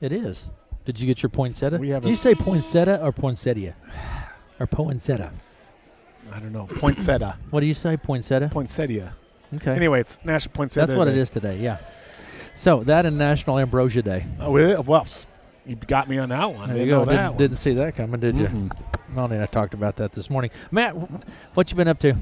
It is. Did you get your poinsettia? Did you say poinsettia or poinsettia? Or poinsettia? I don't know. Poinsettia. What do you say, poinsettia? Poinsettia. Okay. Anyway, it's National Poinsettia That's what Day. it is today, yeah. So that and National Ambrosia Day. Oh, well, you got me on that one. There you go. Didn't see that coming, did you? Mm-hmm. Melanie and I talked about that this morning. Matt, what you been up to?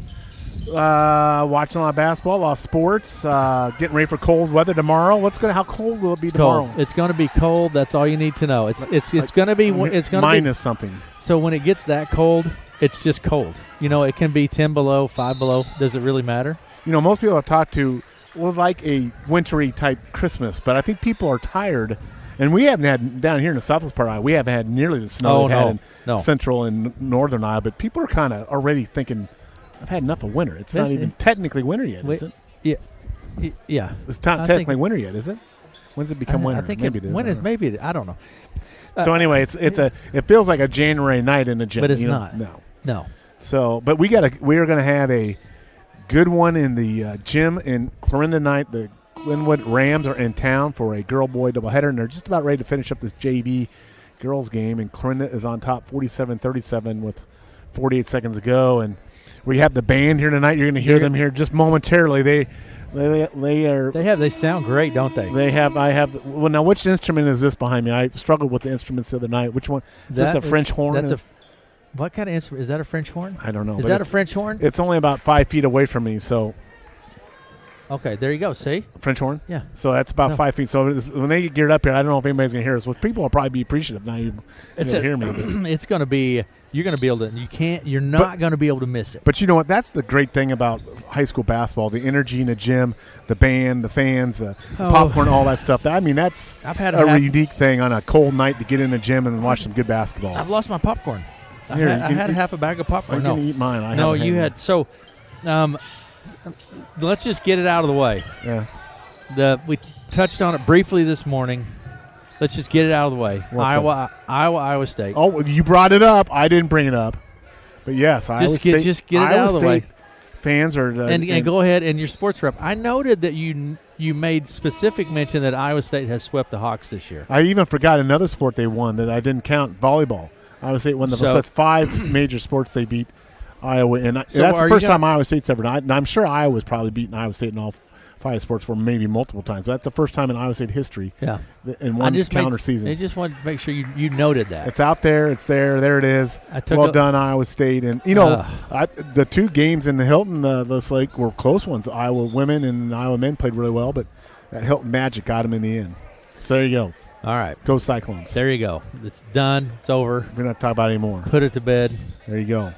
Watching a lot of basketball, a lot of sports, getting ready for cold weather tomorrow. How cold will it be tomorrow? Cold. It's going to be cold. That's all you need to know. It's going to be minus something. So when it gets that cold, it's just cold. It can be 10 below, 5 below. Does it really matter? Most people I've talked to will like a wintry type Christmas, but I think people are tired. And we haven't had down here in the southwest part of Iowa. We haven't had nearly the snow we've had in central and northern Iowa. But people are kind of already thinking, I've had enough of winter. It's not even technically winter yet, is it? Yeah. It's not technically winter yet, is it? When does it become winter? I think maybe it is. When is maybe? I don't know. So anyway, it feels like a January night in the gym. But it's not. No. So, but we are going to have a good one in the gym in Clarinda night. The Glenwood Rams are in town for a girl-boy doubleheader, and they're just about ready to finish up this JV girls game. And Clarinda is on top 47-37 with 48 seconds to go. And we have the band here tonight. You're going to hear them here just momentarily. They sound great, don't they? Well, now which instrument is this behind me? I struggled with the instruments the other night. Which one? Is this a French horn? What kind of instrument? Is that a French horn? I don't know. Is that a French horn? It's only about 5 feet away from me, so. Okay, there you go. See? French horn? Yeah. So that's about 5 feet. So when they get geared up here, I don't know if anybody's going to hear us. Well, people will probably be appreciative now. You hear me. It's going to be. You're going to be able to. You're not going to be able to miss it. But you know what? That's the great thing about high school basketball: the energy in the gym, the band, the fans, the popcorn, all that stuff. That's a unique thing on a cold night to get in the gym and watch some good basketball. I've lost my popcorn. I had half a bag of popcorn. I'm going to eat mine. No, you had. So, let's just get it out of the way. Yeah. We touched on it briefly this morning. Let's just get it out of the way. Iowa State. Oh, you brought it up. I didn't bring it up. But yes, Iowa State. Just get it out of the way. Fans are and go ahead, and your sports rep. I noted that you made specific mention that Iowa State has swept the Hawks this year. I even forgot another sport they won that I didn't count: volleyball. Iowa State won that's 5 major sports they beat Iowa in. That's the first time Iowa State's ever done. I'm sure Iowa's probably beaten Iowa State in all 5 sports for maybe multiple times, but that's the first time in Iowa State history in one calendar season. I just wanted to make sure you noted that. It's out there. It's there. There it is. Well done, Iowa State. And, the 2 games in the Hilton, this Lake, were close ones. Iowa women and Iowa men played really well, but that Hilton Magic got them in the end. So there you go. All right. Go Cyclones. There you go. It's done. It's over. We're not talking about it anymore. Put it to bed. There you go.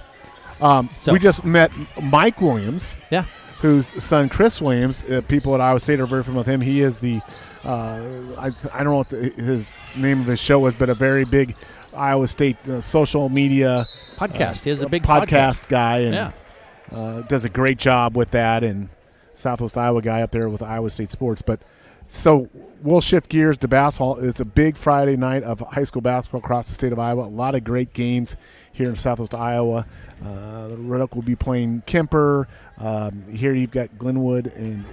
We just met Mike Williams. Yeah. Whose son Chris Williams, people at Iowa State are very familiar with him. He is the, I don't know what his name of his show is, but a very big Iowa State social media podcast. He has a big podcast guy, and does a great job with that. And Southwest Iowa guy up there with Iowa State sports. But so we'll shift gears to basketball. It's a big Friday night of high school basketball across the state of Iowa. A lot of great games here in Southwest Iowa. The Red Oak will be playing Kemper. Here you've got Glenwood and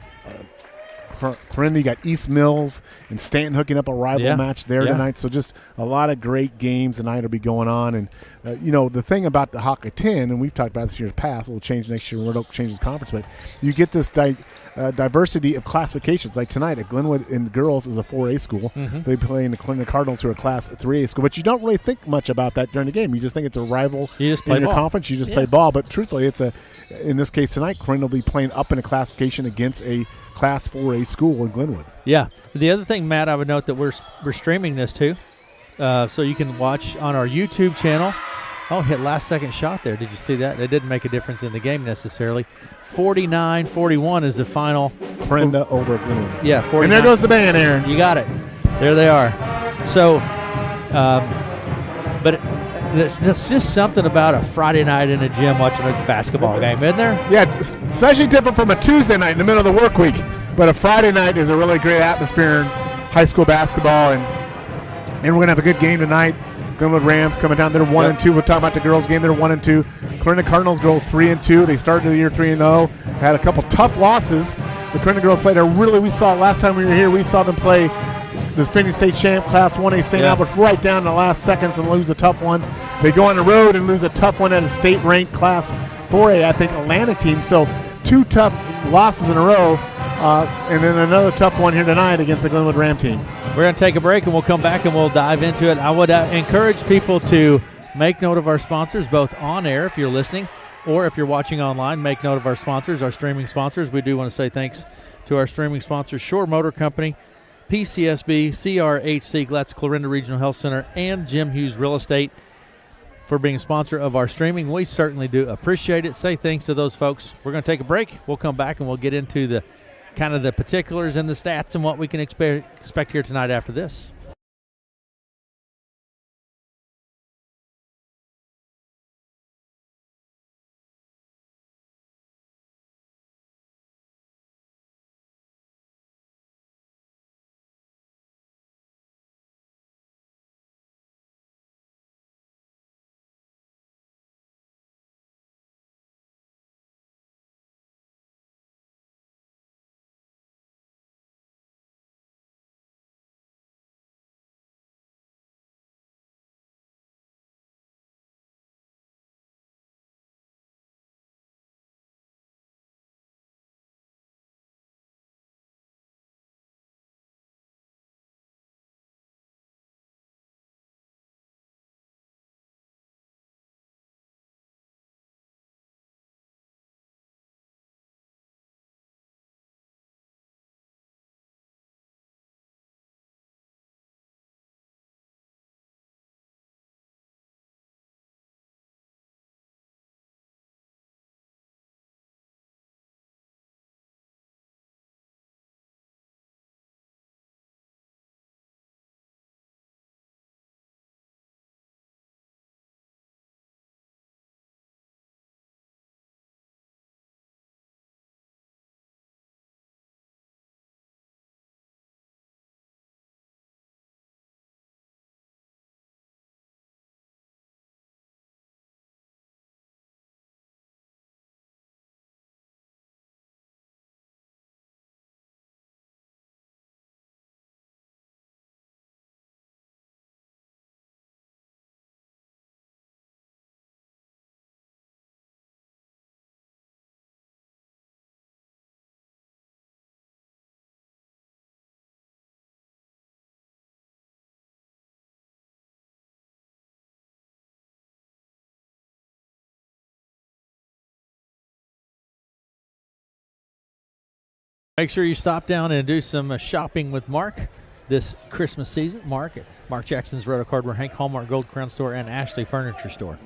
Clarinda. You got East Mills and Stanton hooking up a rival match there tonight. So just a lot of great games tonight will be going on. And, the thing about the Hockey 10, and we've talked about this year's past, it will change next year when Red Oak changes conference, but you get this diversity of classifications. Like tonight at Glenwood in the girls is a 4A school. Mm-hmm. They play in the Clarinda Cardinals, who are a Class 3A school. But you don't really think much about that during the game. You just think it's a rival in your conference. You just play ball. But truthfully, in this case tonight, Clarinda will be playing up in a classification against a Class 4A school in Glenwood. Yeah. The other thing, Matt, I would note that we're streaming this too. So you can watch on our YouTube channel. Oh, hit last-second shot there. Did you see that? It didn't make a difference in the game necessarily. 49-41 is the final. Clarinda over Glenwood. Yeah, 49. And there goes the band, Aaron. You got it. There they are. So, but it's just something about a Friday night in a gym watching a basketball game, isn't there? Yeah, it's especially different from a Tuesday night in the middle of the work week. But a Friday night is a really great atmosphere in high school basketball, and we're going to have a good game tonight. Glenwood Rams coming down. They're 1-2. We'll talk about the girls' game. They're 1-2. Clarinda Cardinals girls 3-2. They started the year 3-0. Had a couple tough losses. The Clarinda girls played we saw last time we were here. We saw them play the defending state champ, Class 1A St. Yeah. Albert's, right down to the last seconds and lose a tough one. They go on the road and lose a tough one at a state-ranked Class 4A, I think, Atlantic team. So 2 tough losses in a row, and then another tough one here tonight against the Glenwood Ram team. We're going to take a break, and we'll come back and we'll dive into it. I would encourage people to make note of our sponsors, both on air if you're listening, or if you're watching online, make note of our sponsors, our streaming sponsors. We do want to say thanks to our streaming sponsors, Shore Motor Company, PCSB, CRHC, Glatz Clarinda Regional Health Center, and Jim Hughes Real Estate for being a sponsor of our streaming. We certainly do appreciate it. Say thanks to those folks. We're going to take a break. We'll come back and we'll get into the kind of the particulars and the stats and what we can expect here tonight after this. Make sure you stop down and do some shopping with Mark this Christmas season. Mark Jackson's Roto Hardware, Hank Hallmark Gold Crown Store, and Ashley Furniture Store.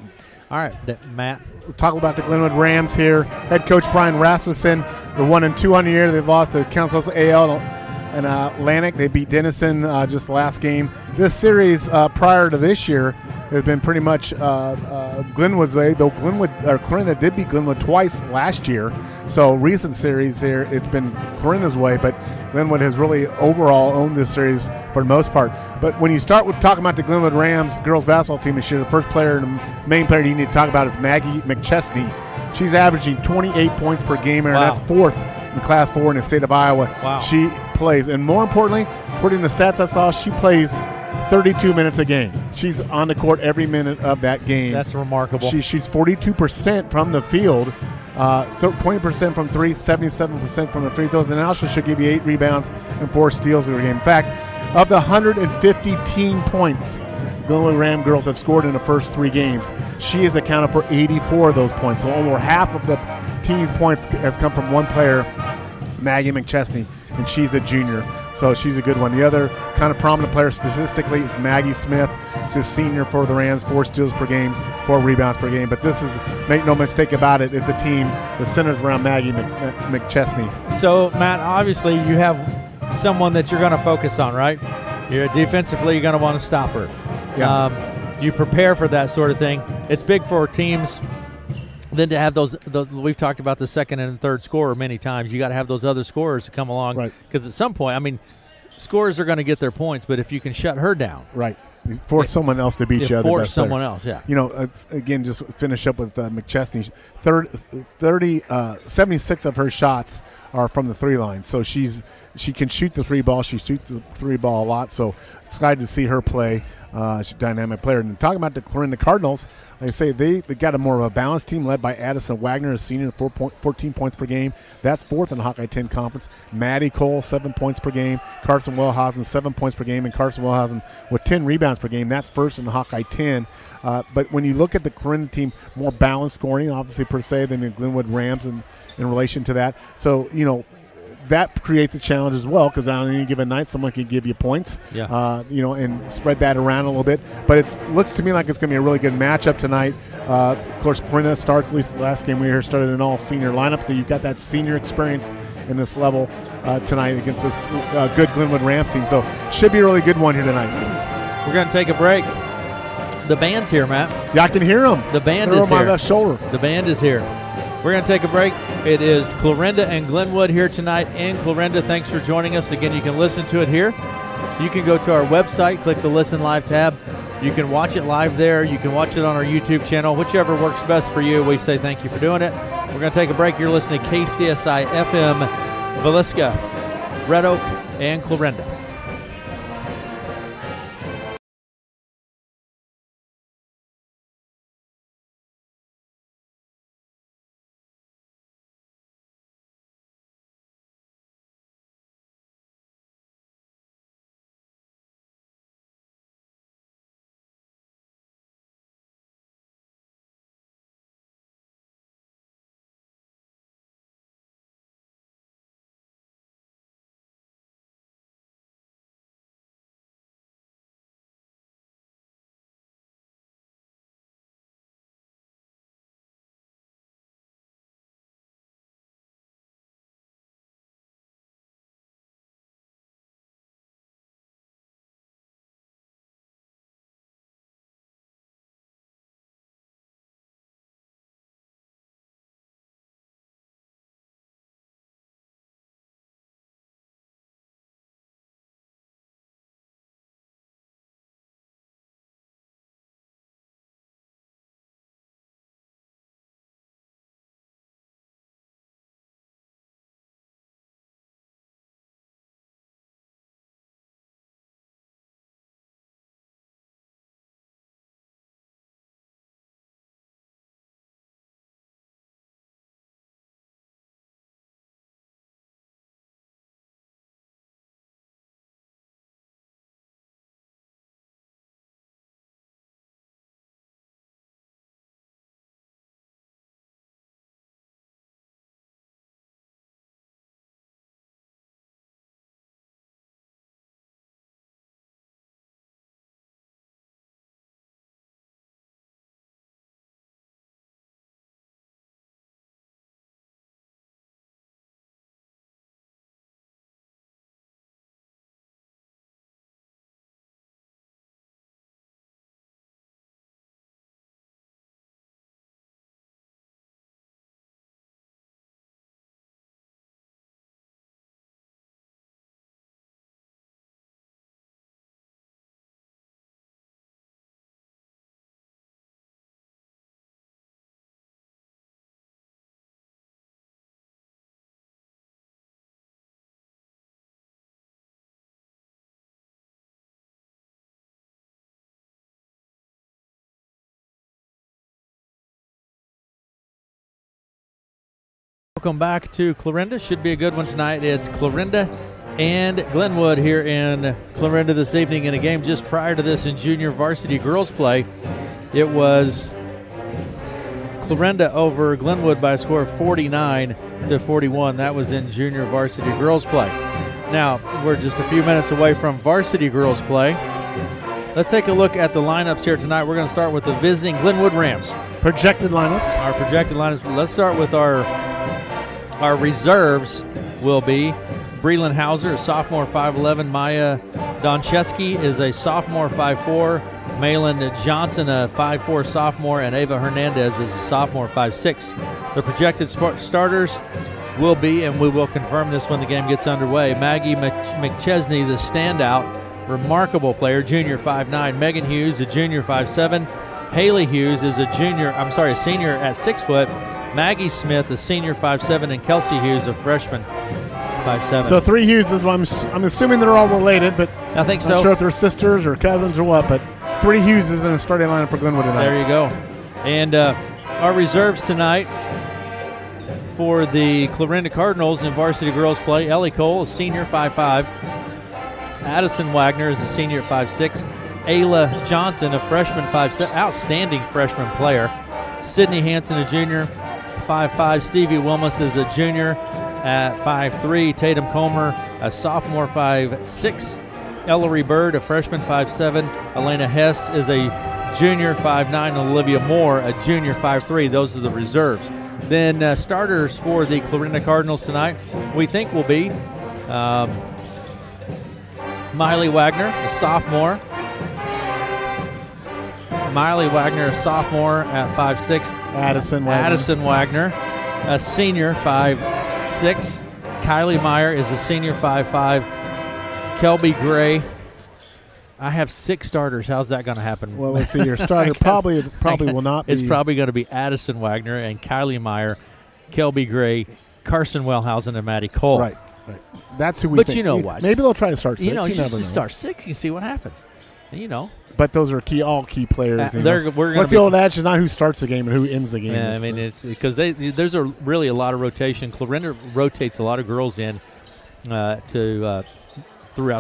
All right, Matt. We'll talk about the Glenwood Rams here. Head coach Brian Rasmussen. They're 1-2 on the year. They've lost to Council's AL and Atlantic. They beat Denison just last game. This series prior to this year has been pretty much Glenwood's way, though Clarinda did beat Glenwood twice last year. So recent series here, it's been Clarinda's way, but Glenwood has really overall owned this series for the most part. But when you start with talking about the Glenwood Rams girls basketball team this year, the first player and the main player you need to talk about is Maggie McChesney. She's averaging 28 points per game, and that's 4th in Class 4 in the state of Iowa. Wow. She plays, and more importantly, according to the stats I saw, she plays 32 minutes a game. She's on the court every minute of that game. That's remarkable. She shoots 42% from the field, 20% from three, 77% from the free throws, and also she'll give you 8 rebounds and 4 steals in a game. In fact, of the 150 team points Glenwood Ram girls have scored in the first 3 games, she has accounted for 84 of those points. So over half of the team's points has come from one player, Maggie McChesney, and she's a junior, so she's a good one. The other kind of prominent player statistically is Maggie Smith. She's a senior for the Rams, 4 steals per game, 4 rebounds per game. But this is, make no mistake about it, it's a team that centers around Maggie McChesney. So, Matt, obviously you have someone that you're going to focus on, right? You're defensively, you're going to want to stop her. Yeah. You prepare for that sort of thing. It's big for teams then to have those we've talked about the second and third scorer many times. You got to have those other scorers to come along, right? Because at some point, I mean, scorers are going to get their points, but if you can shut her down, right, Force someone else to beat you. Force someone else, yeah. Again, just finish up with McChesney. 76 of her shots are from the three line. So she can shoot the three ball. She shoots the three ball a lot. So excited to see her play. She's a dynamic player. And talking about the Clarinda Cardinals, like I say, they got a more of a balanced team led by Addison Wagner, a senior, 14 points per game. That's fourth in the Hawkeye 10 Conference. Maddie Cole, 7 points per game. Carson Wellhausen, 7 points per game. And Carson Wellhausen with 10 rebounds per game. That's first in the Hawkeye 10. But when you look at the Clarinda team, more balanced scoring, obviously, per se, than the Glenwood Rams in relation to that. So, that creates a challenge as well, because on any given night, someone can give you points, and spread that around a little bit. But it looks to me like it's going to be a really good matchup tonight. Of course, Clarinda starts, at least the last game we were here, started an all-senior lineup, so you've got that senior experience in this level tonight against this good Glenwood Rams team. So should be a really good one here tonight. We're going to take a break. The band's here, Matt. Yeah, I can hear them. The band They're is on here. my left shoulder. The band is here. We're going to take a break. It is Clarinda and Glenwood here tonight in Clarinda. Thanks for joining us. Again, you can listen to it here. You can go to our website, click the Listen Live tab. You can watch it live there. You can watch it on our YouTube channel. Whichever works best for you, we say thank you for doing it. We're going to take a break. You're listening to KCSI FM, Villisca, Red Oak, and Clarinda. Welcome back to Clarinda. Should be a good one tonight. It's Clarinda and Glenwood here in Clarinda this evening in a game just prior to this in junior varsity girls play. It was Clarinda over Glenwood by a score of 49-41. That was in junior varsity girls play. Now, we're just a few minutes away from varsity girls play. Let's take a look at the lineups here tonight. We're going to start with the visiting Glenwood Rams. Projected lineups. Our projected lineups. Let's start with our reserves will be Breland Hauser, a sophomore, 5'11". Maya Doncheski is a sophomore, 5'4". Malin Johnson, a 5'4" sophomore, and Ava Hernandez is a sophomore, 5'6". The projected starters will be, and we will confirm this when the game gets underway, Maggie McChesney, the standout, remarkable player, junior 5'9". Megan Hughes, a junior 5'7". Haley Hughes is a senior at 6 foot. Maggie Smith, a senior 5'7", and Kelsey Hughes, a freshman 5'7". So 3 Hugheses. I'm assuming they're all related, but I think so. Not sure if they're sisters or cousins or what. But 3 Hugheses in a starting lineup for Glenwood tonight. There you go. And our reserves tonight for the Clarinda Cardinals in varsity girls play: Ellie Cole, a senior 5'5". Addison Wagner is a senior 5'6". Ayla Johnson, a freshman 5'7", outstanding freshman player. Sydney Hansen, a junior 5'5". Stevie Wilmus is a junior at 5'3". Tatum Comer, a sophomore 5'6". Ellery Bird, a freshman 5'7". Elena Hess is a junior 5'9". And Olivia Moore, a junior 5'3". Those are the reserves. Then starters for the Clarinda Cardinals tonight, we think will be Miley Wagner, a sophomore. Miley Wagner, a sophomore at 5'6". Addison Wagner, a senior 5'6". Kylie Meyer is a senior 5'5". Kelby Gray. I have 6 starters. How's that going to happen? Well, let's see. Your starter probably will not be. It's probably going to be Addison Wagner and Kylie Meyer, Kelby Gray, Carson Wellhausen, and Maddie Cole. Right. That's who we but think. you know what? Maybe they'll try to start 6. You never know. Start 6, you see what happens. But those are all key players. What's the old adage? Is not who starts the game and who ends the game. Yeah, it's because there's really a lot of rotation. Clarinda rotates a lot of girls in throughout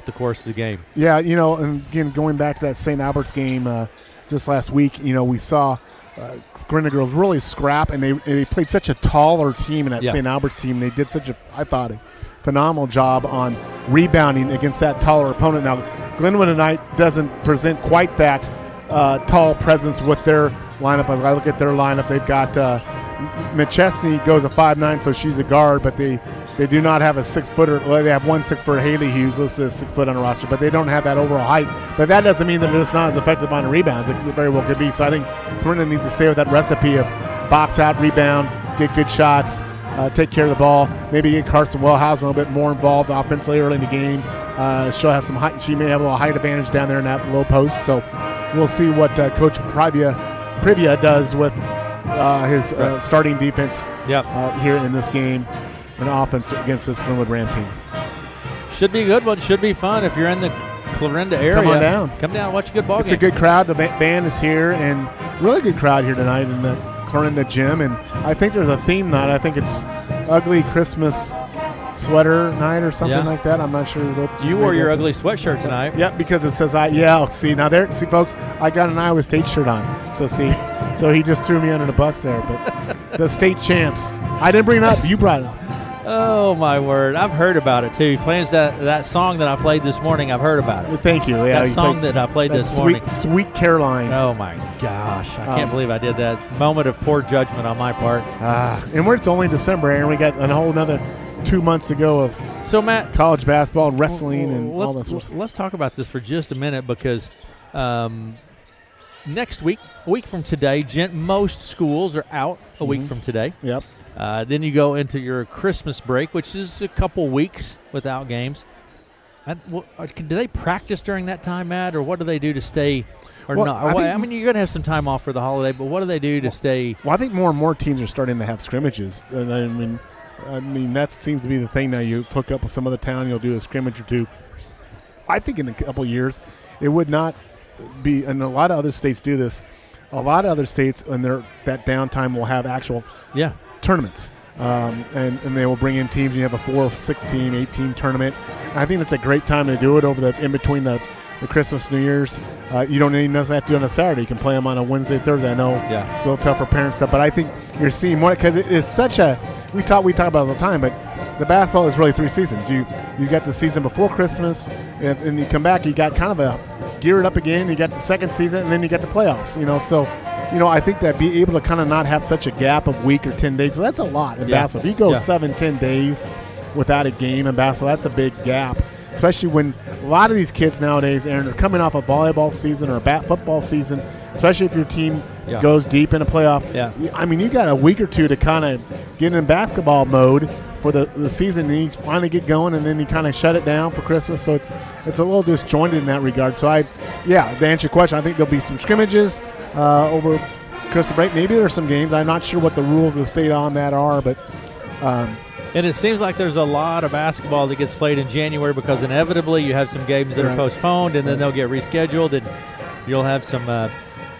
the course of the game. Yeah, and again, going back to that St. Albert's game just last week, we saw Clarinda girls really scrap, and they played such a taller team in that St. Albert's team. They did such a phenomenal job on rebounding against that taller opponent. Now, Glenwood tonight doesn't present quite that tall presence with their lineup. As I look at their lineup, they've got McChesney goes a 5'9", so she's a guard, but they do not have a 6-footer. Well, they have one 6-footer, Haley Hughes, listed as 6 foot on the roster, but they don't have that overall height. But that doesn't mean that they're just not as effective on the rebounds. It very well could be. So I think Clarinda needs to stay with that recipe of box out, rebound, get good shots, take care of the ball. Maybe get Carson Wellhausen a little bit more involved offensively early in the game. She'll have some height. She may have a little height advantage down there in that low post. So we'll see what Coach Privia does with his starting defense here in this game, an offense against this Glenwood Ram team. Should be a good one. Should be fun if you're in the Clarinda area. Come on down. Come down and watch a good ball game. It's a good crowd. The band is here, and really good crowd here tonight in the Clarinda gym. And I think there's a theme night. I think it's Ugly Christmas Sweater Night or something like that. I'm not sure. You wore your ugly sweatshirt tonight. Yep, because it says see folks, I got an Iowa State shirt on. So so he just threw me under the bus there. But the state champs. I didn't bring it up. You brought it up. Oh, my word. I've heard about it, too. He plays that song that I played this morning. I've heard about it. Thank you. Yeah, that song that I played this morning. Sweet Caroline. Oh, my gosh. I can't believe I did that. It's a moment of poor judgment on my part. And it's only December, Aaron. We got a whole another 2 months to go of Matt, college basketball and wrestling and all this. Let's talk about this for just a minute because next week, a week from today, most schools are out a week from today. Yep. Then you go into your Christmas break, which is a couple weeks without games. Do they practice during that time, Matt, or what do they do to stay or not? I mean, you're going to have some time off for the holiday, but what do they do to stay? Well, I think more and more teams are starting to have scrimmages. And I mean, that seems to be the thing now. You hook up with some other town, you'll do a scrimmage or two. I think in a couple of years, it would not be, and a lot of other states do this. A lot of other states, in that downtime, will have actual tournaments. And they will bring in teams. You have a 4, 6 team, 8-team tournament. I think it's a great time to do it in between the Christmas, New Year's. You don't even necessarily have to do it on a Saturday. You can play them on a Wednesday, Thursday. I know it's a little tough for parents stuff, but I think you're seeing more because it is such a we talk about it all the time, but the basketball is really 3 seasons. You got the season before Christmas, and you come back. You got kind of gear it up again. You got the second season, and then you got the playoffs. So. I think that be able to kind of not have such a gap of week or 10 days, so that's a lot in basketball. If you go 7-10 days without a game in basketball, that's a big gap. especially when a lot of these kids nowadays, Aaron, are coming off a volleyball season or a football season, especially if your team goes deep in a playoff. Yeah. I mean, you got a week or two to kind of get in basketball mode for the season, and you finally get going, and then you kind of shut it down for Christmas. So it's a little disjointed in that regard. So to answer your question, I think there'll be some scrimmages over Christmas break. Maybe there's some games. I'm not sure what the rules of the state on that are, but and it seems like there's a lot of basketball that gets played in January because inevitably you have some games that are postponed, and then they'll get rescheduled, and you'll have some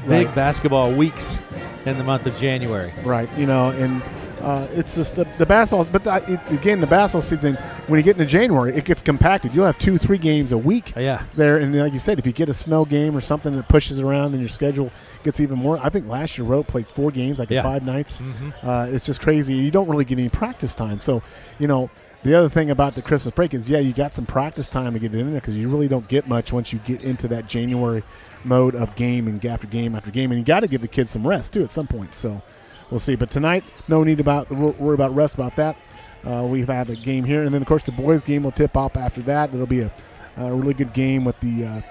big basketball weeks in the month of January. Right. And it's just the basketball. But again, the basketball season, when you get into January, it gets compacted. You'll have 2-3 games a week there. And like you said, if you get a snow game or something that pushes around, then your schedule gets even more. I think last year Rote played 4 games, in 5 nights. Mm-hmm. It's just crazy. You don't really get any practice time. So, the other thing about the Christmas break is, you got some practice time to get in there because you really don't get much once you get into that January mode of game after game after game. And you got to give the kids some rest, too, at some point. So we'll see. But tonight, no need to worry about rest about that. We've had a game here. And then, of course, the boys' game will tip off after that. It'll be a really good game with the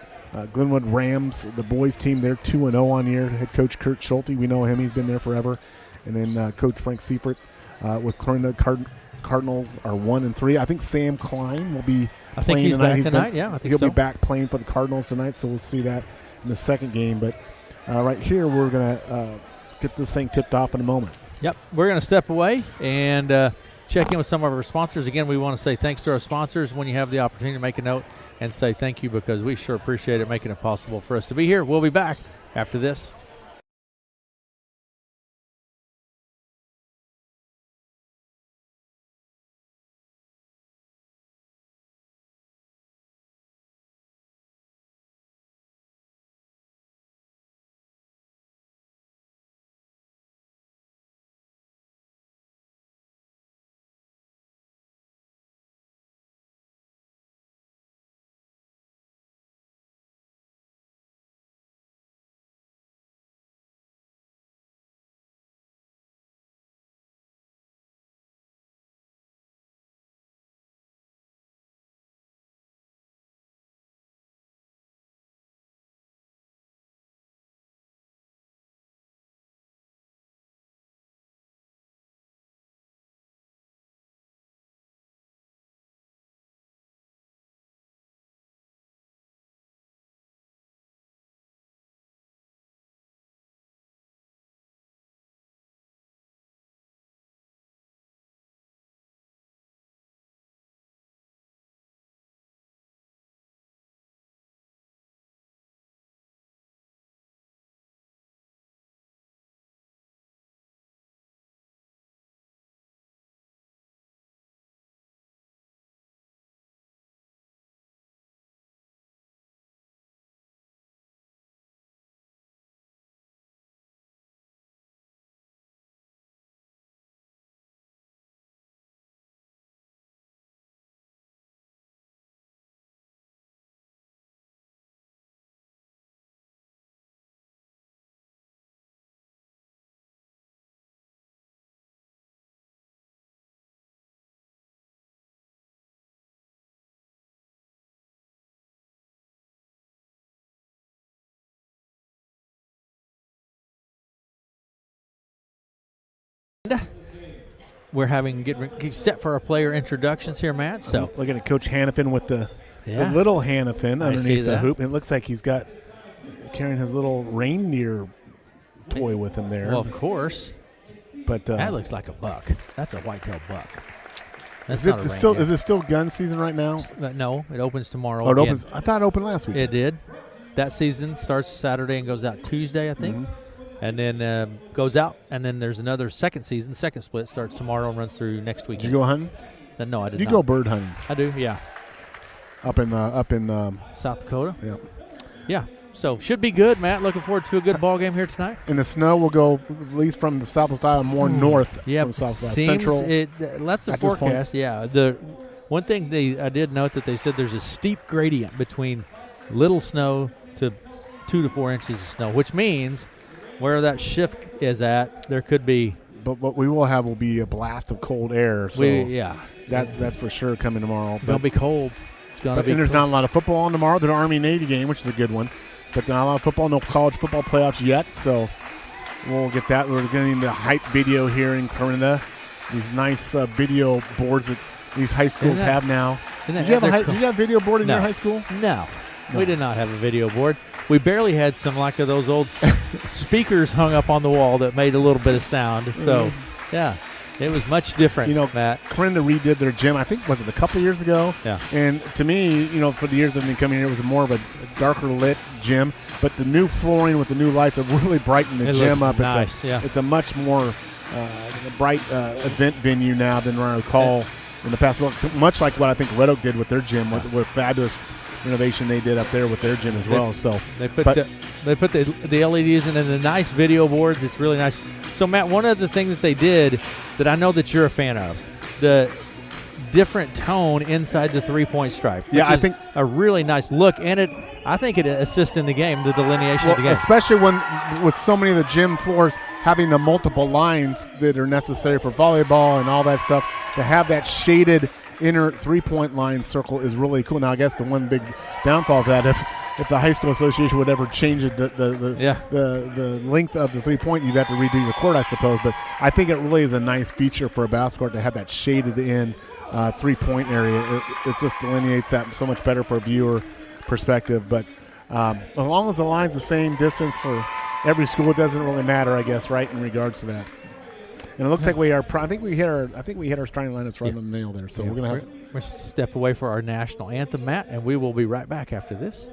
Glenwood Rams, the boys' team. They're 2-0 on year. Head coach Kurt Schulte, we know him. He's been there forever. And then Coach Frank Seifert with Clarinda Cardinals are 1-3. I think Sam Klein will be I think he's back tonight. I think he'll be back playing for the Cardinals tonight, so we'll see that in the second game. But right here, we're going to get this thing tipped off in a moment. Yep. We're going to step away and check in with some of our sponsors. Again, we want to say thanks to our sponsors when you have the opportunity to make a note and say thank you, because we sure appreciate it making it possible for us to be here. We'll be back after this. We're get set for our player introductions here, Matt. So looking at Coach Hannafin with the little Hannafin underneath the hoop. It looks like he's carrying his little reindeer toy with him there. Well, of course. But that looks like a buck. That's a white-tailed buck. Is it still gun season right now? No, it opens tomorrow. Oh, it opens. I thought it opened last week. It did. That season starts Saturday and goes out Tuesday, I think. Mm-hmm. And then goes out, and then there's another second season. Second split starts tomorrow and runs through next weekend. Did you go hunting? No, I did not. You go bird hunting? I do, yeah. Up in South Dakota? Yeah. Yeah. So should be good, Matt. Looking forward to a good ball game here tonight. And the snow will go at least from the Southwest Iowa more north. Yeah, from Southwest Central. That's the forecast. Yeah. The one thing I did note that they said there's a steep gradient between little snow to 2 to 4 inches of snow, which means where that shift is at, there could be. But what we will have will be a blast of cold air. So that's for sure coming tomorrow. It'll be cold. It's going to be. And there's not a lot of football on tomorrow. The Army-Navy game, which is a good one. But not a lot of football, no college football playoffs yet. So we'll get that. We're getting the hype video here in Clarinda. These nice video boards that these high schools have now. Did you have a video board in your high school? No, we did not have a video board. We barely had some like of those old speakers hung up on the wall that made a little bit of sound. So, yeah, it was much different, Matt. Clarinda redid their gym, I think, was it a couple of years ago? Yeah. And to me, for the years that I've been coming here, it was more of a darker lit gym. But the new flooring with the new lights have really brightened the gym up. Nice, It's a much more bright event venue now than I recall in the past. Well, much like what I think Red Oak did with their gym, with fabulous renovation they did up there with their gym as well. So they put the LEDs in and the nice video boards. It's really nice. So Matt, one other thing that they did that I know that you're a fan of, the different tone inside the 3-point stripe. Yeah, I think a really nice look, and I think it assists in the game, the delineation of the game, especially when with so many of the gym floors having the multiple lines that are necessary for volleyball and all that stuff. To have that shaded inner 3-point line circle is really cool. Now, I guess the one big downfall of that, if the high school association would ever change it, the length of the 3-point, you'd have to redo your court, I suppose. But I think it really is a nice feature for a basketball court to have that shaded in 3-point area. It just delineates that so much better for a viewer perspective. But as long as the line's the same distance for every school, it doesn't really matter, I guess, right, in regards to that. And it looks like we are. I think we hit our starting lineups right on the nail there. So we're gonna step away for our national anthem, Matt, and we will be right back after this.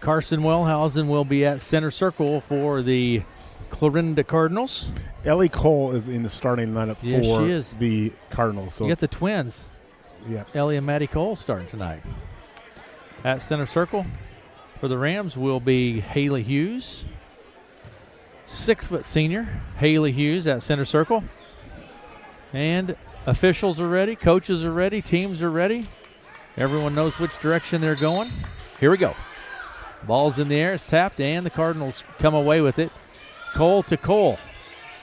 Carson Wellhausen will be at center circle for the Clarinda Cardinals. Ellie Cole is in the starting lineup for the Cardinals. So you got the twins. Yeah. Ellie and Maddie Cole starting tonight. At center circle for the Rams will be Haley Hughes. 6-foot senior, Haley Hughes at center circle. And officials are ready, coaches are ready, teams are ready. Everyone knows which direction they're going. Here we go. Ball's in the air, it's tapped, and the Cardinals come away with it. Cole to Cole.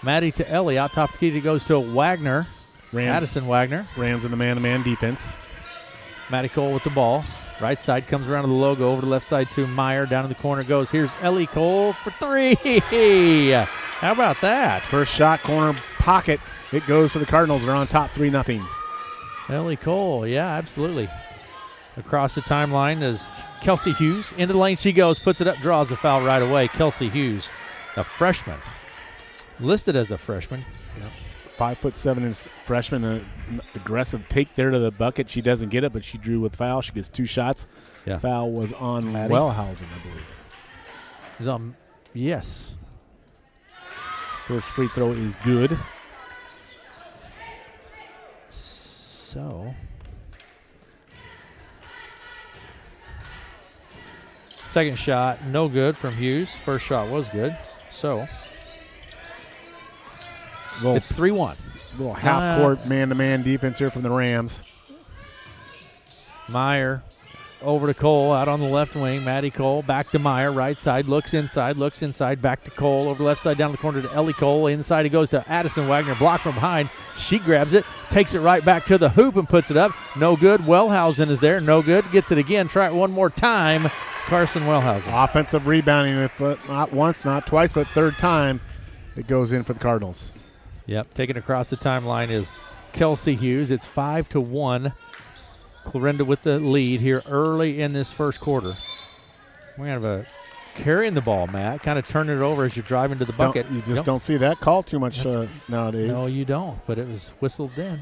Maddie to Ellie. Out top, the key goes to Wagner. Addison Wagner. Rams in the man-to-man defense. Maddie Cole with the ball. Right side comes around to the logo. Over to the left side to Meyer. Down in the corner goes. Here's Ellie Cole for three. How about that? First shot, corner pocket. It goes for the Cardinals. They're on top 3-0. Ellie Cole, yeah, absolutely. Across the timeline is Kelsey Hughes. Into the lane she goes, puts it up, draws a foul right away. Kelsey Hughes, a freshman. Listed as a freshman. Yep. 5'7" freshman, an aggressive take there to the bucket. She doesn't get it, but she drew with foul. She gets 2 shots. Yeah. Foul was on Maddie. Wellhausen, I believe. It was on, yes. First free throw is good. So, second shot, no good from Hughes. First shot was good. So, It's 3-1. Little half-court man-to-man defense here from the Rams. Meyer over to Cole out on the left wing. Maddie Cole back to Meyer. Right side, looks inside, back to Cole. Over left side, down the corner to Ellie Cole. Inside he goes to Addison Wagner, blocked from behind. She grabs it, takes it right back to the hoop and puts it up. No good. Wellhausen is there. No good. Gets it again. Try it one more time. Carson Wellhausen. Offensive rebounding, if not once, not twice, but third time, it goes in for the Cardinals. Yep, taken across the timeline is Kelsey Hughes. It's 5-1. Clarinda with the lead here early in this first quarter. We're going to have a carrying the ball, Matt, kind of turning it over as you're driving to the bucket. You just don't see that call too much nowadays. No, you don't, but it was whistled in.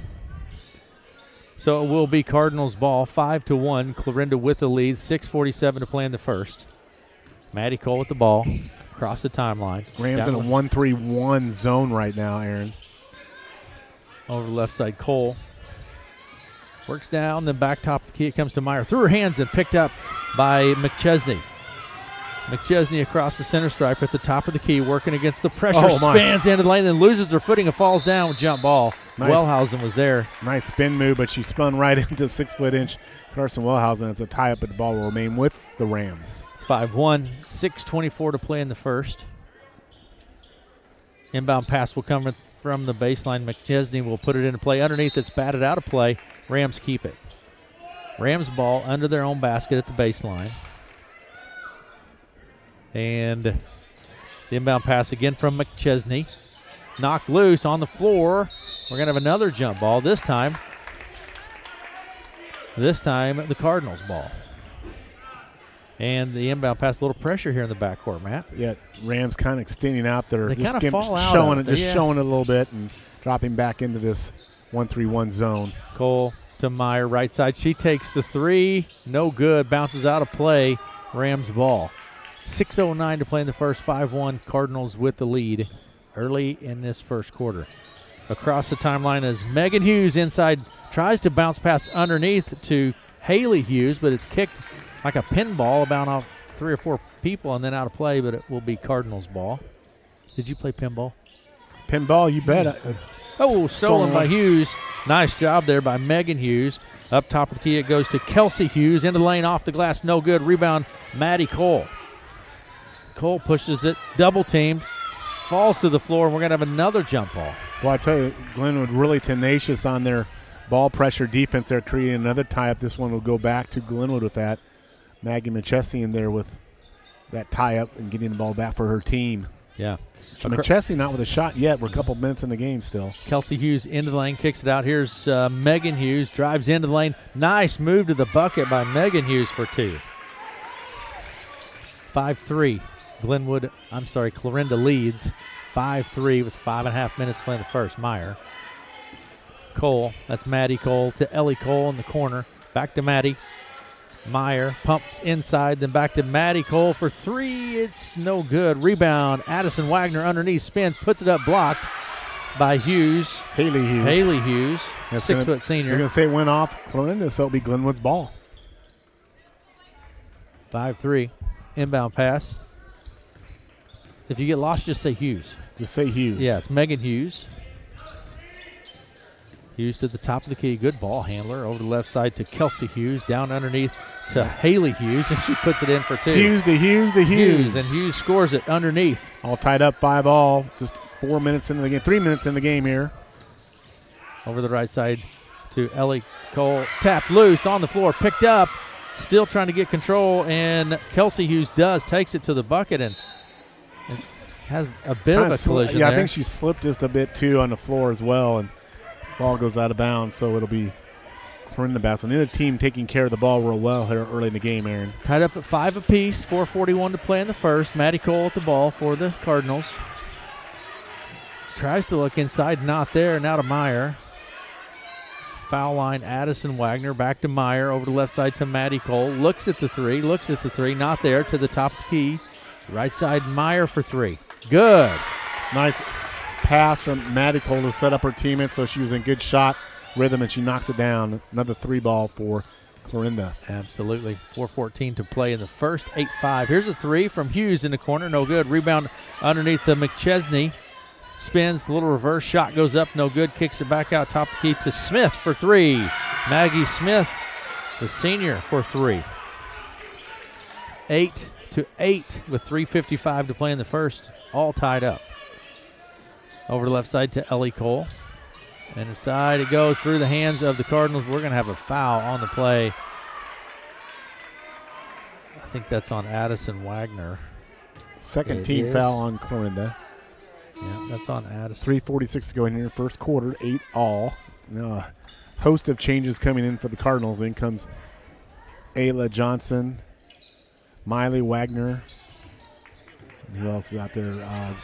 So it will be Cardinals ball, 5-1. Clarinda with the lead, 6:47 to play in the first. Maddie Cole with the ball, across the timeline. Rams in a 1-3-1 zone right now, Aaron. Over the left side, Cole. Works down, then back top of the key. It comes to Meyer. Through her hands and picked up by McChesney. McChesney across the center stripe at the top of the key, working against the pressure. Spans into the lane, then loses her footing and falls down with jump ball. Nice. Wellhausen was there. Nice spin move, but she spun right into 6-foot-inch Carson Wellhausen. It's a tie-up, but the ball will remain with the Rams. It's 5-1, 6:24 to play in the first. Inbound pass will come from the baseline. McChesney will put it into play. Underneath, it's batted out of play. Rams keep it. Rams ball under their own basket at the baseline. And the inbound pass again from McChesney. Knocked loose on the floor. We're going to have another jump ball this time. This time, the Cardinals ball. And the inbound pass, a little pressure here in the backcourt, Matt. Yeah, Rams kind of extending out there. They kind of fall out showing it, showing it a little bit and dropping back into this 1-3-1 zone. Cole to Meyer, right side. She takes the three. No good. Bounces out of play. Rams ball. 6:09 to play in the first. 5-1. Cardinals with the lead early in this first quarter. Across the timeline is Megan Hughes inside. Tries to bounce pass underneath to Haley Hughes, but it's kicked like a pinball about off 3 or 4 people and then out of play, but it will be Cardinals ball. Did you play pinball? Pinball, you bet. Stolen by Hughes. Nice job there by Megan Hughes. Up top of the key, it goes to Kelsey Hughes. Into the lane, off the glass, no good. Rebound, Maddie Cole. Cole pushes it, double teamed, falls to the floor, and we're going to have another jump ball. Well, I tell you, Glenwood really tenacious on their ball pressure defense. They're creating another tie-up. This one will go back to Glenwood with that. Maggie McChesney in there with that tie-up and getting the ball back for her team. Yeah. McChesney not with a shot yet. We're a couple minutes in the game still. Kelsey Hughes into the lane, kicks it out. Here's Megan Hughes, drives into the lane. Nice move to the bucket by Megan Hughes for 2. 5-3. Clarinda leads 5-3 with 5.5 minutes to play in the first. Meyer. Cole, that's Maddie Cole to Ellie Cole in the corner. Back to Maddie. Meyer pumps inside, then back to Maddie Cole for 3. It's no good. Rebound. Addison Wagner underneath, spins, puts it up, blocked by Hughes. Haley Hughes. 6-foot senior. You're going to say it went off Clarinda, so it'll be Glenwood's ball. 5-3. Inbound pass. If you get lost, just say Hughes. Just say Hughes. Yeah, it's Megan Hughes. Hughes to the top of the key. Good ball handler. Over the left side to Kelsey Hughes. Down underneath to Haley Hughes, and she puts it in for 2. Hughes to Hughes. And Hughes scores it underneath. All tied up, 5-all. Just 4 minutes into the game. 3 minutes in the game here. Over the right side to Ellie Cole. Tapped loose on the floor. Picked up. Still trying to get control, and Kelsey Hughes takes it to the bucket and has a bit of a collision there. I think she slipped just a bit, too, on the floor as well, and ball goes out of bounds, so it'll be Clarinda basket. The other team taking care of the ball real well here early in the game, Aaron. Tied up at 5 apiece, 4:41 to play in the first. Maddie Cole at the ball for the Cardinals. Tries to look inside, not there, now to Meyer. Foul line, Addison Wagner, back to Meyer, over the left side to Maddie Cole. Looks at the three, not there, to the top of the key. Right side, Meyer for 3. Good. Nice pass from Maddie Cole to set up her teammate, so she was in good shot rhythm, and she knocks it down. Another 3 ball for Clarinda. Absolutely. 4:14 to play in the first. 8-5. Here's a 3 from Hughes in the corner. No good. Rebound underneath the McChesney. spins, little reverse shot goes up, no good. Kicks it back out top of the key to Smith for three. Maggie Smith, the senior, for three. 8-8 with 3:55 to play in the first, all tied up. Over the left side to Ellie Cole. And inside it goes through the hands of the Cardinals. We're going to have a foul on the play. I think that's on Addison Wagner. Second team foul on Clarinda. Yeah, that's on Addison. 3:46 to go in here, first quarter, 8 all. Now a host of changes coming in for the Cardinals. In comes Ayla Johnson, Miley Wagner. Who else is out there?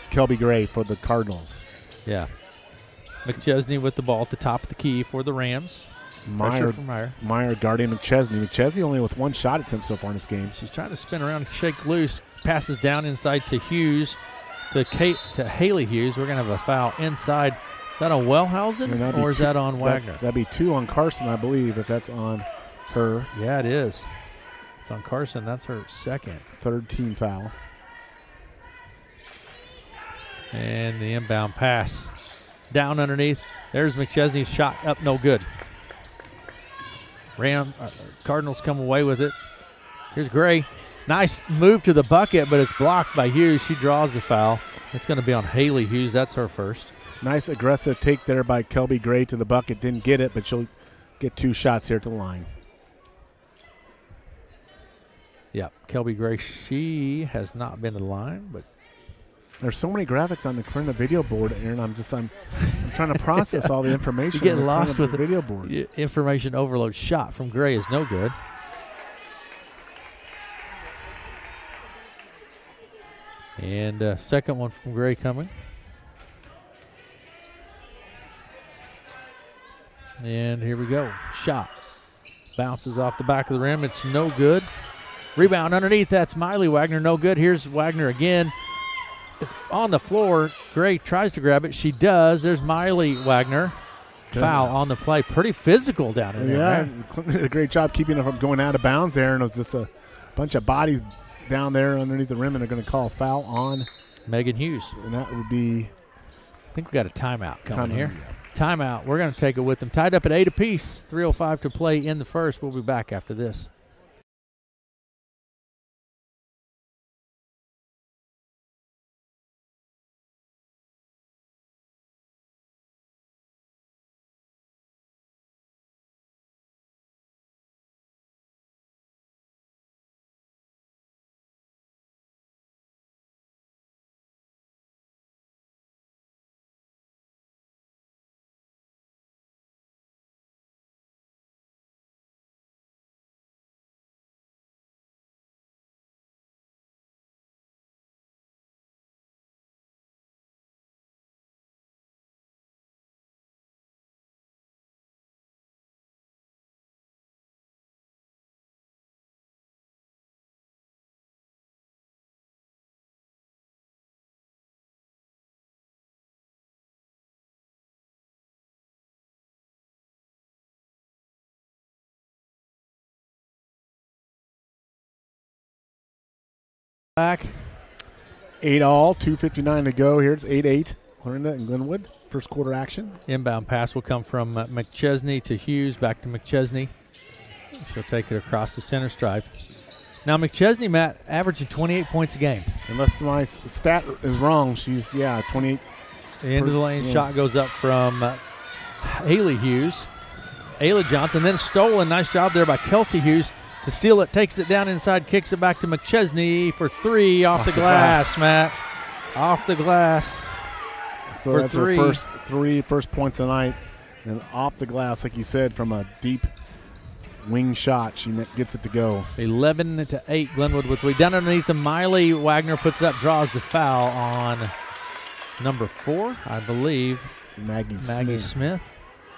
Kelby Gray for the Cardinals. Yeah. McChesney with the ball at the top of the key for the Rams. Meyer guarding McChesney. McChesney only with one shot attempt so far in this game. She's trying to spin around, shake loose, passes down inside to Hughes, to Haley Hughes. We're going to have a foul inside. Is that on Wellhausen or is that on Wagner? That'd be 2 on Carson, I believe, if that's on her. Yeah, it is. It's on Carson. That's her second. Third team foul. And the inbound pass. Down underneath. There's McChesney's shot up, no good. Cardinals come away with it. Here's Gray. Nice move to the bucket, but it's blocked by Hughes. She draws the foul. It's going to be on Haley Hughes. That's her first. Nice aggressive take there by Kelby Gray to the bucket. Didn't get it, but she'll get 2 shots here at the line. Yeah, Kelby Gray, she has not been to the line, but there's so many graphics on the Clarinda video board, Aaron. I'm trying to process all the information. You get lost with the video board. Information overload. Shot from Gray is no good. And second one from Gray coming. And here we go. Shot. Bounces off the back of the rim. It's no good. Rebound underneath. That's Miley Wagner. No good. Here's Wagner again. It's on the floor. Gray tries to grab it. She does. There's Miley Wagner. Foul on the play. Pretty physical down in there. Yeah, Clinton did a great job keeping it from going out of bounds there. And it was just a bunch of bodies down there underneath the rim, and they're going to call a foul on Megan Hughes. And that would be. I think we got a timeout coming here. Yeah. Timeout. We're going to take it with them. Tied up at 8 apiece. 3:05 to play in the first. We'll be back after this. Back. 8 all, 2:59 to go. Here's 8-8. Clarinda and Glenwood. First quarter action. Inbound pass will come from McChesney to Hughes. Back to McChesney. She'll take it across the center stripe. Now McChesney, Matt, averaging 28 points a game. Unless my stat is wrong, she's 28. Into the lane, shot goes up from Haley Hughes. Ayla Johnson, then stolen. Nice job there by Kelsey Hughes. To steal it, takes it down inside, kicks it back to McChesney for 3 off the glass, Matt. Off the glass. So that's her first points tonight. And off the glass, like you said, from a deep wing shot, she gets it to go. 11-8, Glenwood with 3. Down underneath the Miley Wagner puts it up, draws the foul on number 4, I believe. Maggie Smith.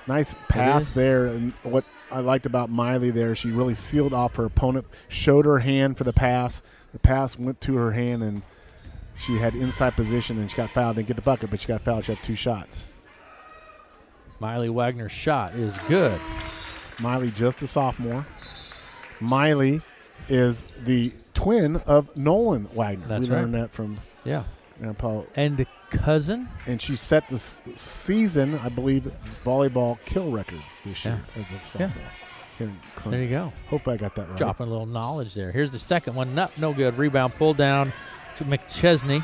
Nice pass there. And what I liked about Miley there, she really sealed off her opponent, showed her hand for the pass. The pass went to her hand, and she had inside position, and she got fouled. Didn't get the bucket, but she got fouled. She had 2 shots. Miley Wagner's shot is good. Miley, just a sophomore. Miley is the twin of Nolan Wagner. That's we learned that from Grandpa. And Cousin. And she set the season, I believe, volleyball kill record this year as of softball. Yeah. There you go. Hopefully I got that right. Dropping a little knowledge there. Here's the second one. No good. Rebound pulled down to McChesney.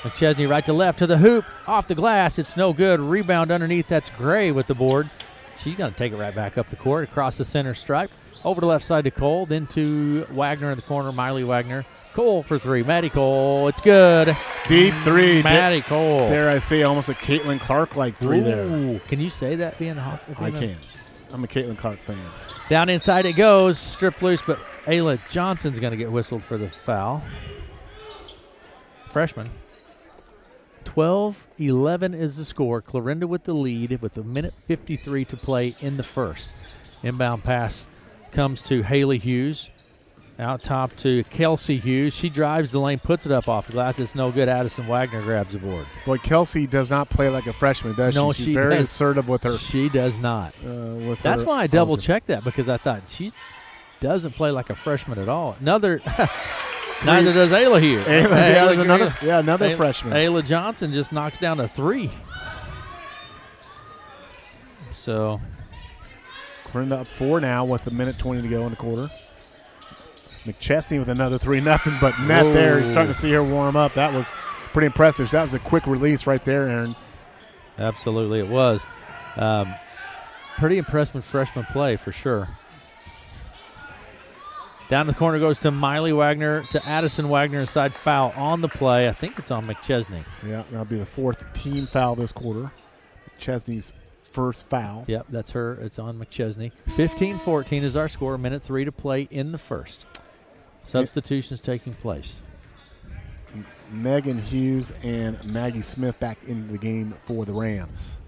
McChesney right to left to the hoop. Off the glass. It's no good. Rebound underneath. That's Gray with the board. She's going to take it right back up the court across the center stripe. Over the left side to Cole. Then to Wagner in the corner. Miley Wagner. Cole for three. Maddie Cole. It's good. Deep three. Maddie Cole. Dare I say almost a Caitlin Clark-like three there. Can you say that being a Hawk? I can. I'm a Caitlin Clark fan. Down inside it goes. Stripped loose, but Ayla Johnson's going to get whistled for the foul. Freshman. 12-11 is the score. Clarinda with the lead with a minute 53 to play in the first. Inbound pass comes to Haley Hughes. Out top to Kelsey Hughes. She drives the lane, puts it up off the glass. It's no good. Addison Wagner grabs the board. Boy, Kelsey does not play like a freshman, does she? No, She's very assertive with her. She does not. That's why I double-checked that, because I thought she doesn't play like a freshman at all. Neither does Ayla Hughes. Another freshman. Ayla Johnson just knocks down a three. So Clarinda up 4 now with a minute 20 to go in the quarter. McChesney with another 3-0, but net there. You're starting to see her warm up. That was pretty impressive. That was a quick release right there, Aaron. Absolutely, it was. Pretty impressive freshman play for sure. Down the corner goes to Miley Wagner, to Addison Wagner inside, foul on the play. I think it's on McChesney. Yeah, that'll be the 4th team foul this quarter. McChesney's first foul. Yep, that's her. It's on McChesney. 15-14 is our score. Minute 3 to play in the first. Substitutions taking place. Megan Hughes and Maggie Smith back into the game for the Rams.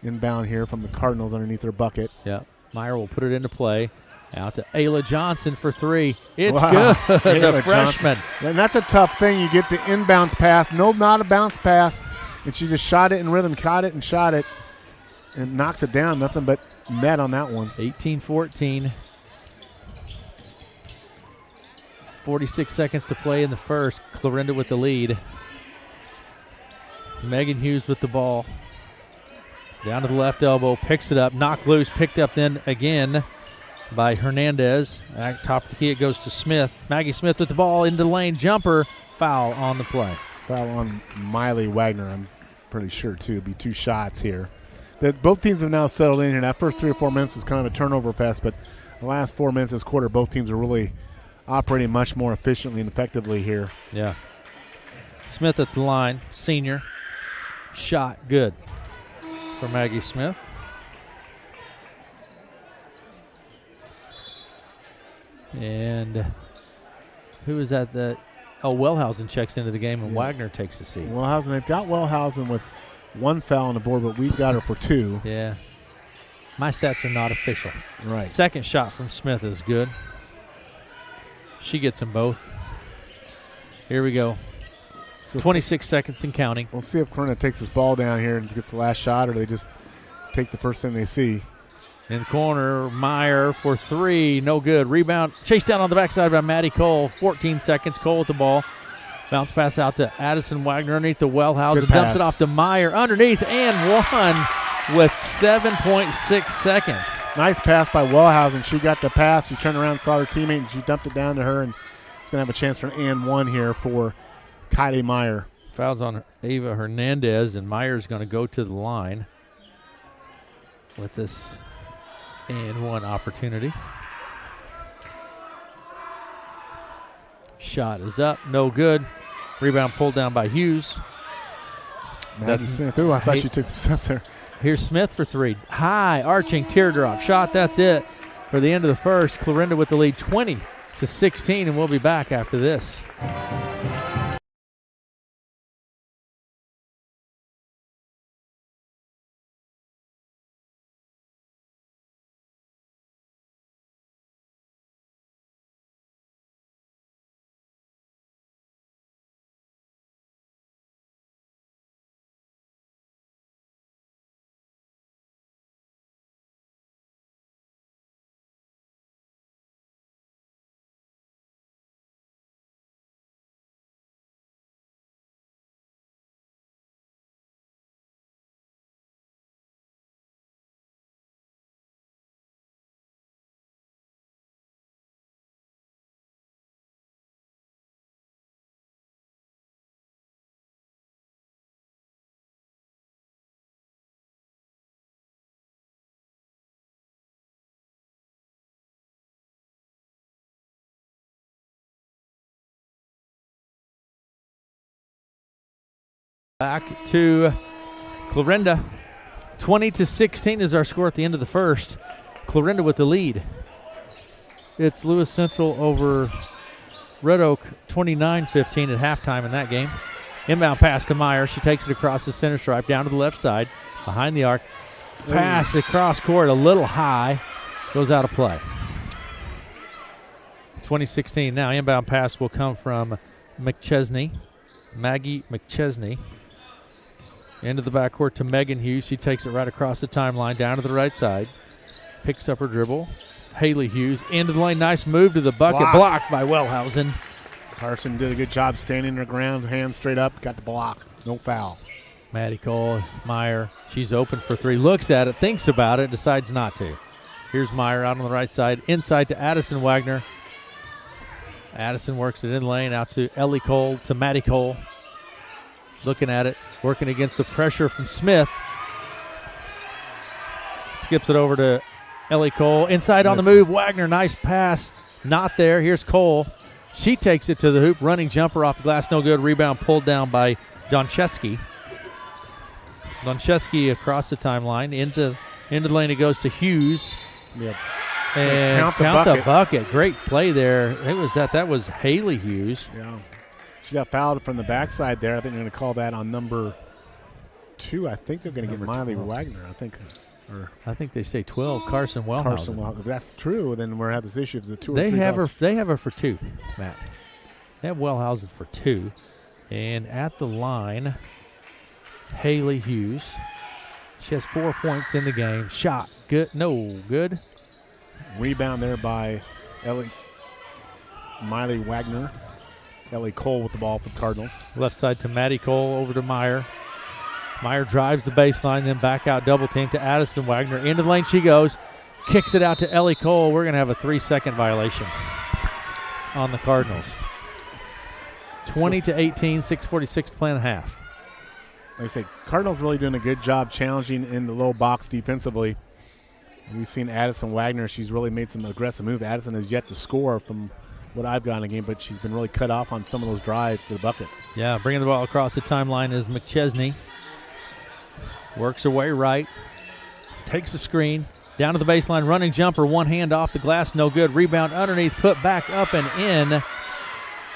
Inbound here from the Cardinals underneath their bucket. Yep. Meyer will put it into play. Out to Ayla Johnson for three. It's good. The freshman. Johnson. And that's a tough thing. You get the inbounds pass. No, not a bounce pass. And she just shot it in rhythm, caught it and shot it. And knocks it down. Nothing but net on that one. 18-14. 46 seconds to play in the first. Clarinda with the lead. Megan Hughes with the ball. Down to the left elbow. Picks it up. Knocked loose. Picked up then again by Hernandez. At top of the key, it goes to Smith. Maggie Smith with the ball into the lane. Jumper. Foul on the play. Foul on Miley Wagner, I'm pretty sure, too. It'll be 2 shots here. Both teams have now settled in here. That first 3 or 4 minutes was kind of a turnover fest, but the last 4 minutes this quarter, both teams are really operating much more efficiently and effectively here. Yeah. Smith at the line, senior. Shot good for Maggie Smith. And who is that? Wellhausen checks into the game, and Wagner takes the seat. Wellhausen, they've got Wellhausen with 1 foul on the board, but we've got her for 2. Yeah. My stats are not official. Right. Second shot from Smith is good. She gets them both. Here we go. So 26 seconds and counting. We'll see if Clarinda takes this ball down here and gets the last shot, or they just take the first thing they see. In the corner, Meyer for 3. No good. Rebound. Chased down on the backside by Maddie Cole. 14 seconds. Cole with the ball. Bounce pass out to Addison Wagner underneath the Wellhausen. Dumps it off to Meyer underneath and one with 7.6 seconds. Nice pass by Wellhausen. She got the pass. She turned around, saw her teammate, and she dumped it down to her. And it's going to have a chance for an and one here for Kylie Meyer. Fouls on Ava Hernandez, and Meyer's going to go to the line with this and one opportunity. Shot is up, no good. Rebound pulled down by Hughes. Maggie Smith. Ooh, I thought she took some steps there. Here's Smith for 3. High, arching teardrop shot. That's it for the end of the first. Clarinda with the lead 20-16, and we'll be back after this. Back to Clarinda. 20-16 is our score at the end of the first. Clarinda with the lead. It's Lewis Central over Red Oak 29-15 at halftime in that game. Inbound pass to Meyer. She takes it across the center stripe down to the left side behind the arc. Pass across court a little high. Goes out of play. 2016 now. Inbound pass will come from Maggie McChesney. Into the backcourt to Megan Hughes. She takes it right across the timeline down to the right side. Picks up her dribble. Haley Hughes into the lane. Nice move to the bucket. Blocked by Wellhausen. Carson did a good job standing her ground, hands straight up, got the block. No foul. Maddie Cole, Meyer. She's open for three. Looks at it, thinks about it, decides not to. Here's Meyer out on the right side. Inside to Addison Wagner. Addison works it in lane out to Ellie Cole, to Maddie Cole. Looking at it, working against the pressure from Smith. Skips it over to Ellie Cole. Inside on the move, Wagner, nice pass. Not there. Here's Cole. She takes it to the hoop. Running jumper off the glass, no good. Rebound pulled down by Doncheski. Doncheski across the timeline. Into the lane it goes to Hughes. Yep. And count the bucket. Great play there. That was Haley Hughes. Yeah. She got fouled from the backside there. I think they're going to call that on number 2. I think they're going to get Miley 12. Wagner. I think they say 12. Carson Wellhausen. If that's true, then we're have this issue. If it's a 2 or 3. They have her for 2, Matt. They have Wellhausen for 2. And at the line, Haley Hughes. She has 4 points in the game. Shot. Good. No good. Rebound there by Miley Wagner. Ellie Cole with the ball for the Cardinals. Left side to Maddie Cole, over to Meyer. Meyer drives the baseline, then back out double team to Addison Wagner. Into the lane she goes. Kicks it out to Ellie Cole. We're going to have a 3-second violation on the Cardinals. 20-18, 6:46 to play in half. Like I say, Cardinals really doing a good job challenging in the low box defensively. We've seen Addison Wagner. She's really made some aggressive moves. Addison has yet to score from what I've got in the game, but she's been really cut off on some of those drives to the bucket. Yeah, bringing the ball across the timeline is McChesney. Works her way right. Takes a screen. Down to the baseline. Running jumper. One hand off the glass. No good. Rebound underneath. Put back up and in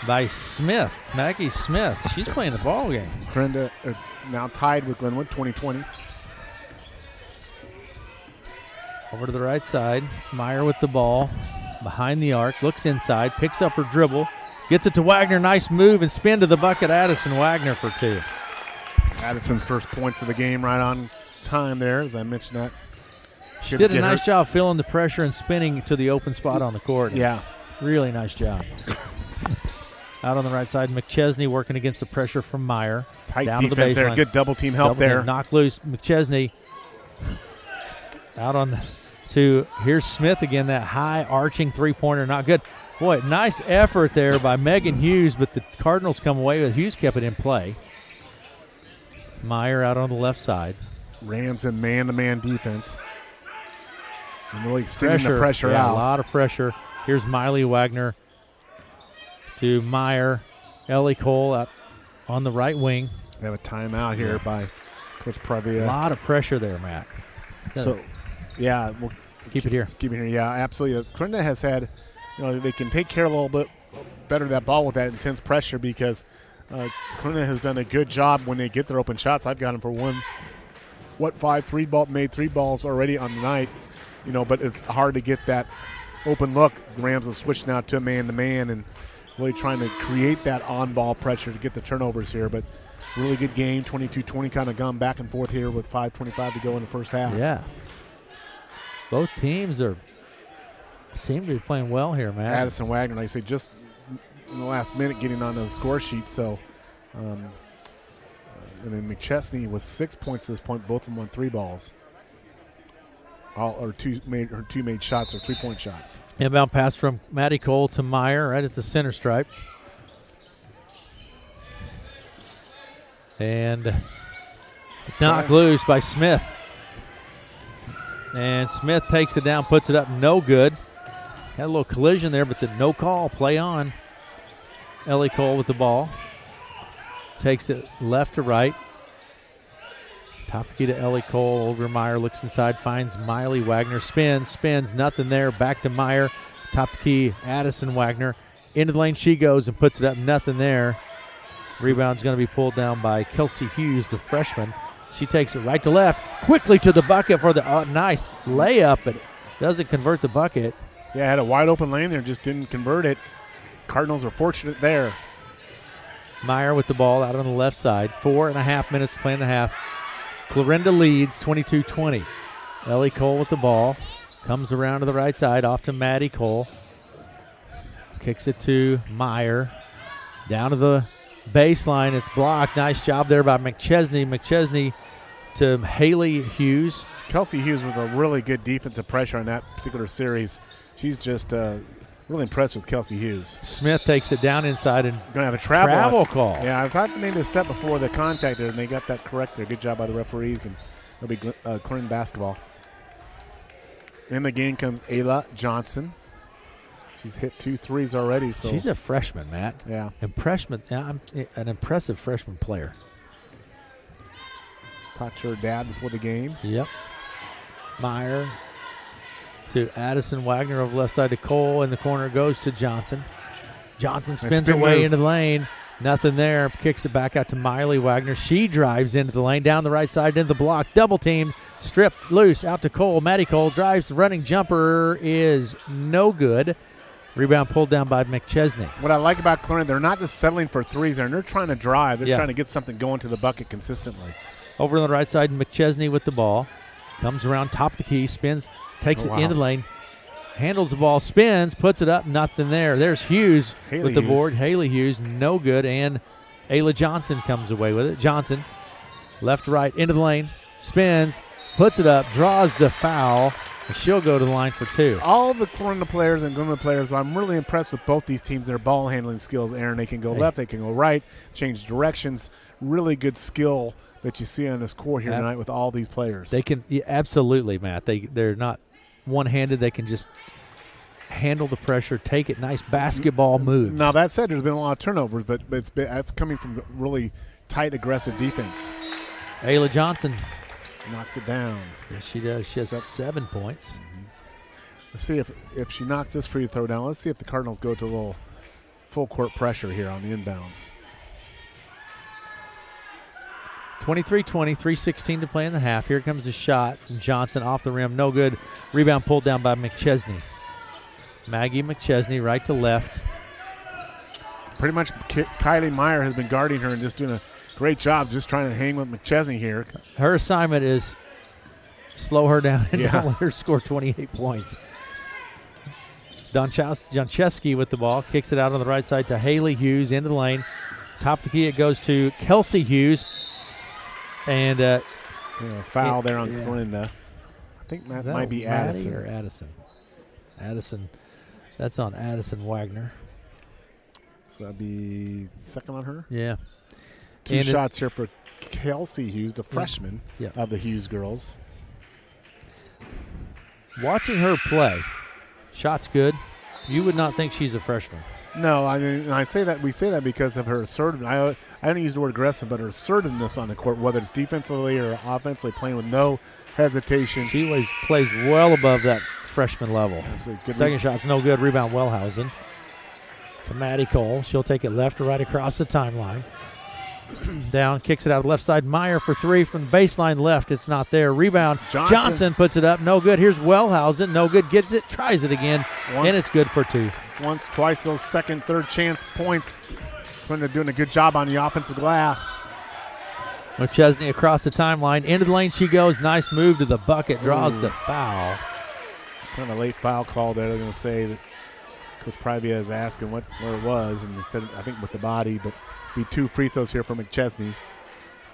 by Smith. Maggie Smith. She's playing the ball game. Clarinda now tied with Glenwood, 20-20. Over to the right side. Meyer with the ball. Behind the arc. Looks inside. Picks up her dribble. Gets it to Wagner. Nice move and spin to the bucket. Addison Wagner for 2. Addison's first points of the game right on time there, as I mentioned that. She did a nice job feeling the pressure and spinning to the open spot on the court. Yeah. Really nice job. Out on the right side, McChesney working against the pressure from Meyer. Tight down defense to the baseline. there. Good double team help there. Knock loose. McChesney out on to, here's Smith again. That high arching three-pointer, not good. Boy, nice effort there by Megan Hughes, but the Cardinals come away with Hughes kept it in play. Meyer out on the left side. Rams in man-to-man defense. And really extending the pressure out. A lot of pressure. Here's Miley Wagner to Meyer. Ellie Cole out on the right wing. They have a timeout here by Coach Pravia. A lot of pressure there, Matt. So, yeah. We'll keep it here. Keep it here, yeah, absolutely. Clarinda has had, they can take care a little bit better of that ball with that intense pressure because Clarinda has done a good job when they get their open shots. I've got them for made 3 balls already on the night, but it's hard to get that open look. The Rams have switched now to man-to-man and really trying to create that on-ball pressure to get the turnovers here. But really good game, 22-20, kind of gone back and forth here with 5:25 to go in the first half. Yeah. Both teams seem to be playing well here, man. Addison Wagner, like I say, just in the last minute getting on the score sheet. So, and then McChesney with 6 points at this point, both of them on 3 balls. Two made shots or 3-point shots. Inbound pass from Maddie Cole to Meyer right at the center stripe. And knocked loose by Smith. And Smith takes it down, puts it up, no good. Had a little collision there, but no call. Play on. Ellie Cole with the ball. Takes it left to right. Top the key to Ellie Cole. Meyer looks inside, finds Miley Wagner. Spins, nothing there. Back to Meyer. Top the key, Addison Wagner. Into the lane she goes and puts it up, nothing there. Rebound's going to be pulled down by Kelsey Hughes, the freshman. She takes it right to left, quickly to the bucket for the nice layup, but doesn't convert the bucket. Yeah, had a wide open lane there, just didn't convert it. Cardinals are fortunate there. Meyer with the ball out on the left side. 4.5 minutes to play in the half. Clarinda leads 22-20. Ellie Cole with the ball. Comes around to the right side, off to Maddie Cole. Kicks it to Meyer. Down to the baseline. It's blocked. Nice job there by McChesney. McChesney to Haley Hughes. Kelsey Hughes with a really good defensive pressure on that particular series. She's just really impressed with Kelsey Hughes. Smith takes it down inside and going to have a travel call. Yeah, I thought maybe a step before the contact there, and they got that correct there. Good job by the referees, and it'll be Clarinda basketball. In the game comes Ayla Johnson. She's hit 2 threes already. So she's a freshman, Matt. Yeah. An impressive freshman player. Talked to her dad before the game. Yep. Meyer to Addison Wagner over left side to Cole. In the corner goes to Johnson. Johnson spins her way into the lane. Nothing there. Kicks it back out to Miley Wagner. She drives into the lane, down the right side into the block. Double team, stripped loose out to Cole. Maddie Cole drives. The running jumper is no good. Rebound pulled down by McChesney. What I like about Clarinda, they're not just settling for threes. They're trying to drive. They're trying to get something going to the bucket consistently. Over on the right side, McChesney with the ball. Comes around top of the key, spins, takes it into the lane. Handles the ball, spins, puts it up, nothing there. There's Hughes with the board. Haley Hughes, no good. And Ayla Johnson comes away with it. Johnson, left, right, into the lane, spins, puts it up, draws the foul. And she'll go to the line for 2. All the Clarinda players and Glenwood players, I'm really impressed with both these teams. Their ball handling skills, Aaron. They can go left, they can go right, change directions. Really good skill that you see on this court here tonight with all these players. They can, absolutely, Matt. They're not one-handed. They can just handle the pressure, take it, nice basketball moves. Now, that said, there's been a lot of turnovers, but that's coming from really tight, aggressive defense. Ayla Johnson knocks it down. Yes, she does. She has 7 points. Mm-hmm. Let's see if she knocks this free throw down. Let's see if the Cardinals go to a little full-court pressure here on the inbounds. 23-20, 3:16 to play in the half. Here comes a shot from Johnson off the rim. No good. Rebound pulled down by McChesney. Maggie McChesney right to left. Pretty much Kylie Meyer has been guarding her and just doing a great job just trying to hang with McChesney here. Her assignment is slow her down and not let her score 28 points. Doncheski with the ball. Kicks it out on the right side to Haley Hughes into the lane. Top of the key, it goes to Kelsey Hughes. And foul there on Clarinda. I think that might be Addison. Or Addison. That's on Addison Wagner. So that'd be second on her? Yeah. 2 shots here for Kelsey Hughes, the freshman of the Hughes girls. Watching her play, shot's good. You would not think she's a freshman. No, I mean, we say that because of her assertiveness. I don't use the word aggressive, but her assertiveness on the court, whether it's defensively or offensively, playing with no hesitation. She plays well above that freshman level. Second shot's no good. Rebound Wellhausen to Maddie Cole. She'll take it left or right across the timeline. Down, kicks it out left side. Meyer for 3 from the baseline left. It's not there. Rebound. Johnson puts it up. No good. Here's Wellhausen. No good. Gets it. Tries it again. And it's good for 2. Once, twice, those second, third chance points. They're doing a good job on the offensive glass. McChesney across the timeline. Into the lane she goes. Nice move to the bucket. Draws the foul. Kind of a late foul call there. They're going to say that Coach Privia is asking where it was. And he said, I think with the body, but be 2 free throws here for McChesney.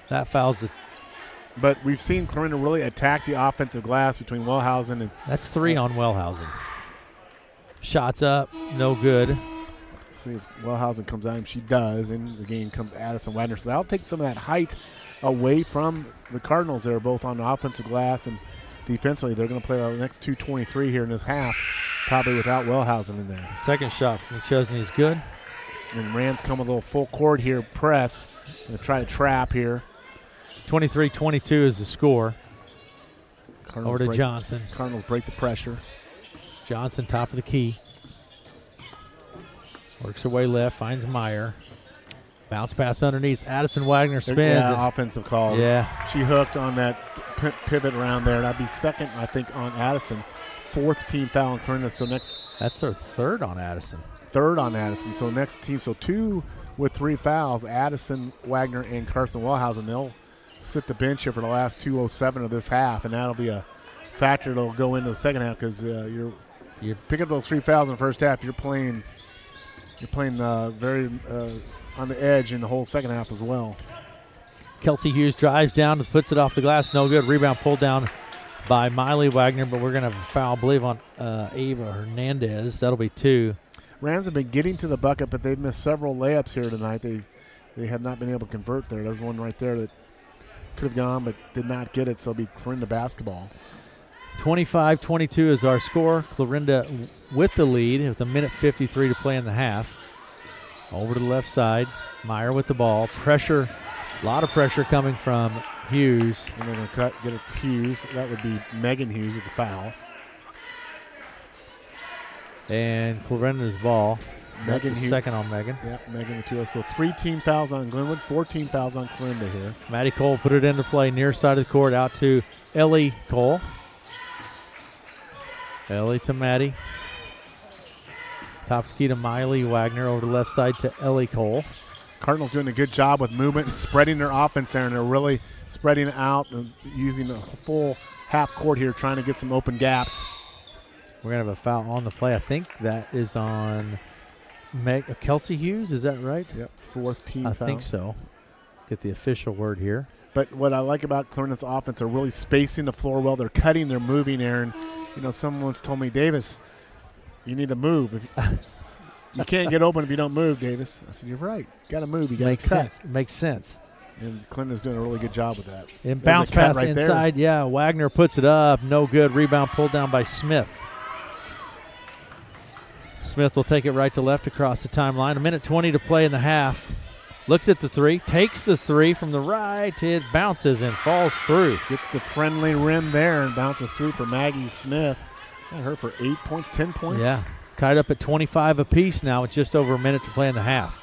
That fouls it. But we've seen Clarinda really attack the offensive glass between Wellhausen and... That's 3 on Wellhausen. Shots up, no good. Let's see if Wellhausen comes out, and she does. In the game comes Addison Wagner. So that'll take some of that height away from the Cardinals there, both on the offensive glass and defensively. They're going to play the next 2:23 here in this half, probably without Wellhausen in there. Second shot from McChesney is good. And Rams come with a little full court here, press. Going to try to trap here. 23-22 is the score. Cardinals Over to Johnson. Cardinals break the pressure. Johnson, top of the key. Works her way left, finds Meyer. Bounce pass underneath. Addison Wagner spins. Yeah, offensive call. Yeah. She hooked on that pivot around there. That'd be second, I think, on Addison. Fourth team foul on Clarinda. So next. That's their third on Addison. Third on Addison. So next team. So 2 with 3 fouls. Addison, Wagner, and Carson Wellhausen. They'll sit the bench here for the last 2:07 of this half, and that'll be a factor that'll go into the second half because you're picking up those 3 fouls in the first half. You're playing very on the edge in the whole second half as well. Kelsey Hughes drives down and puts it off the glass. No good. Rebound pulled down by Miley Wagner, but we're going to have a foul, I believe, on Ava Hernandez. That'll be 2. Rams have been getting to the bucket, but they've missed several layups here tonight. They have not been able to convert there. There's one right there that could have gone but did not get it, so it'll be Clarinda basketball. 25-22 is our score. Clarinda with the lead with 1:53 to play in the half. Over to the left side. Meyer with the ball. Pressure, a lot of pressure coming from Hughes. And they're going to get it to Hughes. That would be Megan Hughes with the foul. And Clarinda's ball. That's Megan the Hughes. Second on Megan. Yep, Megan with 2. So 3 team fouls on Glenwood, 14 fouls on Clarinda here. Maddie Cole put it into play near side of the court out to Ellie Cole. Ellie to Maddie. Top key to Miley Wagner over the left side to Ellie Cole. Cardinals doing a good job with movement and spreading their offense there, and they're really spreading out and using the full half court here, trying to get some open gaps. We're going to have a foul on the play. I think that is on Kelsey Hughes. Is that right? Yep, 4th team foul. I think so. Get the official word here. But what I like about Clarinda's offense, they're really spacing the floor well. They're cutting, they're moving, Aaron. You know, someone once told me, Davis, you need to move. You can't get open if you don't move, Davis. I said, you're right. Got to move. You got to cut. Makes sense. And Clarinda's doing a really good job with that. And bounce pass right inside. There. Yeah, Wagner puts it up. No good. Rebound pulled down by Smith. Smith will take it right to left across the timeline. 1:20 to play in the half. Looks at the 3. Takes the 3 from the right. It bounces and falls through. Gets the friendly rim there and bounces through for Maggie Smith. Got her for 8 points, 10 points. Yeah. Tied up at 25 apiece now with just over a minute to play in the half.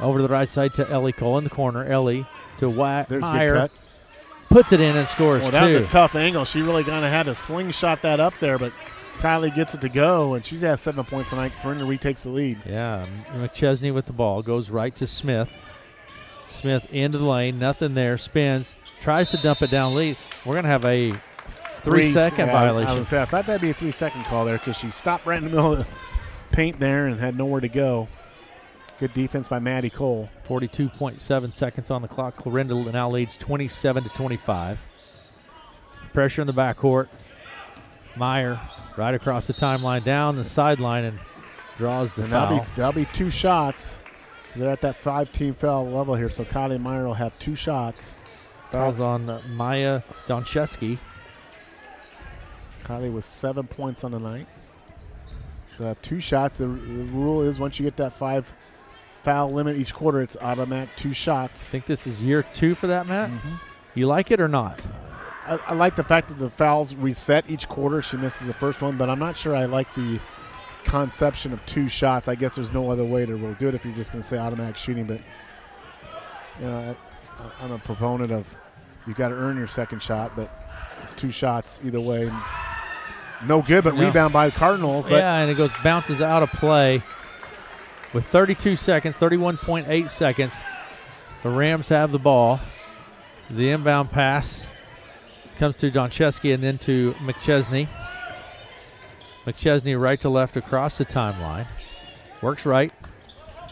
Over to the right side to Ellie Cole in the corner. Ellie to There's Meyer. A good cut. Puts it in and scores that was a tough angle. She really kind of had to slingshot that up there, but Kylie gets it to go, and she's had 7 points tonight. Clarinda retakes the lead. Yeah, McChesney with the ball. Goes right to Smith. Smith into the lane. Nothing there. Spins. Tries to dump it down lead. We're going to have a 3-second violation. I thought that'd be a 3-second call there because she stopped right in the middle of the paint there and had nowhere to go. Good defense by Maddie Cole. 42.7 seconds on the clock. Clarinda now leads 27-25. Pressure in the backcourt. Meyer right across the timeline, down the sideline, and draws the foul. That'll be 2 shots. They're at that 5-team foul level here, so Kylie Meyer will have 2 shots. Fouls on Maya Doncheski. Kylie with 7 points on the night. They'll have 2 shots. The rule is once you get that 5 foul limit each quarter, it's automatic 2 shots. I think this is year 2 for that, Matt. Mm-hmm. You like it or not? I like the fact that the fouls reset each quarter. She misses the first one, but I'm not sure I like the conception of 2 shots. I guess there's no other way to really do it if you're just going to say automatic shooting, but I'm a proponent of you've got to earn your second shot, but it's 2 shots either way. No good, but rebound by the Cardinals. But yeah, and it bounces out of play with 32 seconds, 31.8 seconds. The Rams have the ball. The inbound pass comes to Doncheski and then to McChesney. McChesney right to left across the timeline. Works right.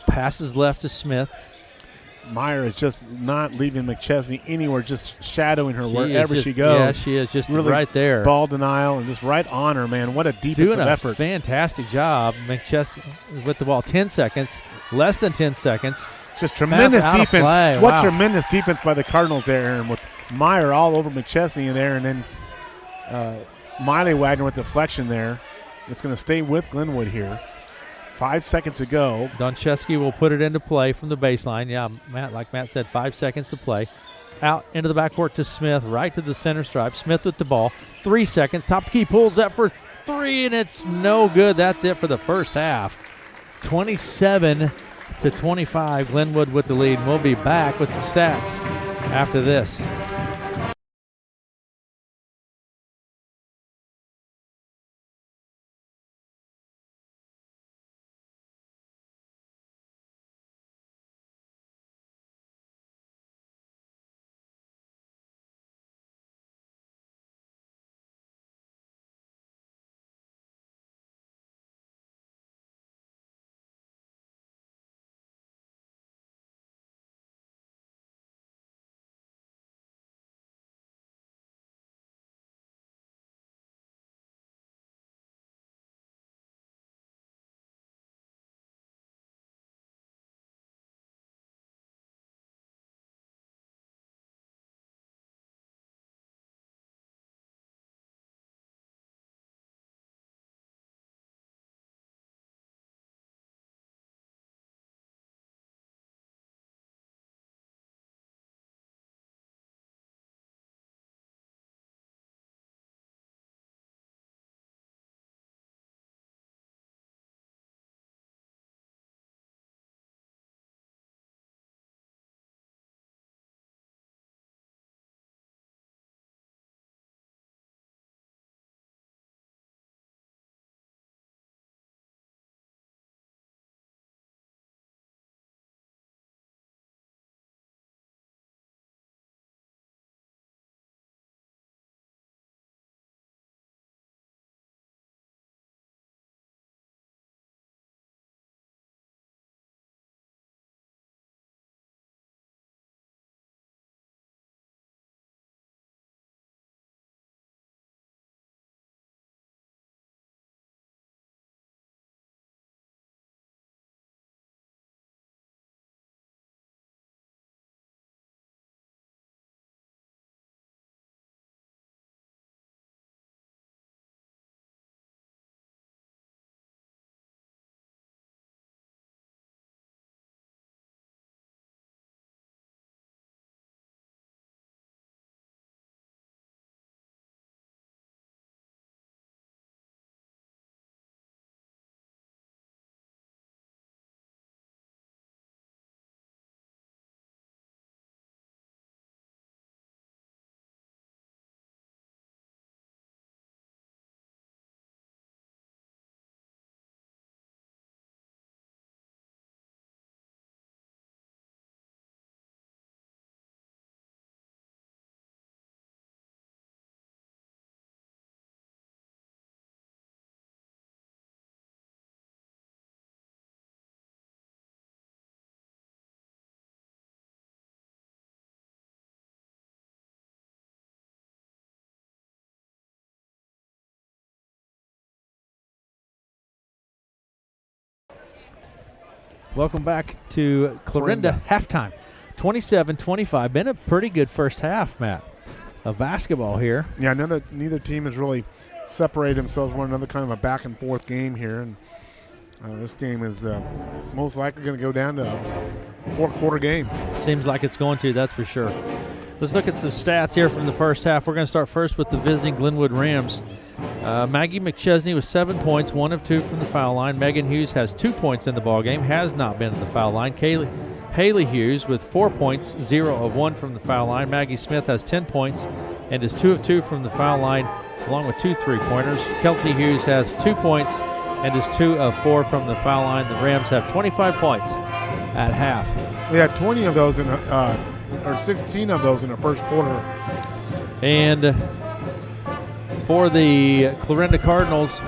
Passes left to Smith. Meyer is just not leaving McChesney anywhere, just shadowing her wherever she goes. Yeah, she is just really right there. Ball denial and just right on her, man. What a defensive effort. Doing a fantastic job. McChesney with the ball. 10 seconds. Less than 10 seconds. Just tremendous defense. What tremendous defense by the Cardinals there, Aaron, with Meyer all over McChesney in there, and then Miley Wagner with deflection there. It's going to stay with Glenwood here. 5 seconds to go. Doncheski will put it into play from the baseline. Yeah, like Matt said, 5 seconds to play. out into the backcourt to Smith, right to the center stripe. Smith with the ball. 3 seconds. Top of the key, pulls up for 3, and it's no good. That's it for the first half. 27-25. Glenwood with the lead. We'll be back with some stats after this. Welcome back to Clarinda halftime. 27-25. Been a pretty good first half, Matt, of basketball here. Yeah, neither team has really separated themselves one another. Kind of a back-and-forth game here. And this game is most likely going to go down to a fourth-quarter game. Seems like it's going to, that's for sure. Let's look at some stats here from the first half. We're going to start first with the visiting Glenwood Rams. Maggie McChesney with 7 points, 1 of 2 from the foul line. Megan Hughes has 2 points in the ballgame, has not been at the foul line. Haley Hughes with 4 points, 0 of 1 from the foul line. Maggie Smith has 10 points and is 2 of 2 from the foul line, along with 2 3-pointers. Kelsey Hughes has 2 points and is 2 of 4 from the foul line. The Rams have 25 points at half. They had 20 of those or 16 of those in the first quarter. And for the Clarinda Cardinals,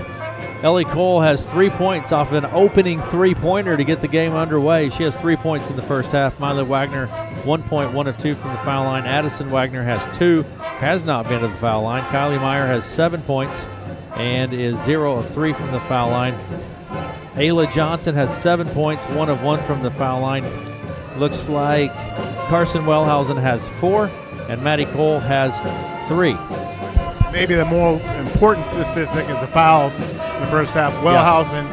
Ellie Cole has 3 points off of an opening three-pointer to get the game underway. She has 3 points in the first half. Miley Wagner, 1 point, 1 of 2 from the foul line. Addison Wagner has 2, has not been to the foul line. Kylie Meyer has 7 points and is 0 of 3 from the foul line. Ayla Johnson has 7 points, 1 of 1 from the foul line. Looks like Carson Wellhausen has 4, and Maddie Cole has 3. Maybe the more important statistic is the fouls in the first half. Wellhausen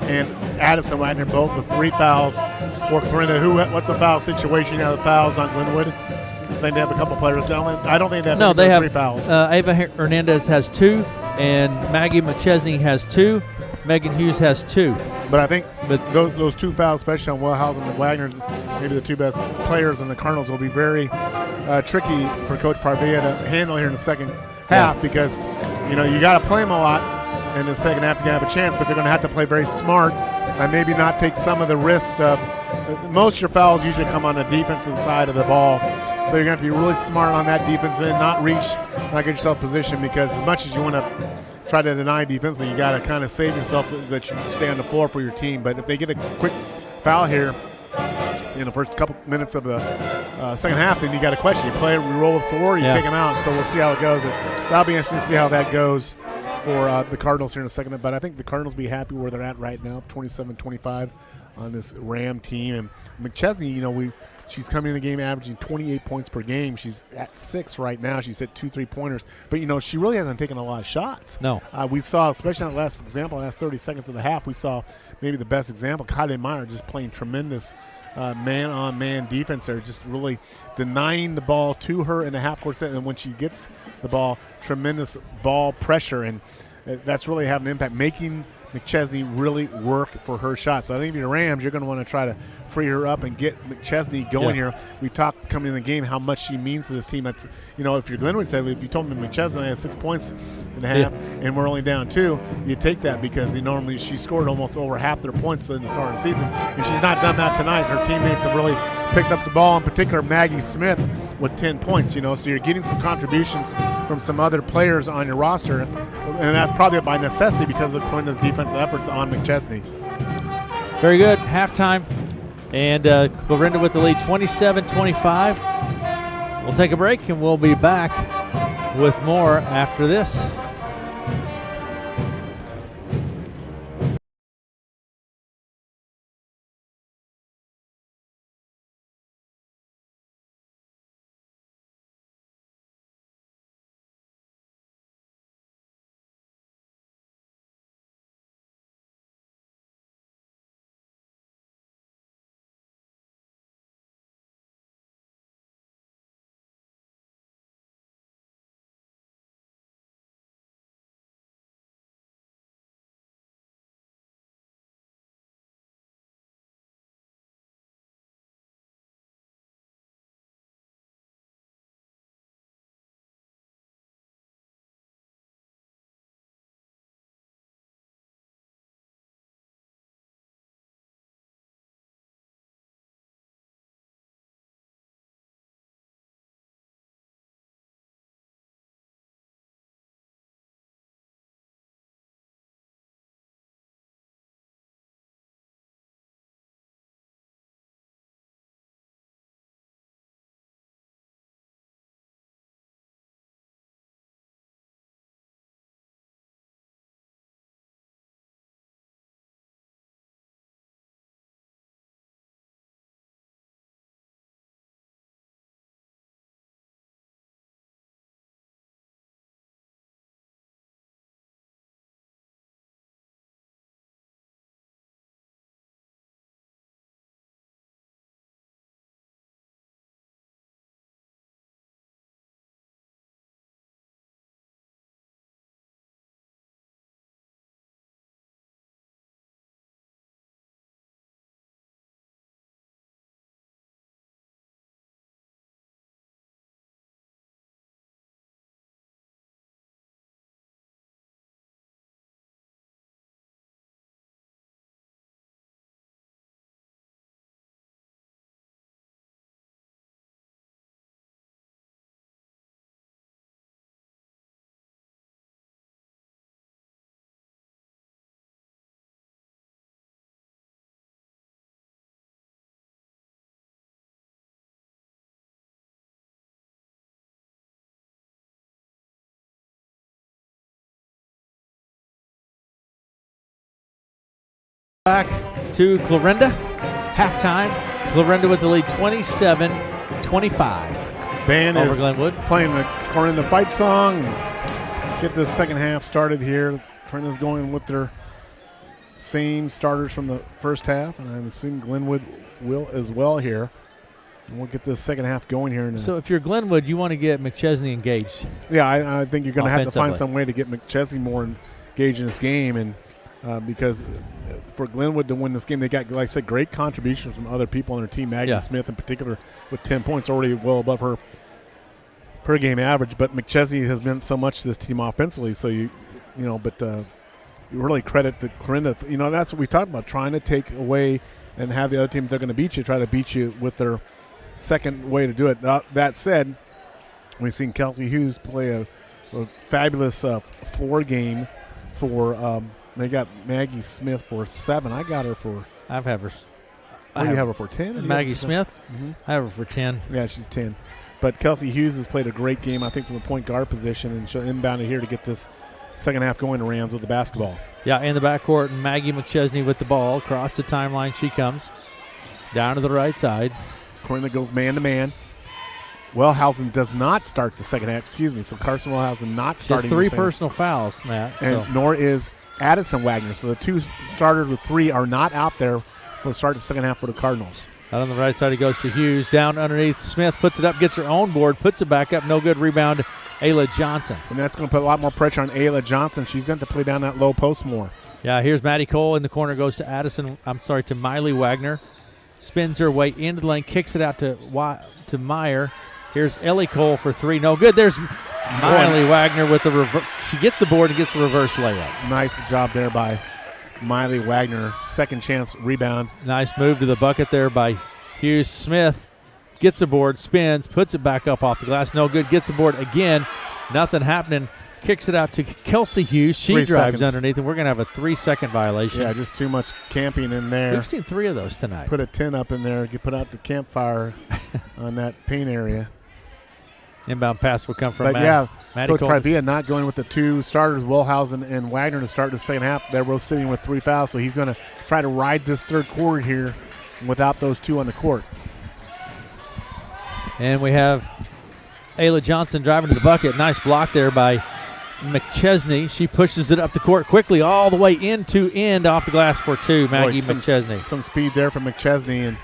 and Addison Wagner both with 3 fouls for Clarinda. What's the foul situation out of the fouls on Glenwood? think they have a couple players. I don't think they have no, they have 3 fouls. Ava Hernandez has 2, and Maggie McChesney has 2. Megan Hughes has 2. But I think those 2 fouls, especially on Wellhausen and Wagner, maybe the 2 best players in the Cardinals, will be very tricky for Coach Parvilla to handle here in the second half because, you got to play them a lot. In the second half, you're going to have a chance, but they're going to have to play very smart and maybe not take some of the risk of most of your fouls usually come on the defensive side of the ball. So you're going to have to be really smart on that defense end, not get yourself positioned because as much as you want to try to deny defensively, you got to kind of save yourself that you can stay on the floor for your team. But if they get a quick foul here in the first couple minutes of the second half, then you got a question. You play it, we roll it forward, you pick them out. So we'll see how it goes. But that'll be interesting to see how that goes for the Cardinals here in a second. But I think the Cardinals will be happy where they're at right now, 27-25 on this Ram team. And McChesney, she's coming in the game averaging 28 points per game. She's at 6 right now. She's hit 2 3-pointers. But, she really hasn't taken a lot of shots. No. We saw, especially on the last 30 seconds of the half, we saw maybe the best example, Kylie Meyer just playing tremendous man-on-man defense there, just really denying the ball to her in the half-court set. And when she gets the ball, tremendous ball pressure. And that's really having an impact, making McChesney really work for her shot. So I think if you're Rams, you're going to want to try to free her up and get McChesney going here. We talked coming in the game how much she means to this team. That's if you're Glenwood said, if you told me McChesney had 6 points and a half and we're only down 2, you take that because normally she scored almost over half their points in the start of the season, and she's not done that tonight. Her teammates have really picked up the ball, in particular Maggie Smith with 10 points. So you're getting some contributions from some other players on your roster, and that's probably by necessity because of Clarinda's defensive efforts on McChesney. Very good. Halftime. And Clarinda with the lead, 27-25. We'll take a break, and we'll be back with more after this. Back to Clarinda. Halftime. Clarinda with the lead, 27-25. Band over is Glenwood. Playing the Clarinda fight song. Get this second half started here. Clarinda's going with their same starters from the first half, and I'm assuming Glenwood will as well here. And we'll get this second half going here. So if you're Glenwood, you want to get McChesney engaged. Yeah, I think you're going to have to find some way to get McChesney more engaged in this game. And because for Glenwood to win this game, they got, like I said, great contributions from other people on their team. Maggie Smith in particular with 10 points, already well above her per game average. But McChesney has meant so much to this team offensively. So you really credit to Clarinda. That's what we talked about, trying to take away and have the other team, if they're going to beat you, try to beat you with their second way to do it. That said, we've seen Kelsey Hughes play a fabulous floor game for they got Maggie Smith for 7. I got her for. I have her. You have her for 10? Maggie Smith? Mm-hmm. I have her for 10. Yeah, she's 10. But Kelsey Hughes has played a great game, I think, from the point guard position, and she'll inbound it here to get this second half going to Rams with the basketball. Yeah, in the backcourt, Maggie McChesney with the ball. Across the timeline she comes. Down to the right side. Clarinda goes man-to-man. Wellhausen does not start the second half. So Carson Wellhausen not starting. Just 3 personal fouls, Matt. And nor is Addison Wagner. So the 2 starters with 3 are not out there for the start of the second half for the Cardinals. Out on the right side, he goes to Hughes. Down underneath, Smith puts it up, gets her own board, puts it back up. No good. Rebound, Ayla Johnson. And that's going to put a lot more pressure on Ayla Johnson. She's going to play down that low post more. Yeah, here's Maddie Cole in the corner, goes to Miley Wagner. Spins her way into the lane, kicks it out to Meyer. Here's Ellie Cole for 3. No good. There's Miley Wagner with the reverse. She gets the board and gets a reverse layup. Nice job there by Miley Wagner. Second chance rebound. Nice move to the bucket there by Hughes. Smith gets the board, spins, puts it back up off the glass. No good. Gets the board again. Nothing happening. Kicks it out to Kelsey Hughes. She drives underneath, and we're going to have a 3-second violation. Yeah, just too much camping in there. We've seen 3 of those tonight. Put a tent up in there. Put out the campfire on that paint area. Inbound pass will come from Coach Cole. Privia not going with the 2 starters, Wellhausen and Wagner, to start the second half. They're both sitting with 3 fouls, so he's going to try to ride this third quarter here without those 2 on the court. And we have Ayla Johnson driving to the bucket. Nice block there by McChesney. She pushes it up the court quickly all the way end to end off the glass for 2. Maggie McChesney. Some speed there from McChesney, and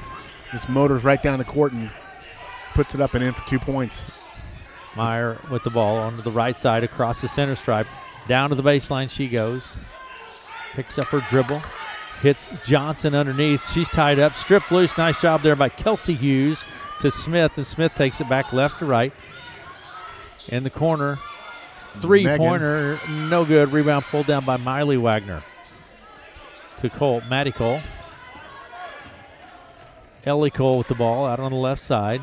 just motors right down the court and puts it up and in for 2 points. Meyer with the ball onto the right side across the center stripe. Down to the baseline she goes. Picks up her dribble. Hits Johnson underneath. She's tied up. Stripped loose. Nice job there by Kelsey Hughes to Smith, and Smith takes it back left to right. In the corner. 3-pointer. No good. Rebound pulled down by Miley Wagner. To Cole. Maddie Cole. Ellie Cole with the ball out on the left side.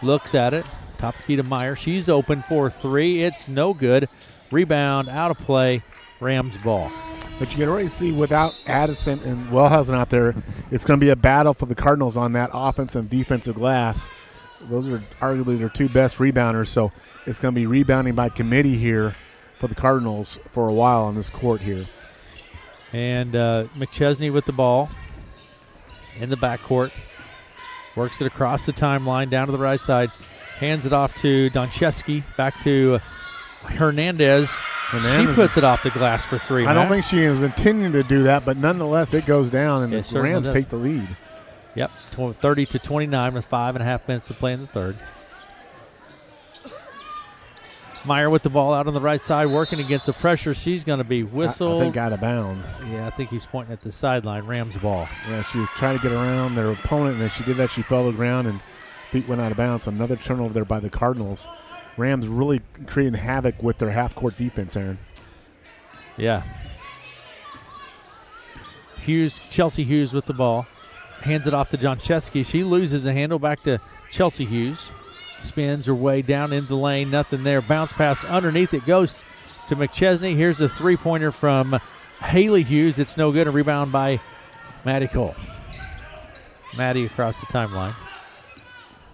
Looks at it. Top key to Meyer. She's open for 3. It's no good. Rebound out of play. Rams ball. But you can already see without Addison and Wellhausen out there, it's going to be a battle for the Cardinals on that offensive and defensive glass. Those are arguably their 2 best rebounders, so it's going to be rebounding by committee here for the Cardinals for a while on this court here. And McChesney with the ball in the backcourt. Works it across the timeline, down to the right side. Hands it off to Doncheski. Back to Hernandez. She puts it off the glass for 3. I don't think she is intending to do that, but nonetheless, it goes down, and the Rams take the lead. Yep, 30-29 with 5.5 minutes to play in the third. Meyer with the ball out on the right side, working against the pressure. She's going to be whistled. I think out of bounds. Yeah, I think he's pointing at the sideline. Rams ball. Yeah, she was trying to get around their opponent, and as she did that, she fell to the ground, and feet went out of bounds. So another turnover there by the Cardinals. Rams really creating havoc with their half-court defense, Aaron. Yeah. Chelsea Hughes with the ball. Hands it off to Doncheski. She loses a handle back to Chelsea Hughes. Spins her way down into the lane. Nothing there. Bounce pass underneath. It goes to McChesney. Here's a 3-pointer from Haley Hughes. It's no good. A rebound by Maddie Cole. Maddie across the timeline.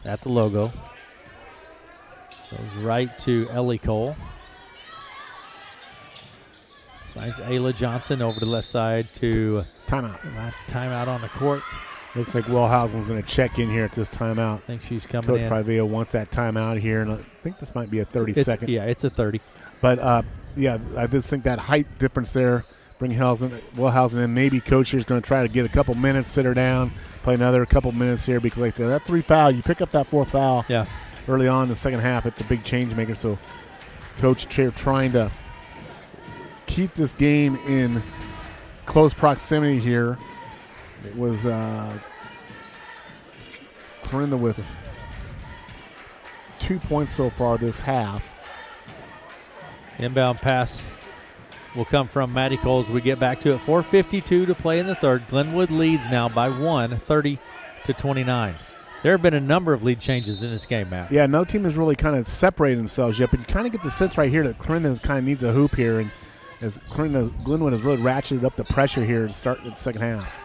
At the logo. Goes right to Ellie Cole. Finds Ayla Johnson over to the left side to timeout on the court. Looks like Wellhausen's going to check in here at this timeout. I think she's coming Coach in. Coach Privia wants that timeout here, and I think this might be a 30-second. Yeah, it's a 30. But, I just think that height difference there bring Wellhausen in. Maybe coach here's going to try to get a couple minutes, sit her down, play another couple minutes here because like that 3 foul, you pick up that 4th foul early on in the second half. It's a big change maker. So coach here trying to keep this game in close proximity here. It was Clarinda with 2 points so far this half. Inbound pass will come from Maddie Cole as we get back to it. 4:52 to play in the third. Glenwood leads now by 1, 30-29. There have been a number of lead changes in this game, Matt. Yeah, no team has really kind of separated themselves yet, but you kind of get the sense right here that Clarinda kind of needs a hoop here, and as Glenwood has really ratcheted up the pressure here and start the second half.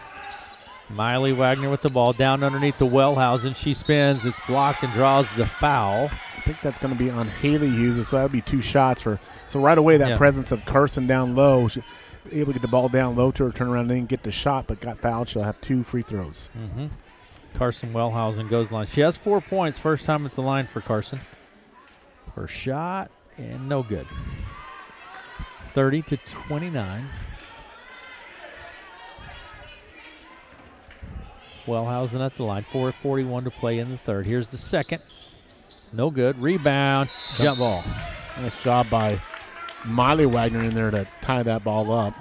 Miley Wagner with the ball down underneath the Wellhausen. She spins. It's blocked and draws the foul. I think that's going to be on Haley Hughes, so that would be 2 shots for. So right away that presence of Carson down low, she able to get the ball down low to her, turn around, didn't get the shot, but got fouled. She'll have 2 free throws. Carson Wellhausen goes line. She has 4 points. First time at the line for Carson. First shot and no good. 30-29. Wellhausen at the line. 4:41 to play in the third. Here's the second. No good. Rebound. Jump ball. Nice job by Miley Wagner in there to tie that ball up.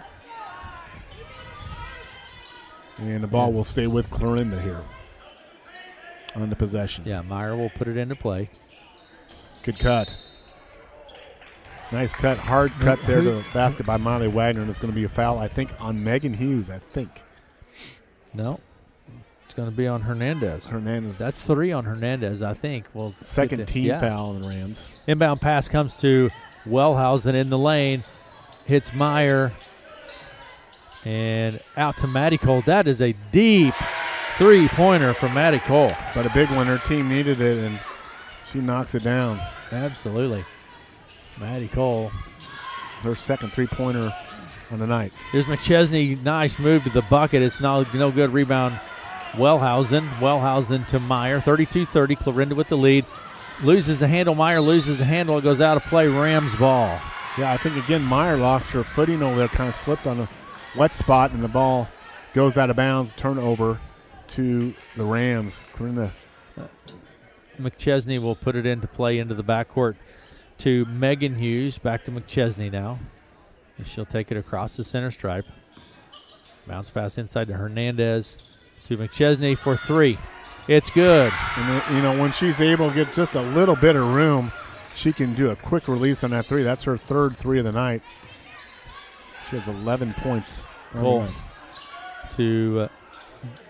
And the ball will stay with Clarinda here on the possession. Yeah, Meyer will put it into play. Good cut. Nice cut. Hard cut there to the basket by Miley Wagner, and it's going to be a foul, I think, on Megan Hughes, I think. No. It's going to be on Hernandez. That's 3 on Hernandez, I think. Well, second team foul on the Rams. Inbound pass comes to Wellhausen in the lane. Hits Meyer. And out to Maddie Cole. That is a deep 3-pointer from Maddie Cole. But a big one. Her team needed it, and she knocks it down. Absolutely. Maddie Cole. Her second 3-pointer on the night. Here's McChesney. Nice move to the bucket. It's no good. Rebound. Wellhausen to Meyer. 32-30. Clarinda with the lead. Loses the handle. Meyer loses the handle. It goes out of play. Rams ball. Yeah, I think, again, Meyer lost her footing over there. Kind of slipped on a wet spot, and the ball goes out of bounds. Turnover to the Rams. Clarinda. McChesney will put it into play into the backcourt to Megan Hughes. Back to McChesney now. And she'll take it across the center stripe. Bounce pass inside to Hernandez. To McChesney for 3. It's good. And, when she's able to get just a little bit of room, she can do a quick release on that 3. That's her third 3 of the night. She has 11 points. Cole to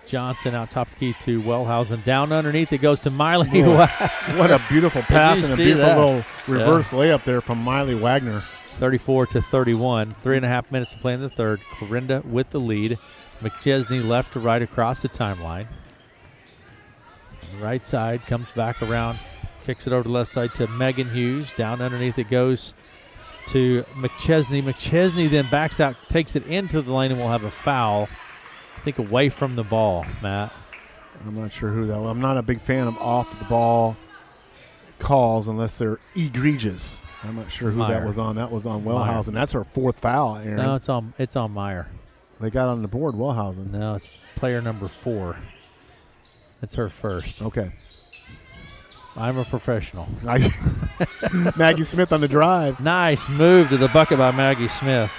Johnson out top key to Wellhausen. Down underneath it goes to Miley. What a beautiful pass and a beautiful little reverse layup there from Miley Wagner. 34-31. 3.5 minutes to play in the third. Clarinda with the lead. McChesney left to right across the timeline. Right side comes back around, kicks it over to the left side to Megan Hughes. Down underneath it goes to McChesney. McChesney then backs out, takes it into the lane, and will have a foul. I think away from the ball, Matt. I'm not sure who that was. I'm not a big fan of off-the-ball calls unless they're egregious. I'm not sure who Meyer. That was on. That was on Wellhausen. That's her 4th foul, Aaron. No, it's on Meyer. They got on the board, Wellhausen. No, it's player number 4. It's her first. Okay. I'm a professional. Maggie Smith on the drive. Nice move to the bucket by Maggie Smith.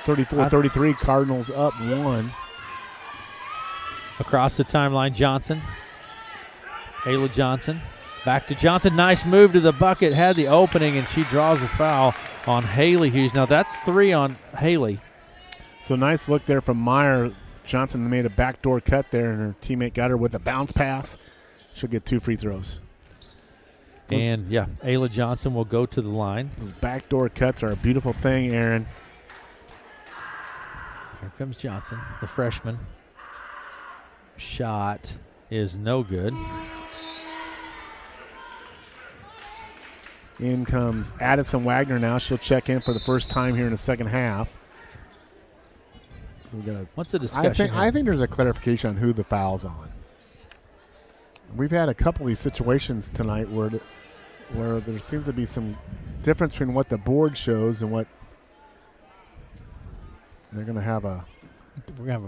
34-33, Cardinals up 1. Across the timeline, Johnson. Ayla Johnson. Back to Johnson. Nice move to the bucket. Had the opening, and she draws a foul on Haley Hughes. Now, that's 3 on Haley. So nice look there from Meyer. Johnson made a backdoor cut there, and her teammate got her with a bounce pass. She'll get 2 free throws. And, Ayla Johnson will go to the line. Those backdoor cuts are a beautiful thing, Aaron. Here comes Johnson, the freshman. Shot is no good. In comes Addison Wagner now. She'll check in for the first time here in the second half. So what's the discussion? I think there's a clarification on who the foul's on. We've had a couple of these situations tonight where there seems to be some difference between what the board shows and what They're going to have a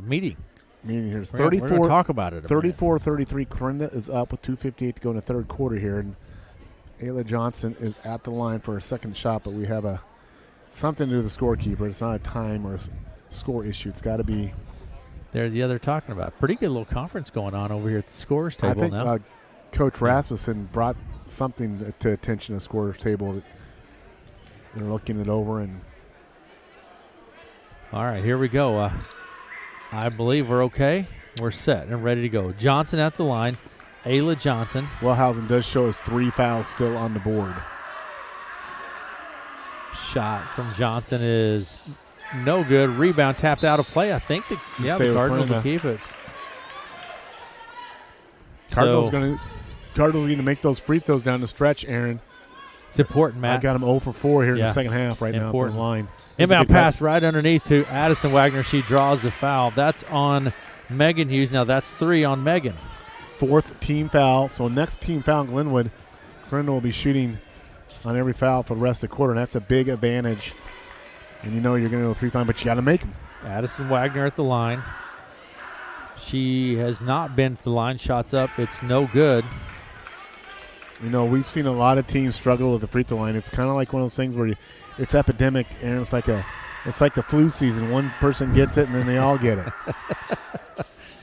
meeting. Here. We're going to talk about it. 34-33. Clarinda is up with 2:58 to go in the third quarter here, and Ayla Johnson is at the line for a second shot, but we have something to do with the scorekeeper. It's not a time or a score issue. It's got to be. They're talking about pretty good little conference going on over here at the scorers table. I think now. Coach Rasmussen brought something to attention to the scorers table that they're looking it over. And all right, here we go. I believe we're okay. We're set and ready to go. Johnson at the line. Ayla Johnson. Wellhausen does show us 3 fouls still on the board. Shot from Johnson is no good. Rebound tapped out of play. I think the Cardinals will keep it. Cardinals going to make those free throws down the stretch, Aaron. It's important, Matt. I got him 0 for 4 here in the second half now from the line. Inbound pass right underneath to Addison Wagner. She draws the foul. That's on Megan Hughes. Now that's 3 on Megan. 4th team foul. So next team foul in Glenwood, Clarinda will be shooting on every foul for the rest of the quarter, and that's a big advantage. And you know you're going to go 3 times, but you got to make them. Addison Wagner at the line. She has not been to the line. Shots up. It's no good. You know, we've seen a lot of teams struggle with the free throw line. It's kind of like one of those things where it's epidemic, and it's like the flu season. One person gets it, and then they all get it.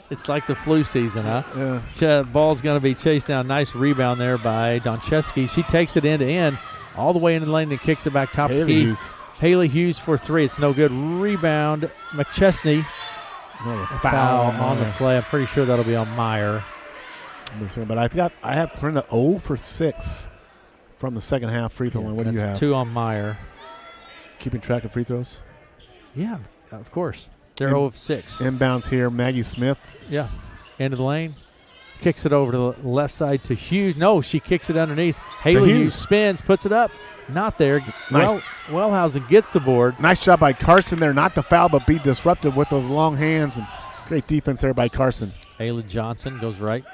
It's like the flu season, huh? Yeah. Ball's going to be chased down. Nice rebound there by Doncheski. She takes it end to end, all the way into the lane and kicks it back top of the key. Haley Hughes for 3. It's no good. Rebound, McChesney. Foul on the play. I'm pretty sure that'll be on Meyer. But I have Clarinda 0 for 6 from the second half free throw line. What do you have? 2 on Meyer. Keeping track of free throws? Yeah, of course. They're 0 of 6. Inbounds here, Maggie Smith. Yeah. End of the lane. Kicks it over to the left side to Hughes. No, she kicks it underneath. Haley Hughes spins, puts it up. Not there. Nice. Wellhausen gets the board. Nice job by Carson there. Not to foul, but be disruptive with those long hands. And great defense there by Carson. Ayla Johnson goes right.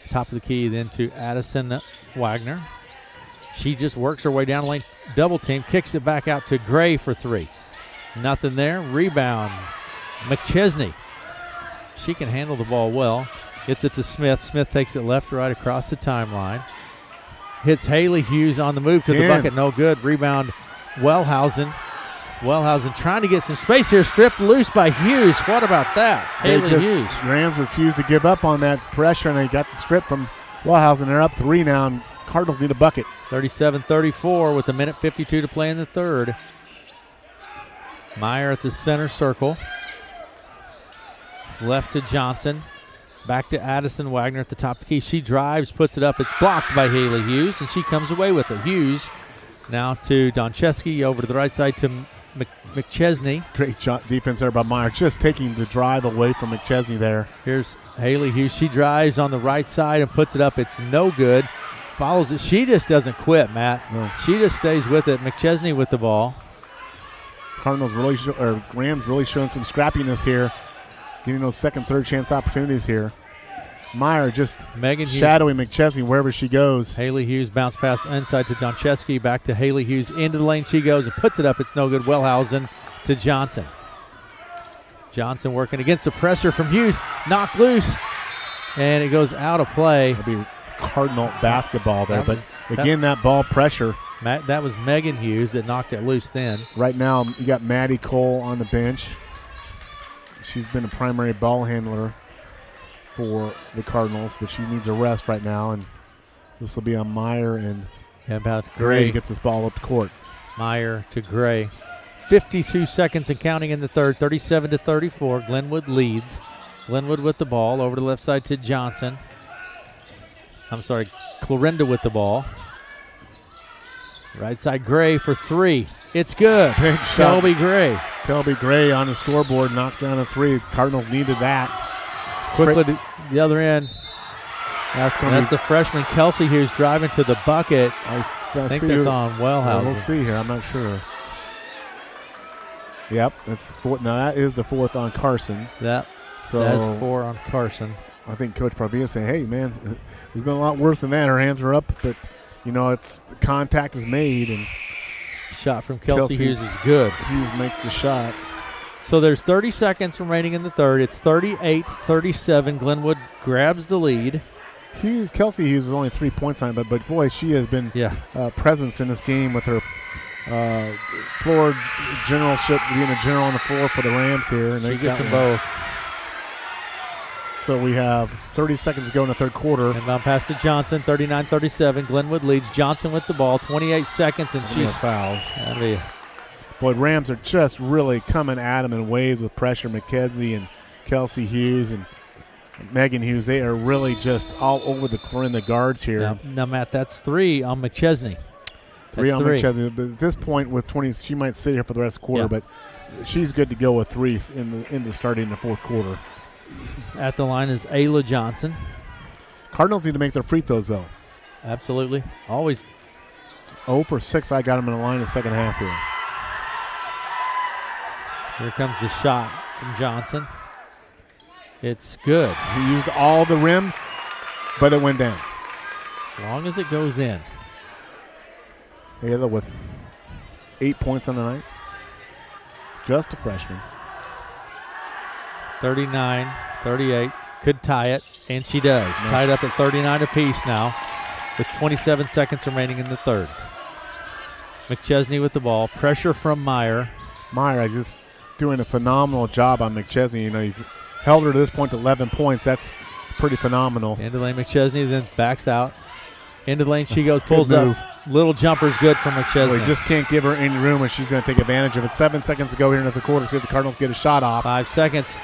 Top of the key then to Addison Wagner. She just works her way down the lane. Double team. Kicks it back out to Gray for 3. Nothing there. Rebound. McChesney. She can handle the ball well. Gets it to Smith. Smith takes it left to right across the timeline. Hits Haley Hughes on the move to the bucket. No good. Rebound Wellhausen. Wellhausen trying to get some space here. Stripped loose by Hughes. What about that? Haley Hughes. Rams refused to give up on that pressure, and they got the strip from Wellhausen. They're up 3 now, and Cardinals need a bucket. 37-34 with 1:52 to play in the third. Meyer at the center circle. Left to Johnson. Back to Addison Wagner at the top of the key. She drives, puts it up. It's blocked by Haley Hughes, and she comes away with it. Hughes now to Doncheski, over to the right side to McChesney. Great defense there by Meyer, just taking the drive away from McChesney there. Here's Haley Hughes. She drives on the right side and puts it up. It's no good. Follows it. She just doesn't quit, Matt. No. She just stays with it. McChesney with the ball. Rams really showing some scrappiness here, getting those second, third chance opportunities here. Meyer just shadowing McChesney wherever she goes. Haley Hughes bounce pass inside to Doncheski. Back to Haley Hughes. Into the lane she goes and puts it up. It's no good. Wellhausen to Johnson. Johnson working against the pressure from Hughes. Knocked loose. And it goes out of play. It'll be Cardinal basketball there. But again, that ball pressure. Matt, that was Megan Hughes that knocked it loose then. Right now, you got Maddie Cole on the bench. She's been a primary ball handler for the Cardinals, but she needs a rest right now, and this will be on Meyer and about Gray to get this ball up the court. Meyer to Gray. 52 seconds and counting in the third, 37-34. Glenwood leads. Glenwood with the ball over to the left side to Johnson. Clarinda with the ball. Right side, Gray for 3. It's good. Big shot. Kelby Gray on the scoreboard knocks down a 3. Cardinals needed that. Quickly to the other end. That's the freshman Kelsey Hughes driving to the bucket. I think that's on Wellhausen. We'll see here. I'm not sure. Yep, that's 4. Now that is the 4th on Carson. That's 4 on Carson. I think Coach Pavia is saying, "Hey, man, there's been a lot worse than that. Her hands are up, but it's the contact is made." And shot from Kelsey Hughes is good. Hughes makes the shot. So there's 30 seconds remaining in the third. It's 38-37. Glenwood grabs the lead. Kelsey Hughes is only 3 points on it, but boy, she has been presence in this game with her floor generalship, being a general on the floor for the Rams here. And she gets them both. So we have 30 seconds to go in the third quarter. Inbound pass to Johnson, 39-37. Glenwood leads. Johnson with the ball, 28 seconds, and she's fouled. Boy, Rams are just really coming at them in waves with pressure. McKenzie and Kelsey Hughes and Megan Hughes, they are really just all over the Clarinda guards here. Now, Matt, that's 3 on McChesney. Three on McChesney. But at this point with 20, she might sit here for the rest of the quarter, but she's good to go with 3 in the starting the fourth quarter. At the line is Ayla Johnson. Cardinals need to make their free throws, though. Absolutely. Always. 0 for 6, I got them in the line in the second half here. Here comes the shot from Johnson. It's good. He used all the rim, but it went down. As long as it goes in. Ayla with 8 points on the night. Just a freshman. 39-38. Could tie it, and she does. Nice. Tied up at 39 apiece now with 27 seconds remaining in the third. McChesney with the ball. Pressure from Meyer. Meyer just doing a phenomenal job on McChesney. You know, you've held her to this point to 11 points. That's pretty phenomenal. Into the lane, McChesney then backs out. Into the lane she goes, pulls up. Little jumper's good from McChesney. Well, you just can't give her any room, and she's going to take advantage of it. 7 seconds to go here in the quarter. See if the Cardinals get a shot off. 5 seconds.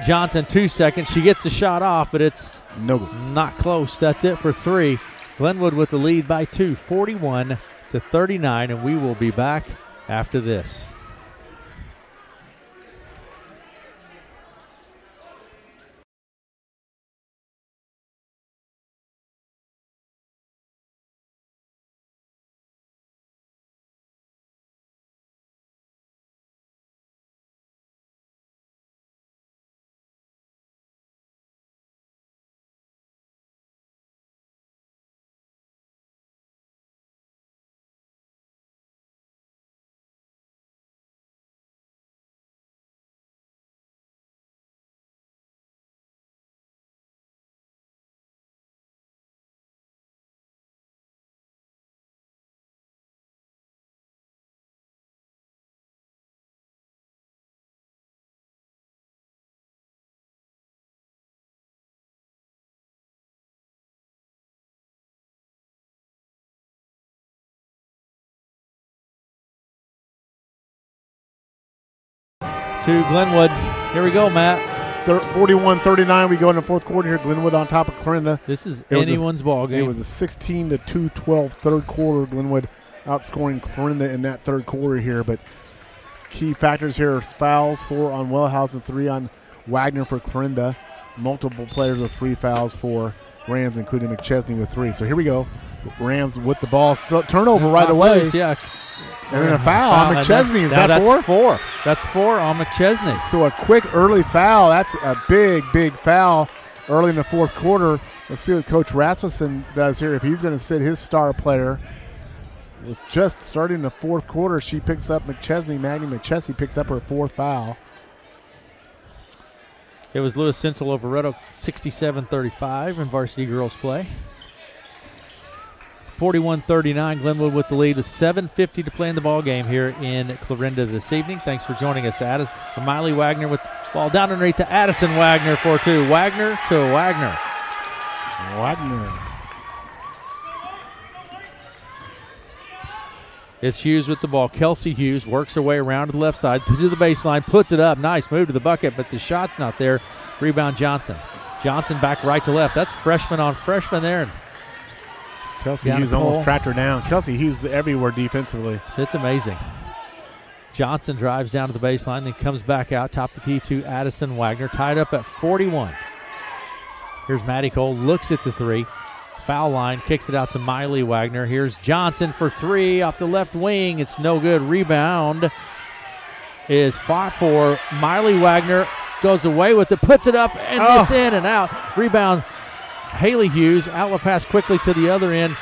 Johnson, 2 seconds. She gets the shot off, but it's not close. That's it for 3. Glenwood with the lead by 2, 41-39, and we will be back after this. To Glenwood. Here we go, Matt. 41-39. We go in the fourth quarter here. Glenwood on top of Clarinda. This is anyone's ball game. It was a 16-2-12 third quarter. Glenwood outscoring Clarinda in that third quarter here. But key factors here are fouls, 4 on Wellhausen, 3 on Wagner for Clarinda. Multiple players with 3 fouls for Rams, including McChesney with 3. So here we go. Rams with the ball. So, turnover right away. Yeah. And then a foul on McChesney. Is that 4? That's 4. That's 4 on McChesney. So a quick early foul. That's a big, big foul early in the fourth quarter. Let's see what Coach Rasmussen does here. If he's going to sit his star player. It's just starting the fourth quarter. She picks up McChesney. Maggie McChesney picks up her 4th foul. It was Lewis Central over Red Oak, 67-35 in varsity girls play. 41-39, Glenwood with the lead with 7:50 to play in the ball game here in Clarinda this evening. Thanks for joining us, Miley Wagner with the ball down underneath to Addison Wagner for 2. Wagner to Wagner. It's Hughes with the ball. Kelsey Hughes works her way around to the left side to the baseline, puts it up. Nice move to the bucket, but the shot's not there. Rebound Johnson. Johnson back right to left. That's freshman on freshman there. Kelsey Hughes almost tracked her down. Kelsey Hughes everywhere defensively. It's amazing. Johnson drives down to the baseline, then comes back out, top the key to Addison Wagner, tied up at 41. Here's Maddie Cole, looks at the 3. Foul line, kicks it out to Miley Wagner. Here's Johnson for 3 off the left wing. It's no good. Rebound is fought for. Miley Wagner goes away with it, puts it up, and it's in and out. Rebound, Haley Hughes. Outlet pass quickly to the other end.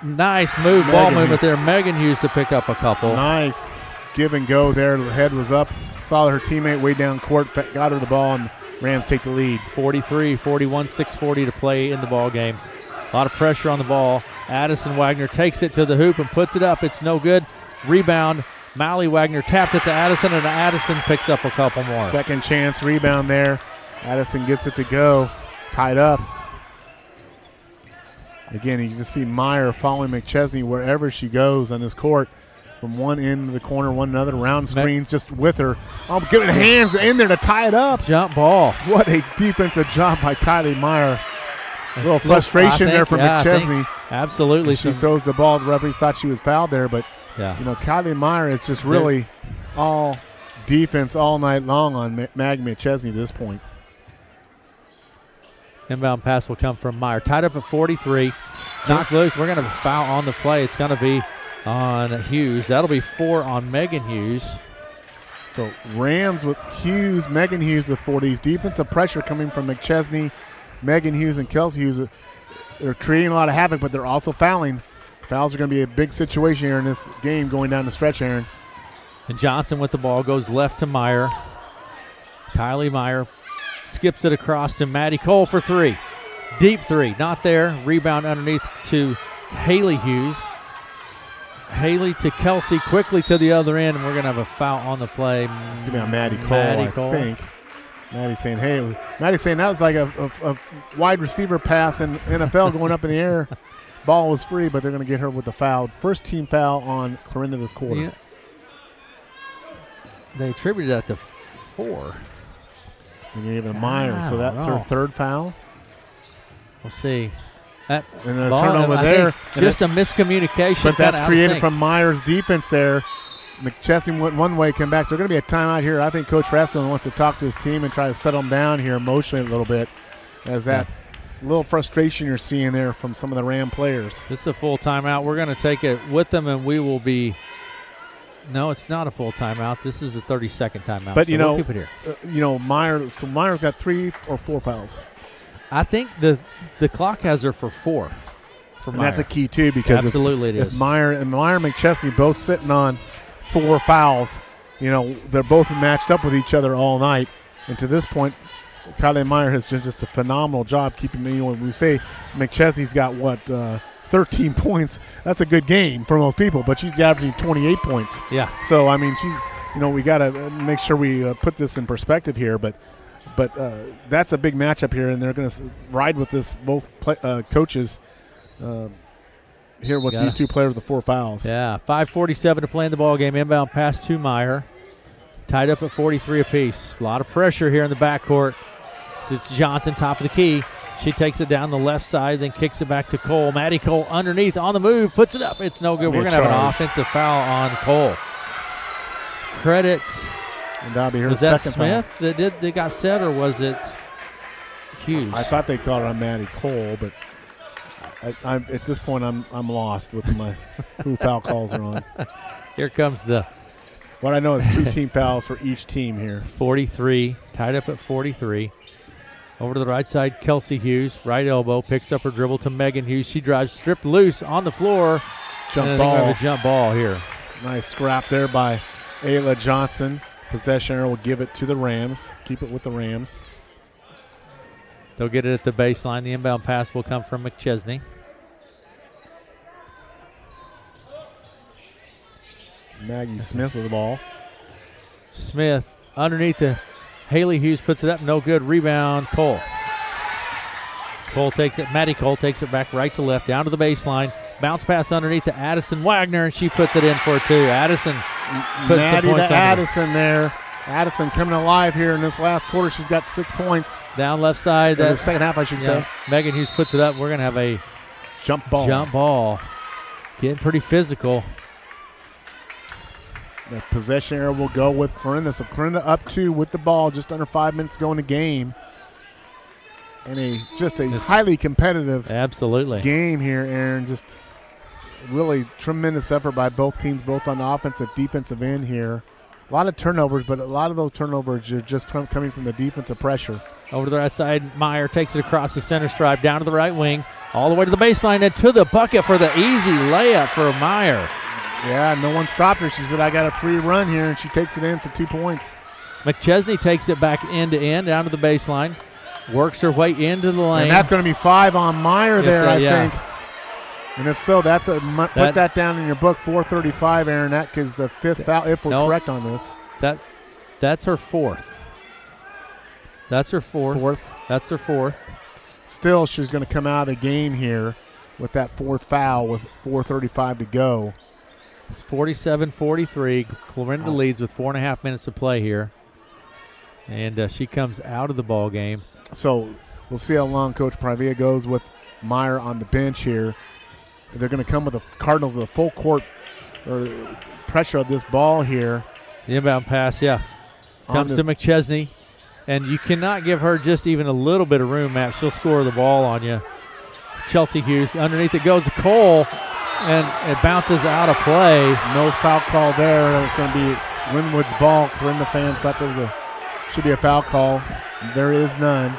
Nice move, ball movement there. Megan Hughes to pick up a couple. Nice. give and go there. The head was up. Saw her teammate way down court, got her the ball, and Rams take the lead. 43-41, 6:40 to play in the ball game. A lot of pressure on the ball. Addison Wagner takes it to the hoop and puts it up. It's no good. Rebound. Mally Wagner tapped it to Addison, and Addison picks up a couple more. Second chance rebound there. Addison gets it to go. Tied up. Again, you can just see Meyer following McChesney wherever she goes on this court. From one end of the corner, one another. Round screens just with her. Oh, getting hands in there to tie it up. Jump ball. What a defensive job by Kylie Meyer. A little frustration there from McChesney. Absolutely. She throws the ball. The referee thought she was fouled there, but Kylie Meyer is just really all defense all night long on Maggie McChesney at this point. Inbound pass will come from Meyer. Tied up at 43. Knocked loose. We're going to have a foul on the play. It's going to be on Hughes. That'll be 4 on Megan Hughes. So Rams with Hughes, Megan Hughes with 4. These defensive pressure coming from McChesney, Megan Hughes, and Kelsey Hughes. They're creating a lot of havoc, but they're also fouling. Fouls are going to be a big situation here in this game going down the stretch, Aaron. And Johnson with the ball goes left to Meyer. Kylie Meyer skips it across to Maddie Cole for 3. Deep 3. Not there. Rebound underneath to Haley Hughes. Haley to Kelsey quickly to the other end, and we're going to have a foul on the play. Give me a Maddie Cole, I think. Maddie's saying, Maddie's saying that was like a wide receiver pass in NFL going up in the air. Ball was free, but they're going to get her with the foul. First team foul on Clarinda this quarter. Yeah. They attributed that to 4. And even Meyer, so that's her third foul. We'll see. And a turnover there. Just a miscommunication. But that's created from Meyer's defense there. McChesney went one way, came back. So there's going to be a timeout here. I think Coach Rasselin wants to talk to his team and try to settle them down here emotionally a little bit, as that little frustration you're seeing there from some of the Ram players. This is a full timeout. We're going to take it with them, and we will be – no, it's not a full timeout. This is a 30-second timeout. But, so we'll keep it here. Meyer's got 3 or 4 fouls. I think the clock has her for 4. And that's a key, too, because if Meyer and McChesney both sitting on 4 fouls, they're both matched up with each other all night. And to this point, Kylie Meyer has done just a phenomenal job keeping when we say McChesney's got 13 points. That's a good game for most people, but she's averaging 28 points. Yeah. So I mean, we got to make sure we put this in perspective here, but that's a big matchup here, and they're going to ride with this both coaches here with these 2 players with the 4 fouls. Yeah, 5:47 to play in the ball game. Inbound pass to Meyer. Tied up at 43 apiece. A lot of pressure here in the backcourt. It's Johnson, top of the key. She takes it down the left side, then kicks it back to Cole. Maddie Cole underneath on the move, puts it up. It's no good. We're going to have an offensive foul on Cole. Credit. And that'll be her was that second Smith foul. that got set, or was it Hughes? I thought they called it on Maddie Cole, but I'm at this point I'm lost with my who foul calls are on. Here comes what I know is 2 team fouls for each team here. 43, tied up at 43. Over to the right side, Kelsey Hughes, right elbow, picks up her dribble to Megan Hughes. She drives stripped loose on the floor. Jump ball. We have a jump ball here. Nice scrap there by Ayla Johnson. Possession will give it to the Rams. Keep it with the Rams. They'll get it at the baseline. The inbound pass will come from McChesney. Maggie Smith with the ball. Smith underneath the Haley Hughes puts it up. No good. Rebound, Cole. Cole takes it. Maddie Cole takes it back right to left down to the baseline. Bounce pass underneath to Addison Wagner, and she puts it in for 2. Addison puts Maddie some points to Addison there. Addison coming alive here in this last quarter. She's got 6 points. Down left side. The second half, I should say. Megan Hughes puts it up. We're going to have a jump ball. Getting pretty physical. The possession error will go with Clarinda. So Clarinda up 2 with the ball, just under 5 minutes to go in the game. And a highly competitive game here, Aaron. Just really tremendous effort by both teams, both on the offensive, defensive end here. A lot of turnovers, but a lot of those turnovers are just coming from the defensive pressure. Over to the right side, Meyer takes it across the center stripe, down to the right wing, all the way to the baseline and to the bucket for the easy layup for Meyer. Yeah, no one stopped her. She said, I got a free run here, and she takes it in for 2 points. McChesney takes it back end to end, down to the baseline. Works her way into the lane. And that's going to be 5 on Meyer there, I think. And if so, put that down in your book, 4:35, Aaron. That gives the 5th foul, if we're correct on this. That's her 4th. That's her fourth. That's her 4th. Still, she's going to come out of the game here with that 4th foul with 4:35 to go. It's 47-43. Clarinda leads with 4.5 minutes to play here. And she comes out of the ball game. So we'll see how long Coach Pravia goes with Meyer on the bench here. They're going to come with the Cardinals with a full court or pressure of this ball here. The inbound pass, comes to McChesney. And you cannot give her just even a little bit of room, Matt. She'll score the ball on you. Chelsea Hughes, underneath it goes to Cole, and it bounces out of play. No foul call there. It's going to be Glenwood's ball. Clarinda fans thought should be a foul call. There is none.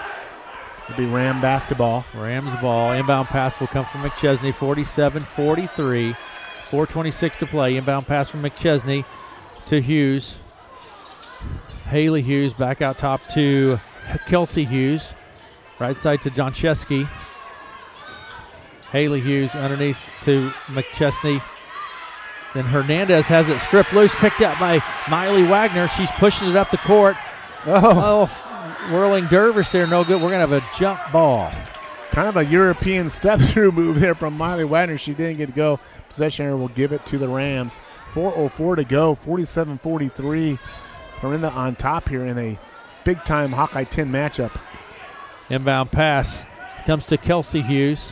It'll be Ram basketball. Rams ball. Inbound pass will come from McChesney. 47-43. 4:26 to play. Inbound pass from McChesney to Hughes. Haley Hughes back out top to Kelsey Hughes. Right side to Joncheski. Haley Hughes underneath to McChesney. Then Hernandez has it stripped loose, picked up by Miley Wagner. She's pushing it up the court. Oh, whirling dervish there, no good. We're going to have a jump ball. Kind of a European step-through move there from Miley Wagner. She didn't get to go. Possession area will give it to the Rams. 4:04 to go, 47-43. Clarinda on top here in a big-time Hawkeye 10 matchup. Inbound pass comes to Kelsey Hughes.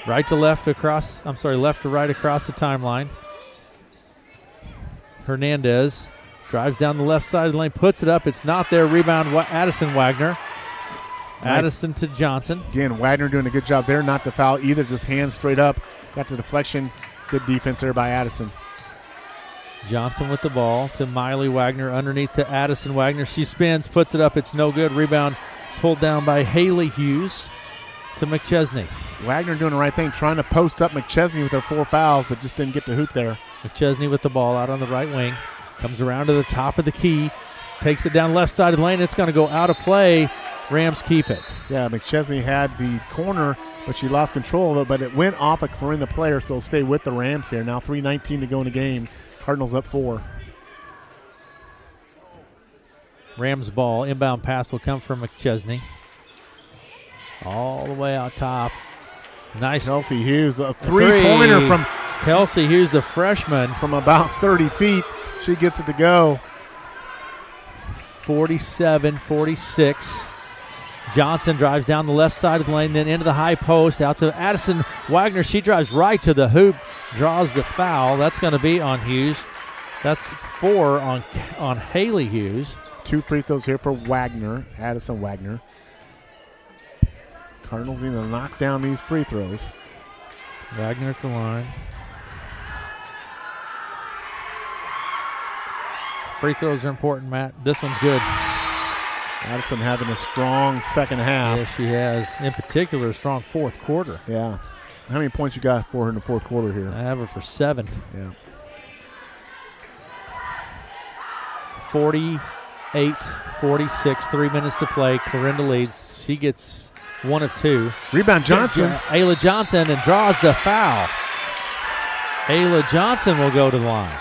Left to right across the timeline. Hernandez drives down the left side of the lane, puts it up. It's not there. Rebound, Addison Wagner. Nice. Addison to Johnson. Again, Wagner doing a good job there. Not to foul either, just hands straight up. Got the deflection. Good defense there by Addison. Johnson with the ball to Miley Wagner. Underneath to Addison Wagner. She spins, puts it up. It's no good. Rebound pulled down by Haley Hughes to McChesney. Wagner doing the right thing, trying to post up McChesney with her 4 fouls, but just didn't get the hoop there. McChesney with the ball out on the right wing. Comes around to the top of the key. Takes it down left side of the lane. It's going to go out of play. Rams keep it. Yeah, McChesney had the corner, but she lost control of it, but it went off a Clarinda player, so it'll stay with the Rams here. Now 3:19 to go in the game. Cardinals up 4. Rams ball. Inbound pass will come from McChesney. All the way out top. Nice. Kelsey Hughes, a three-pointer from Kelsey Hughes, the freshman. From about 30 feet. She gets it to go. 47-46. Johnson drives down the left side of the lane, then into the high post, out to Addison Wagner. She drives right to the hoop, draws the foul. That's going to be on Hughes. That's 4 on Haley Hughes. 2 free throws here for Wagner, Addison Wagner. Cardinals need to knock down these free throws. Wagner at the line. Free throws are important, Matt. This one's good. Addison having a strong second half. Yes, she has. In particular, a strong fourth quarter. Yeah. How many points you got for her in the fourth quarter here? I have her for 7. Yeah. 48-46, 3 minutes to play. Clarinda leads. She gets 1 of 2. Rebound Johnson. Ayla Johnson and draws the foul. Ayla Johnson will go to the line.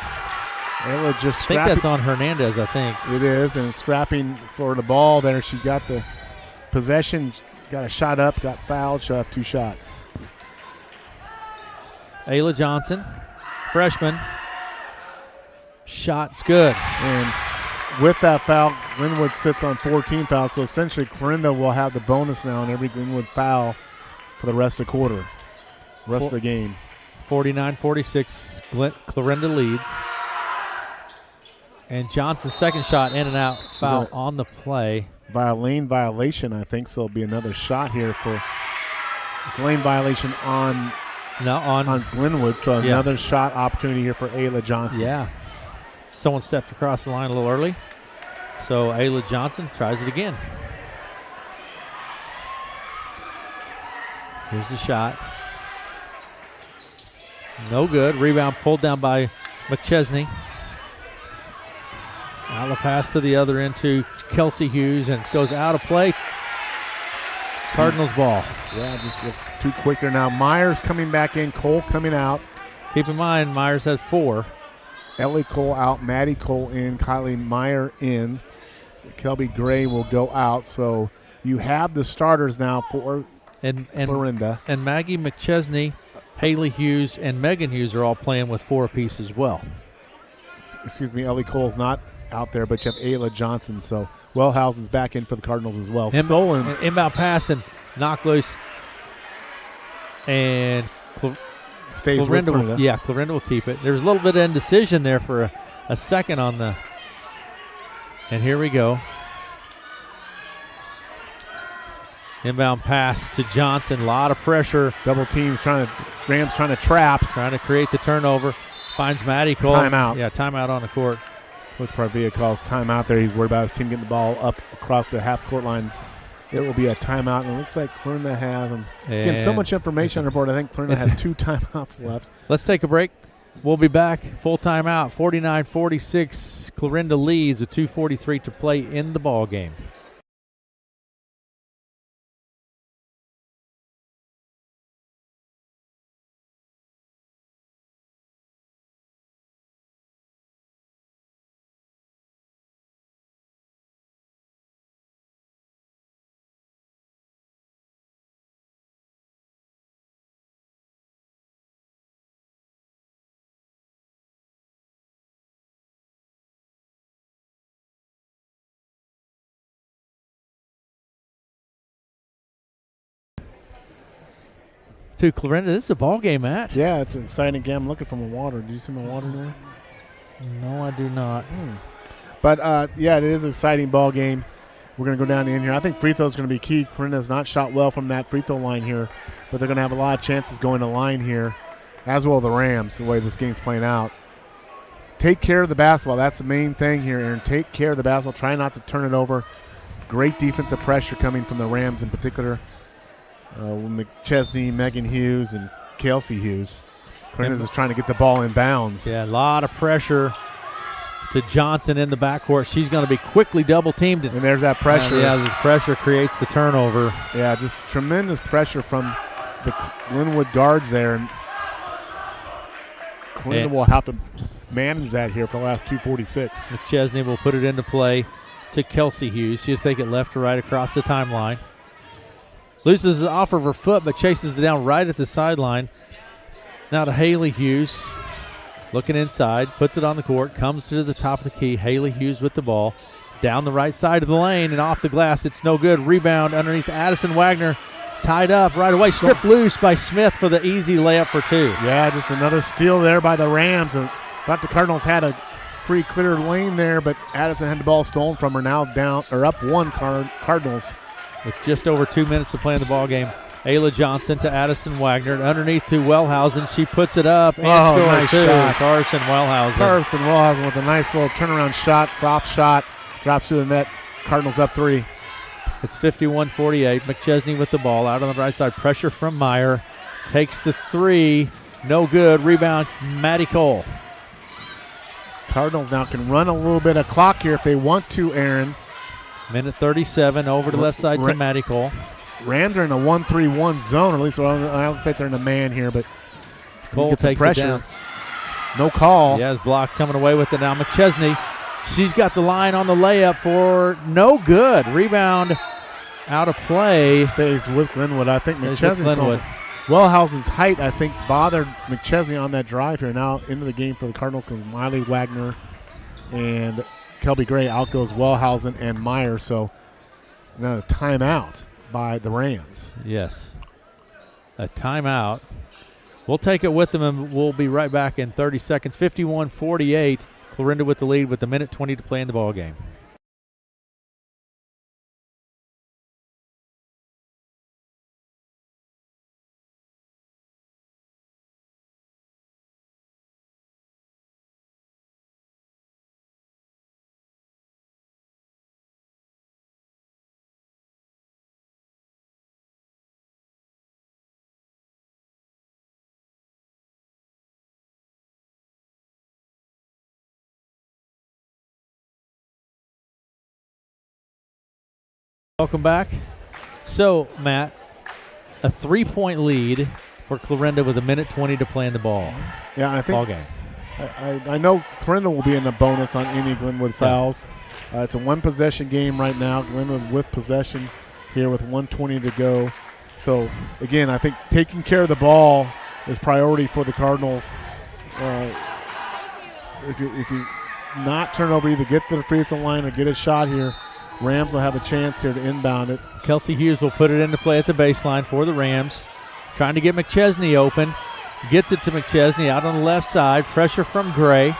Ayla just I think that's on Hernandez, I think. It is, and scrapping for the ball there. She got the possession, got a shot up, got fouled. She'll have 2 shots. Ayla Johnson, freshman. Shot's good. And with that foul, Glenwood sits on 14 fouls. So essentially, Clarinda will have the bonus now on every Glenwood foul for the rest of the quarter, rest of the game. 49-46, Clarinda leads. And Johnson's second shot in and out, foul on the play. Lane violation, I think, so it'll be another shot here for it's lane violation on Glenwood, so another shot opportunity here for Ayla Johnson. Yeah. Someone stepped across the line a little early. So Ayla Johnson tries it again. Here's the shot. No good. Rebound pulled down by McChesney. Out the pass to the other end to Kelsey Hughes, and it goes out of play. Cardinals ball. Yeah, just too quick there now. Myers coming back in, Cole coming out. Keep in mind, Myers has 4. Ellie Cole out, Maddie Cole in, Kylie Meyer in. Kelby Gray will go out. So you have the starters now for Clarinda. And Maggie McChesney, Haley Hughes, and Megan Hughes are all playing with 4 apiece as well. Excuse me, Ellie Cole's not out there, but you have Ayla Johnson. So Wellhausen's back in for the Cardinals as well. Stolen. Inbound pass and knock loose. And stays with Clarinda. Clarinda will keep it. There's a little bit of indecision there for a second on the. And here we go. Inbound pass to Johnson. A lot of pressure. Double teams Rams trying to trap. Trying to create the turnover. Finds Maddie Cole. Timeout. Yeah, timeout on the court. Coach Parvia calls timeout there. He's worried about his team getting the ball up across the half-court line. It will be a timeout, and it looks like Clarinda has them. Again, so much information on the board. I think Clarinda has 2 timeouts left. Let's take a break. We'll be back. Full timeout. 49-46. Clarinda leads with 2:43 to play in the ball game. To Clarinda, this is a ball game, Matt. Yeah, it's an exciting game. I'm looking for my water. Do you see my water there? No, I do not. But, it is an exciting ball game. We're going to go down in here. I think free throw is going to be key. Clarinda's not shot well from that free throw line here, but they're going to have a lot of chances going to line here, as will the Rams, the way this game's playing out. Take care of the basketball. That's the main thing here, Aaron. Take care of the basketball. Try not to turn it over. Great defensive pressure coming from the Rams in particular. McChesney, Megan Hughes, and Kelsey Hughes. Clarinda's is trying to get the ball in bounds. Yeah, a lot of pressure to Johnson in the backcourt. She's going to be quickly double-teamed. And there's that pressure. The pressure creates the turnover. Yeah, just tremendous pressure from the Glenwood guards there. And Clarinda will have to manage that here for the last 2:46. McChesney will put it into play to Kelsey Hughes. She'll take it left to right across the timeline. Loses it off of her foot, but chases it down right at the sideline. Now to Haley Hughes. Looking inside, puts it on the court, comes to the top of the key. Haley Hughes with the ball. Down the right side of the lane and off the glass. It's no good. Rebound underneath Addison Wagner. Tied up right away. Stripped loose by Smith for the easy layup for 2. Yeah, just another steal there by the Rams. And thought the Cardinals had a free clear lane there, but Addison had the ball stolen from her. Now down or up 1 Cardinals. With just over 2 minutes to play in the ball game. Ayla Johnson to Addison Wagner. Underneath to Wellhausen. She puts it up and scores nice 2. shot. Carson Wellhausen. With a nice little turnaround shot, soft shot. Drops through the net. Cardinals up 3. It's 51-48. McChesney with the ball out on the right side. Pressure from Meyer. Takes the 3. No good. Rebound, Maddie Cole. Cardinals now can run a little bit of clock here if they want to, Aaron. Minute 37, over to left side to Maddie Cole. Rams are in a 1-3-1 zone, or at least I don't say they're in a man here, but Cole takes pressure. It down. No call. Yeah, his block coming away with it now. McChesney, she's got the line on the layup for no good. Rebound out of play. Stays with Glenwood. I think McChesney's Glenwood. Wellhausen's height, I think, bothered McChesney on that drive here. Now into the game for the Cardinals comes Miley Wagner and Kelby Gray. Out goes Wellhausen and Meyer. So now a timeout by the Rams. Yes, a timeout. We'll take it with them, and we'll be right back in 30 seconds. 51-48. Clarinda with the lead with a minute 20 to play in the ball game. Welcome back. So, Matt, a 3-point lead for Clarinda with 1:20 to play in the ball. Yeah, I think ball game. I know Clarinda will be in the bonus on any Glenwood fouls. It's a one-possession game right now. Glenwood with possession here with 1:20 to go. So, again, I think taking care of the ball is priority for the Cardinals. If you not turn over, either get to the free throw line or get a shot here, Rams will have a chance here to inbound it. Kelsey Hughes will put it into play at the baseline for the Rams. Trying to get McChesney open. Gets it to McChesney out on the left side. Pressure from Gray.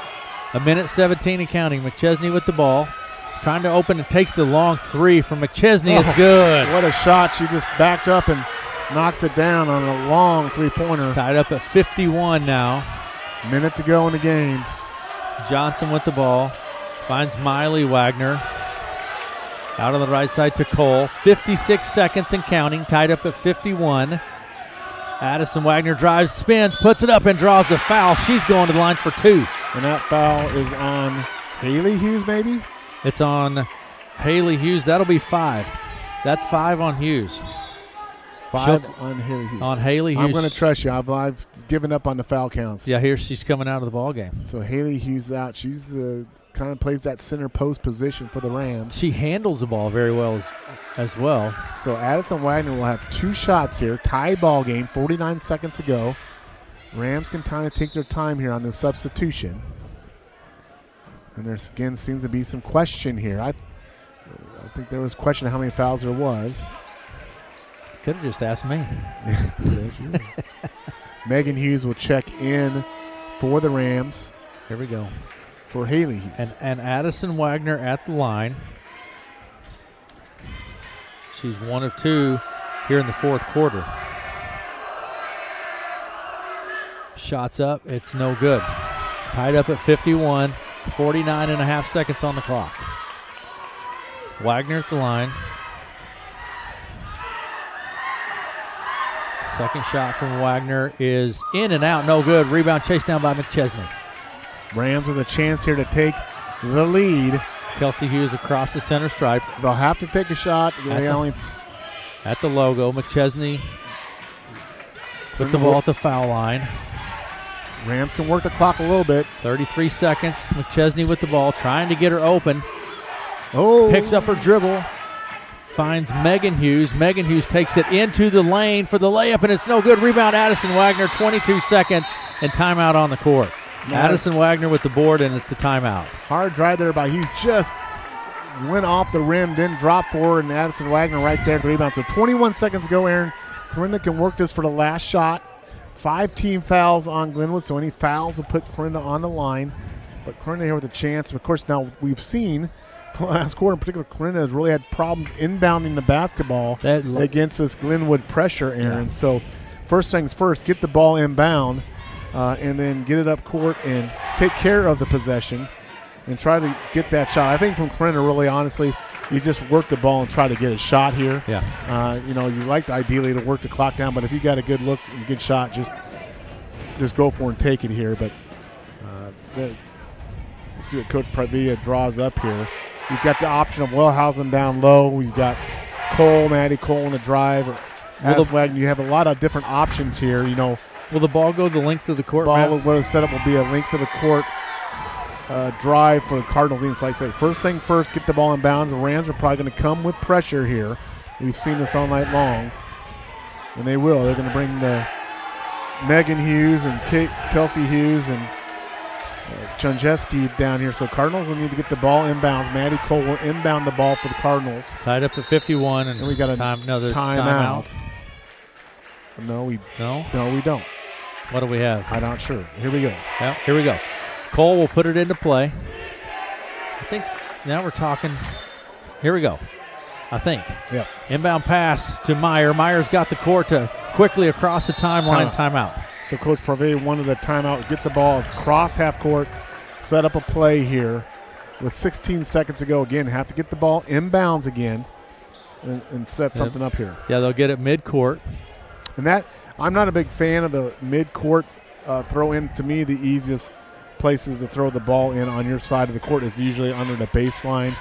1:17 and counting. McChesney with the ball. Trying to open and takes the long three from McChesney. It's good. What a shot. She just backed up and knocks it down on a long three-pointer. Tied up at 51 now. Minute to go in the game. Johnson with the ball. Finds Miley Wagner. Out on the right side to Cole. 56 seconds and counting. Tied up at 51. Addison Wagner drives, spins, puts it up, and draws the foul. She's going to the line for 2. And that foul is on Haley Hughes, maybe? It's on Haley Hughes. That'll be 5. That's 5 on Hughes. 5 on Haley Hughes. On Haley Hughes. I'm going to trust you. I've given up on the foul counts. Yeah, here she's coming out of the ball game. So Haley Hughes out. She's the kind of plays that center post position for the Rams. She handles the ball very well as well. So Addison Wagner will have 2 shots here. Tie ball game, 49 seconds to go. Rams can kind of take their time here on this substitution. And there's, again, seems to be some question here. I think there was question how many fouls there was. Could have just asked me. Megan Hughes will check in for the Rams. Here we go. For Haley Hughes. And Addison Wagner at the line. She's 1 of 2 here in the fourth quarter. Shots up. It's no good. Tied up at 51. 49 and a half seconds on the clock. Wagner at the line. Second shot from Wagner is in and out. No good. Rebound chased down by McChesney. Rams with a chance here to take the lead. Kelsey Hughes across the center stripe. They'll have to take a shot. At the logo. McChesney with the ball at the foul line. Rams can work the clock a little bit. 33 seconds. McChesney with the ball, trying to get her open. Oh. Picks up her dribble. Finds Megan Hughes. Megan Hughes takes it into the lane for the layup, and it's no good. Rebound, Addison Wagner, 22 seconds, and timeout on the court. Addison Wagner with the board, and it's a timeout. Hard drive there by Hughes. Just went off the rim, then dropped forward, and Addison Wagner right there for the rebound. So 21 seconds to go, Aaron. Clarinda can work this for the last shot. 5 team fouls on Glenwood, so any fouls will put Clarinda on the line. But Clarinda here with a chance. Of course, now we've seen the last quarter in particular, Clarinda has really had problems inbounding the basketball against this Glenwood pressure, Aaron. Yeah. So first things first, get the ball inbound and then get it up court and take care of the possession and try to get that shot. I think from Clarinda, really honestly, you just work the ball and try to get a shot here. Yeah. You like ideally to work the clock down, but if you got a good look and a good shot, just go for it and take it here. But let's see what Coach Pravia draws up here. You've got the option of Wellhausen down low. You've got Maddie Cole in the drive. Or Addison Wagner. You have a lot of different options here. Will the ball go the length of the court? What the setup will be a length of the court drive for the Cardinals inside. First thing first, get the ball in bounds. The Rams are probably going to come with pressure here. We've seen this all night long, and they will. They're going to bring the Megan Hughes and Kelsey Hughes and Chunjeski down here. So Cardinals will need to get the ball inbounds. Maddie Cole will inbound the ball for the Cardinals. Tied up at 51, and we got a timeout. No, we don't. What do we have? I'm not sure. Here we go. Yeah, here we go. Cole will put it into play. I think now we're talking. Here we go. I think. Yeah. Inbound pass to Meyer. Meyer's got the court to quickly across the timeline. Timeout. So Coach Pravia wanted a timeout, get the ball across half court, set up a play here with 16 seconds to go. Again, have to get the ball inbounds again and set something up here. Yeah, they'll get it mid-court. And that, I'm not a big fan of the mid-court throw in. To me, the easiest places to throw the ball in on your side of the court is usually under the baseline.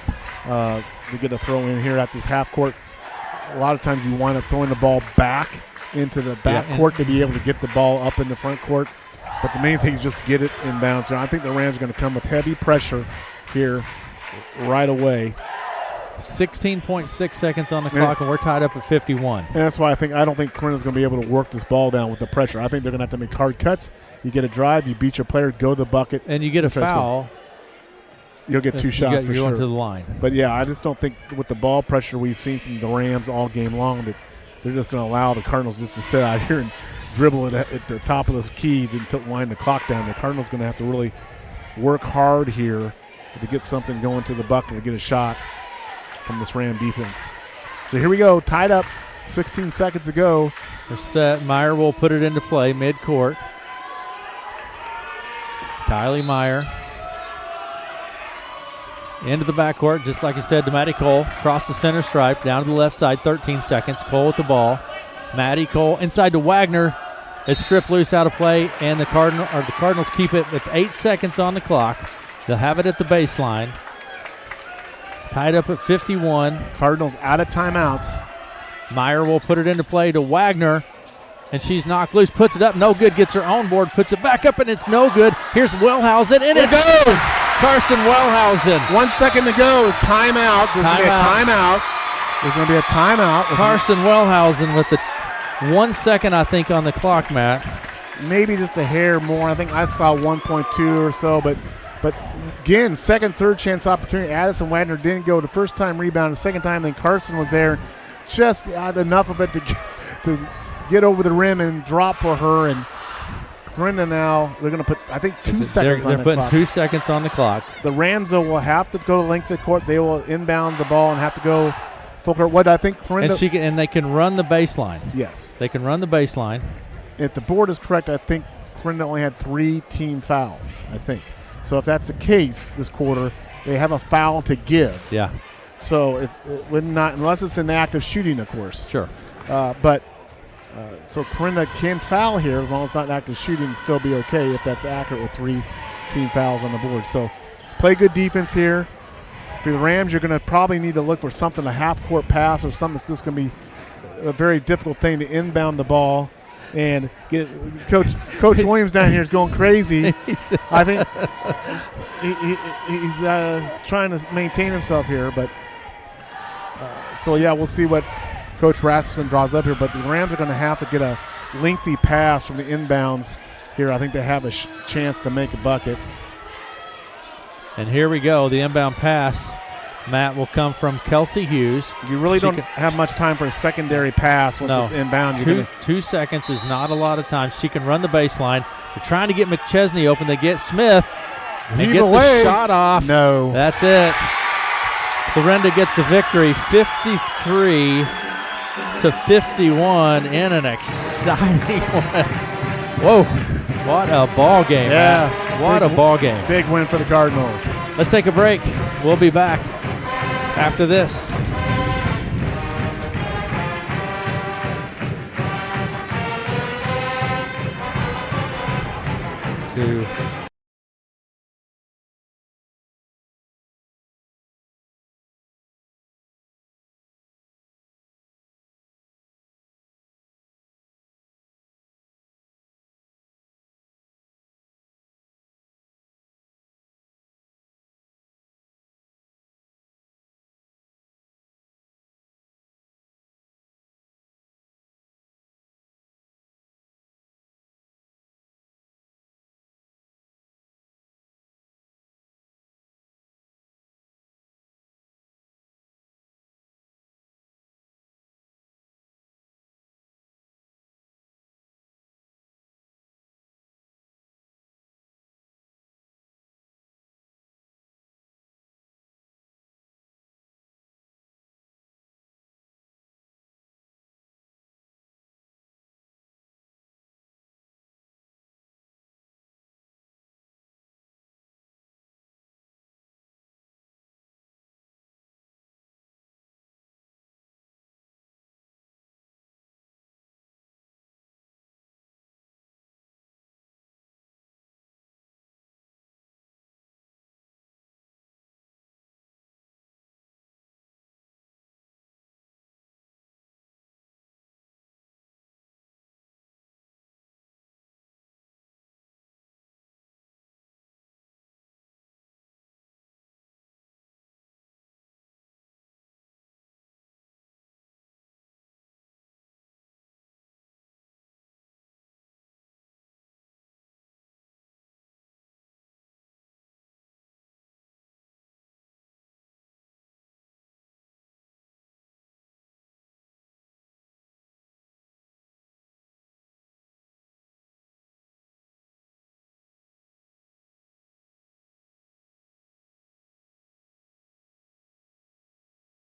We get a throw in here at this half court. a lot of times you wind up throwing the ball back into the back court to be able to get the ball up in the front court. But the main thing is just to get it inbounds. I think the Rams are going to come with heavy pressure here right away. 16.6 seconds on the clock, and we're tied up at 51. And that's why I don't think Clarinda's going to be able to work this ball down with the pressure. I think they're going to have to make hard cuts. You get a drive, you beat your player, go to the bucket. And you get a foul. You'll get 2 shots for sure. You're going to the line. But, yeah, I just don't think with the ball pressure we've seen from the Rams all game long that they're just going to allow the Cardinals just to sit out here and dribble it at the top of the key to wind the clock down. The Cardinals going to have to really work hard here to get something going to the bucket to get a shot from this Ram defense. So here we go, tied up, 16 seconds ago. They're set. Meyer will put it into play mid-court. Kylie Meyer into the backcourt, just like I said to Maddie Cole. Across the center stripe, down to the left side, 13 seconds. Cole with the ball. Maddie Cole inside to Wagner. It's stripped loose out of play, and the Cardinals keep it with 8 seconds on the clock. They'll have it at the baseline. Tied up at 51. Cardinals out of timeouts. Meyer will put it into play to Wagner, and she's knocked loose. Puts it up, no good. Gets her own board, puts it back up, and it's no good. Here's Wellhausen, and it goes! Carson Wellhausen. 1 second to go. Timeout. There's going to be a timeout. There's going to be a timeout. Carson Wellhausen with the 1 second, I think, on the clock, Matt. Maybe just a hair more. I think I saw 1.2 or so, but again, second, third chance opportunity. Addison Wagner didn't go the first time rebound. The second time, then Carson was there. Just had enough of it to get over the rim and drop for her. And Clarinda now, they're going to put, I think, 2 seconds on the clock. They're putting 2 seconds on the clock. The Rams, though, will have to go the length of the court. They will inbound the ball and have to go full court. What I think Clarinda. And they can run the baseline. Yes. They can run the baseline. If the board is correct, I think Clarinda only had 3 team fouls, I think. So if that's the case this quarter, they have a foul to give. Yeah. So it would not, unless it's an active shooting, of course. Sure. So Clarinda can foul here as long as it's not active shooting and still be okay if that's accurate with 3 team fouls on the board. So play good defense here. For the Rams, you're going to probably need to look for something, a half-court pass or something that's just going to be a very difficult thing to inbound the ball. And get Coach Williams down here is going crazy. I think he's trying to maintain himself here. But we'll see what Coach Rasmussen draws up here. But the Rams are going to have to get a lengthy pass from the inbounds here. I think they have a chance to make a bucket. And here we go. The inbound pass, Matt, will come from Kelsey Hughes. You really don't have much time for a secondary pass once it's inbound. 2 seconds is not a lot of time. She can run the baseline. They're trying to get McChesney open. They get Smith. And gets the shot off. No. That's it. Clarinda gets the victory, 53-51 in an exciting one. Whoa. What a ball game. Yeah. Man. What a ball game. Big win for the Cardinals. Let's take a break. We'll be back after this.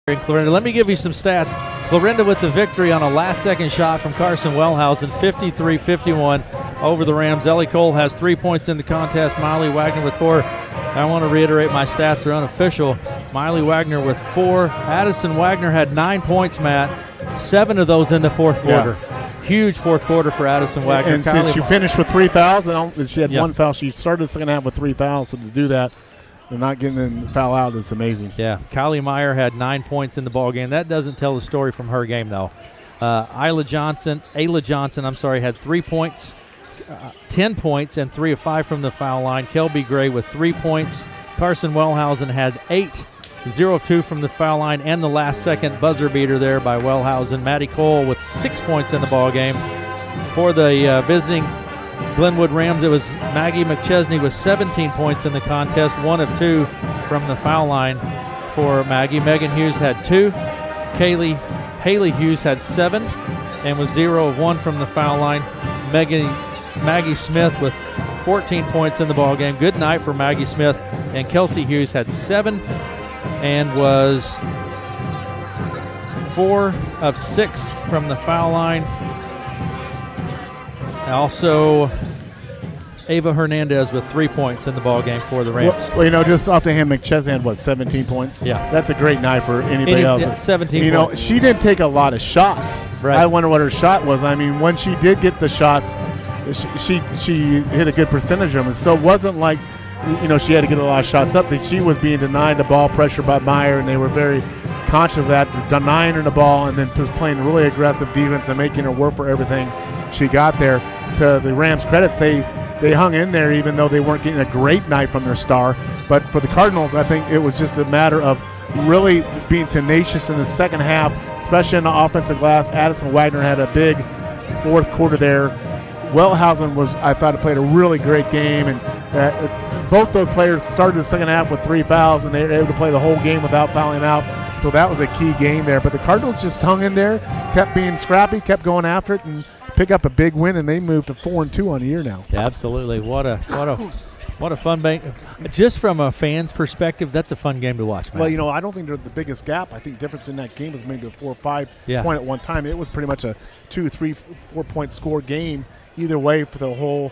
in Clarinda. Let me give you some stats. Clarinda with the victory on a last-second shot from Carson Wellhausen, 53-51 over the Rams. Ellie Cole has 3 points in the contest. Miley Wagner with 4. I want to reiterate my stats are unofficial. Miley Wagner with 4. Addison Wagner had 9 points, Matt. 7 of those in the fourth quarter. Yeah. Huge fourth quarter for Addison Wagner. And since she finished with 3 fouls, and she had 1 foul. She started the second half with 3 fouls, so to do that and not getting in foul out is amazing. Yeah, Kylie Meyer had 9 points in the ball game. That doesn't tell the story from her game, though. Ayla Johnson, had 3 points, 10 points, and 3 of 5 from the foul line. Kelby Gray with 3 points. Carson Wellhausen had 8, 0 of 2 from the foul line, and the last-second buzzer beater there by Wellhausen. Maddie Cole with 6 points in the ball game. For the visiting Glenwood Rams, it was Maggie McChesney with 17 points in the contest, 1 of 2 from the foul line for Maggie. Megan Hughes had 2. Haley Hughes had 7 and was 0 of 1 from the foul line. Maggie Smith with 14 points in the ball game. Good night for Maggie Smith. And Kelsey Hughes had 7 and was 4 of 6 from the foul line. Also, Ava Hernandez with 3 points in the ball game for the Rams. Well, just off to him, McChesney had, 17 points? Yeah. That's a great night for anybody else. Yeah, 17 points. She didn't take a lot of shots. Right. I wonder what her shot was. I mean, when she did get the shots, she hit a good percentage of them. So it wasn't like, she had to get a lot of shots up. She was being denied the ball pressure by Meyer, and they were very conscious of that, denying her the ball and then just playing really aggressive defense and making her work for everything she got there. To the Rams' credits, they hung in there even though they weren't getting a great night from their star. But for the Cardinals, I think it was just a matter of really being tenacious in the second half, especially in the offensive glass. Addison Wagner had a big fourth quarter there. Wellhausen I thought, played a really great game, and both those players started the second half with 3 fouls, and they were able to play the whole game without fouling out. So that was a key game there. But the Cardinals just hung in there, kept being scrappy, kept going after it, and pick up a big win, and they moved to 4-2 on the year now. Yeah, absolutely. What a fun game. Just from a fan's perspective, that's a fun game to watch, man. Well, I don't think they're the biggest gap. I think difference in that game was maybe a 4 or 5 point at one time. It was pretty much a 2, 3, 4 point score game either way for the whole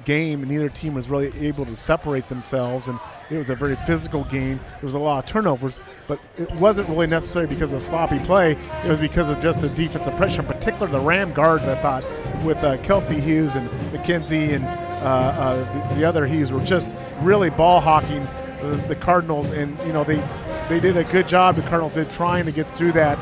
game. Neither team was really able to separate themselves, and it was a very physical game. There was a lot of turnovers, but it wasn't really necessarily because of sloppy play. It was because of just the defensive pressure, in particular the Ram guards, I thought, with Kelsey Hughes and McKenzie and the other Hughes were just really ball hawking the Cardinals, and they did a good job. The Cardinals did trying to get through that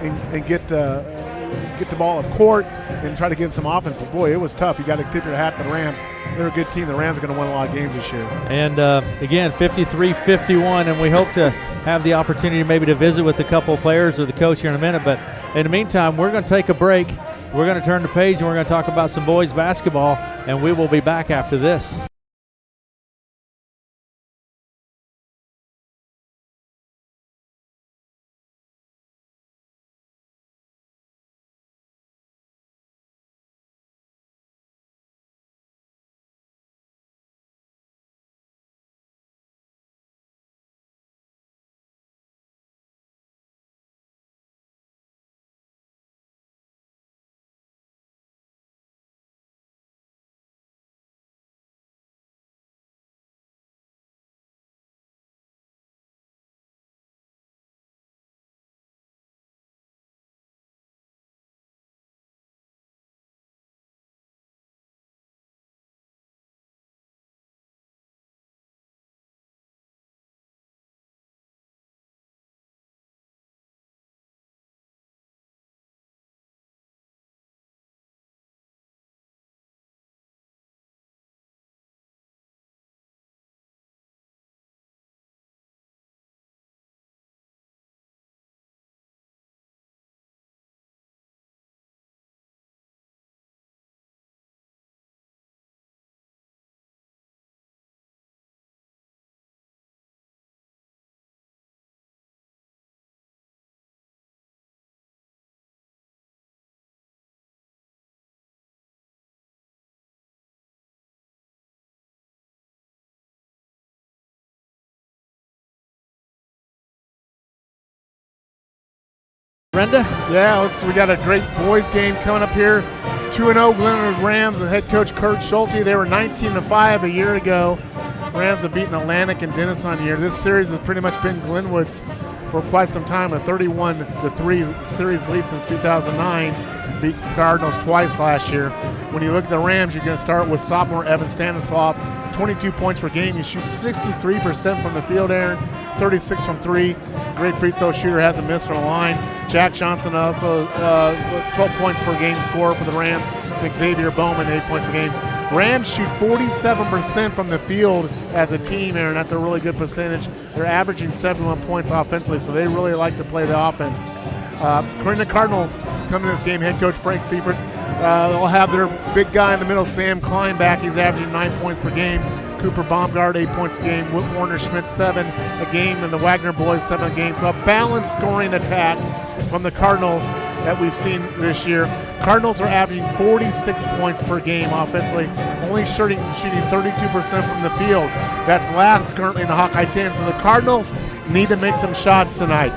and get the ball up court and try to get some offense. But boy, it was tough. You got to tip your hat to the Rams. They're a good team. The Rams are going to win a lot of games this year. And again, 53-51, and we hope to have the opportunity maybe to visit with a couple of players or the coach here in a minute. But in the meantime, we're going to take a break. We're going to turn the page, and we're going to talk about some boys basketball, and we will be back after this. Brenda? Yeah, we got a great boys game coming up here. 2-0 Glenwood Rams and head coach Kurt Schulte. They were 19-5 a year ago. Rams have beaten Atlantic and Denison here. This series has pretty much been Glenwood's for quite some time, a 31-3 series lead since 2009. Beat Cardinals twice last year. When you look at the Rams, you're going to start with sophomore Evan Stanislav, 22 points per game. He shoots 63% from the field, Aaron, 36 from three. Great free throw shooter, hasn't missed from the line. Jack Johnson also 12 points per game scorer for the Rams. Xavier Bowman, 8 points per game. Rams shoot 47% from the field as a team, Aaron. That's a really good percentage. They're averaging 71 points offensively, so they really like to play the offense. Clarinda Cardinals coming to this game, head coach Frank Seifert. They'll have their big guy in the middle, Sam Klein, back. He's averaging 9 points per game. Cooper Baumgart, 8 points a game. Warner Schmidt, 7 a game. And the Wagner boys, 7 a game. So a balanced scoring attack from the Cardinals that we've seen this year. Cardinals are averaging 46 points per game offensively, only shooting 32% from the field. That's last currently in the Hawkeye 10. So the Cardinals need to make some shots tonight.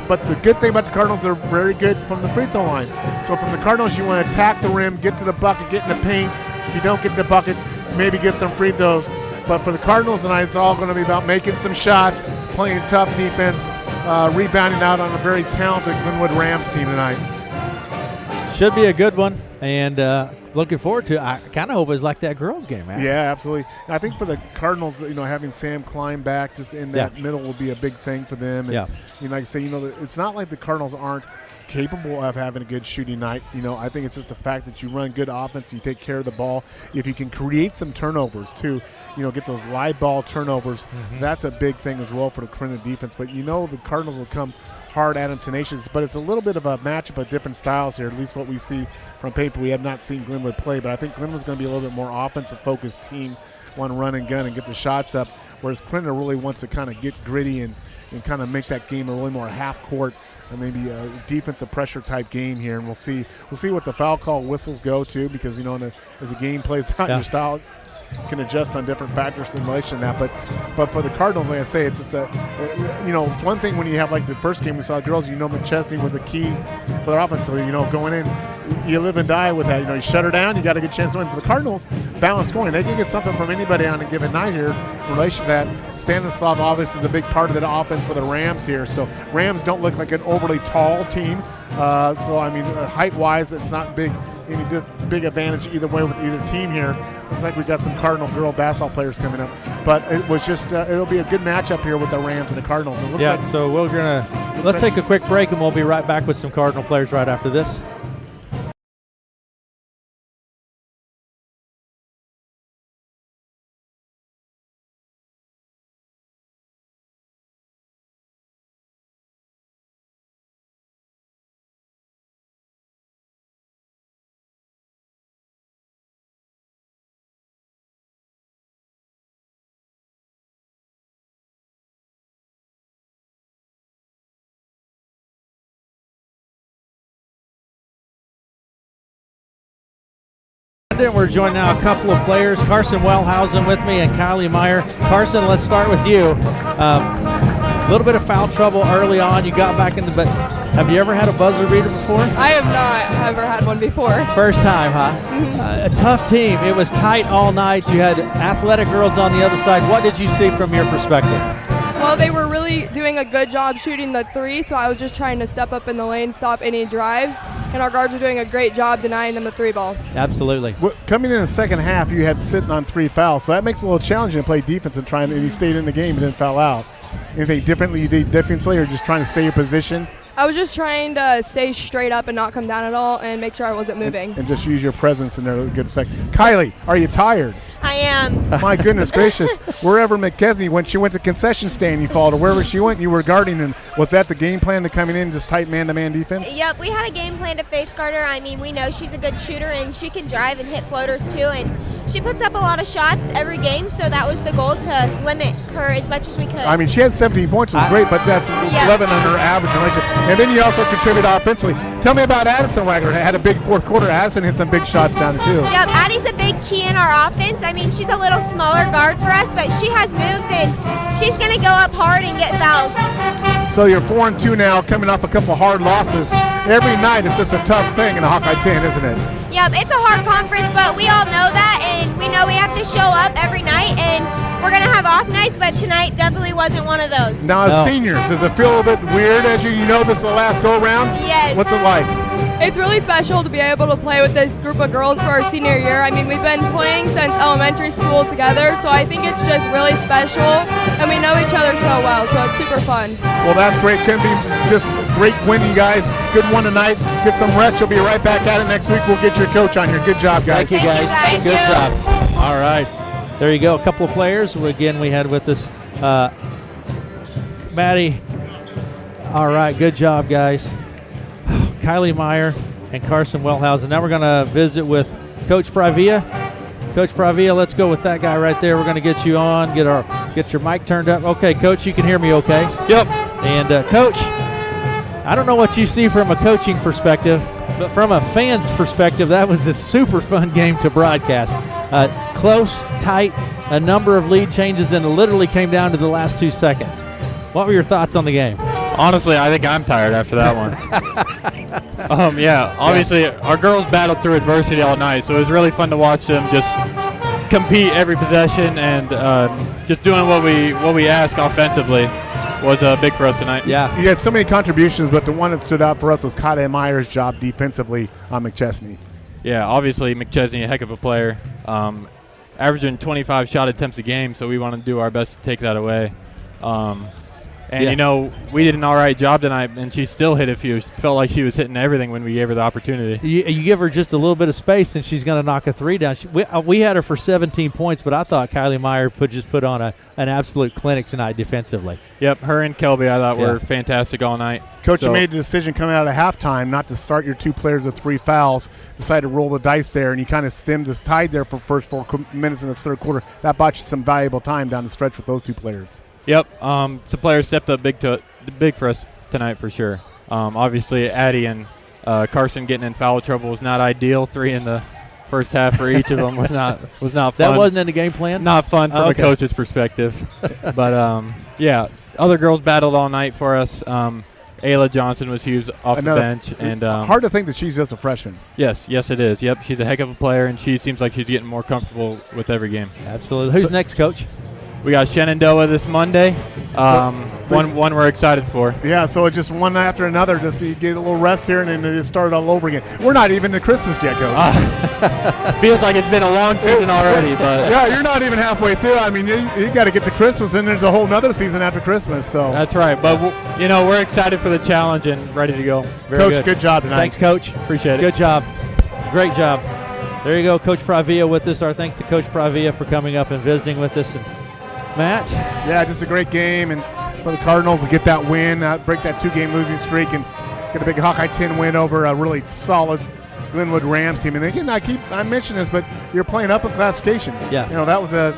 But the good thing about the Cardinals, they're very good from the free throw line. So from the Cardinals, you want to attack the rim, get to the bucket, get in the paint. If you don't get the bucket, maybe get some free throws. But for the Cardinals tonight, it's all going to be about making some shots, playing tough defense, rebounding out on a very talented Glenwood Rams team tonight. Should be a good one, and looking forward to it. I kind of hope it's like that girls' game, man. Yeah, absolutely. I think for the Cardinals, having Sam Klein back just in that middle will be a big thing for them. And, like I say, it's not like the Cardinals aren't capable of having a good shooting night. I think it's just the fact that you run good offense, you take care of the ball. If you can create some turnovers too, get those live ball turnovers, that's a big thing as well for the Clarinda defense. But the Cardinals will come hard at them, tenacious, but it's a little bit of a matchup of different styles here, at least what we see from paper. We have not seen Glenwood play, but I think Glenwood's going to be a little bit more offensive-focused team, want to run and gun and get the shots up, whereas Clarinda really wants to kind of get gritty and kind of make that game a really more half-court and maybe a defensive pressure type game here, and we'll see what the foul call whistles go to, because as the game plays out, your style can adjust on different factors in relation to that. But for the Cardinals, like I say, it's just that it's one thing when you have like the first game we saw girls, McChesney was the key for their offense. So going in, you live and die with that. You shut her down, you got a good chance to win. For the Cardinals, balanced scoring, they can get something from anybody on a given night here in relation to that. Stanislav obviously is a big part of that offense for the Rams here. So Rams don't look like an overly tall team. Height-wise, it's not any big advantage either way with either team here. Looks like we've got some Cardinal girl basketball players coming up. But it was just it'll be a good matchup here with the Rams and the Cardinals. It looks so let's take a quick break, and we'll be right back with some Cardinal players right after this. We're joined now a couple of players, Carson Wellhausen with me and Kylie Meyer. Carson, let's start with you. A little bit of foul trouble early on. You got back into, but have you ever had a buzzer beater before? I have not ever had one before. First time, huh? A tough team. It was tight all night. You had athletic girls on the other side. What did you see from your perspective? Well, they were really doing a good job shooting the three, so I was just trying to step up in the lane, stop any drives, and our guards were doing a great job denying them the three ball. Absolutely. Well, coming in the second half, you had sitting on 3 fouls, so that makes it a little challenging to play defense and you stayed in the game and didn't foul out. Anything differently you did defensively, or just trying to stay your position? I was just trying to stay straight up and not come down at all and make sure I wasn't moving. And just use your presence in there to good effect. Kylie, are you tired? I am. My goodness gracious. Wherever McKesney, when she went to concession stand, you followed her. Wherever she went, you were guarding. And was that the game plan to coming in, just tight man-to-man defense? Yep, we had a game plan to face guard her. I mean, we know she's a good shooter, and she can drive and hit floaters too. And she puts up a lot of shots every game, so that was the goal, to limit her as much as we could. I mean, she had 17 points, which was great, but that's 11 under average. And then you also contribute offensively. Tell me about Addison Wagner. Had a big fourth quarter. Addison hit some big shots down there, too. Yep, Addie's a big key in our offense. I mean, she's a little smaller guard for us, but she has moves, and she's going to go up hard and get fouls. So you're 4-2 now, coming off a couple of hard losses. Every night it's just a tough thing in a Hawkeye 10, isn't it? Yep, it's a hard conference, but we all know that, and we know we have to show up every night, and we're going to have off nights, but tonight definitely wasn't one of those. Now, as seniors, does it feel a little bit weird as you know this is the last go-around? Yes. What's it like? It's really special to be able to play with this group of girls for our senior year. I mean, we've been playing since elementary school together, so I think it's just really special, and we know each other so well, so it's super fun. Well, that's great. Couldn't be just great winning, guys. Good one tonight. Get some rest. You'll be right back at it next week. We'll get your coach on here. Good job, guys. Thank you, guys. Thank you. Good job. All right. There you go. A couple of players. Again, we had with us Maddie. All right. Good job, guys. Kylie Meyer and Carson Wellhausen. Now we're going to visit with Coach Pravia. Coach Pravia, let's go with that guy right there. We're going to get you on, get your mic turned up. Okay, Coach, you can hear me okay? Yep. And, Coach, I don't know what you see from a coaching perspective, but from a fan's perspective, that was a super fun game to broadcast. Close, tight, a number of lead changes, and it literally came down to the last 2 seconds. What were your thoughts on the game? Honestly, I think I'm tired after that one. Yeah, obviously our girls battled through adversity all night, so it was really fun to watch them just compete every possession and just doing what we ask offensively was big for us tonight. Yeah. You had so many contributions, but the one that stood out for us was Kylie Meyer's job defensively on McChesney. Yeah, obviously McChesney, a heck of a player, averaging 25 shot attempts a game, so we want to do our best to take that away. And, you know, we did an all right job tonight, and she still hit a few. She felt like she was hitting everything when we gave her the opportunity. You give her just a little bit of space, and she's going to knock a three down. We had her for 17 points, but I thought Kylie Meyer put on an absolute clinic tonight defensively. Yep, her and Kelby I thought were fantastic all night. Coach, you made the decision coming out of halftime not to start your 2 players with 3 fouls. Decided to roll the dice there, and you kind of stemmed this tide there for first 4 minutes in this third quarter. That bought you some valuable time down the stretch with those 2 players. Yep, some players stepped up big for us tonight for sure. Obviously, Addie and Carson getting in foul trouble was not ideal. 3 in the first half for each of them was not fun. That wasn't in the game plan? Not fun from a coach's perspective. But, yeah, other girls battled all night for us. Ayla Johnson was huge off the bench. And hard to think that she's just a freshman. Yes, it is. Yep, she's a heck of a player, and she seems like she's getting more comfortable with every game. Absolutely. Who's next, Coach? We got Shenandoah this Monday. One we're excited for. Yeah, so it's just one after another. Just so you get a little rest here, and then it start all over again. We're not even to Christmas yet, Coach. Feels like it's been a long season already, but yeah, you're not even halfway through. I mean, you got to get to Christmas, and there's a whole nother season after Christmas. So that's right. But we're excited for the challenge and ready to go. Coach, good job tonight. Thanks, Coach. Appreciate it. Good job. Great job. There you go, Coach Pravia with us. Our thanks to Coach Pravia for coming up and visiting with us. And Matt? Yeah, just a great game, and for the Cardinals to get that win, break that 2-game losing streak, and get a big Hawkeye 10 win over a really solid Glenwood Rams team. And again, I mention this, but you're playing up in classification. Yeah. You know, that was a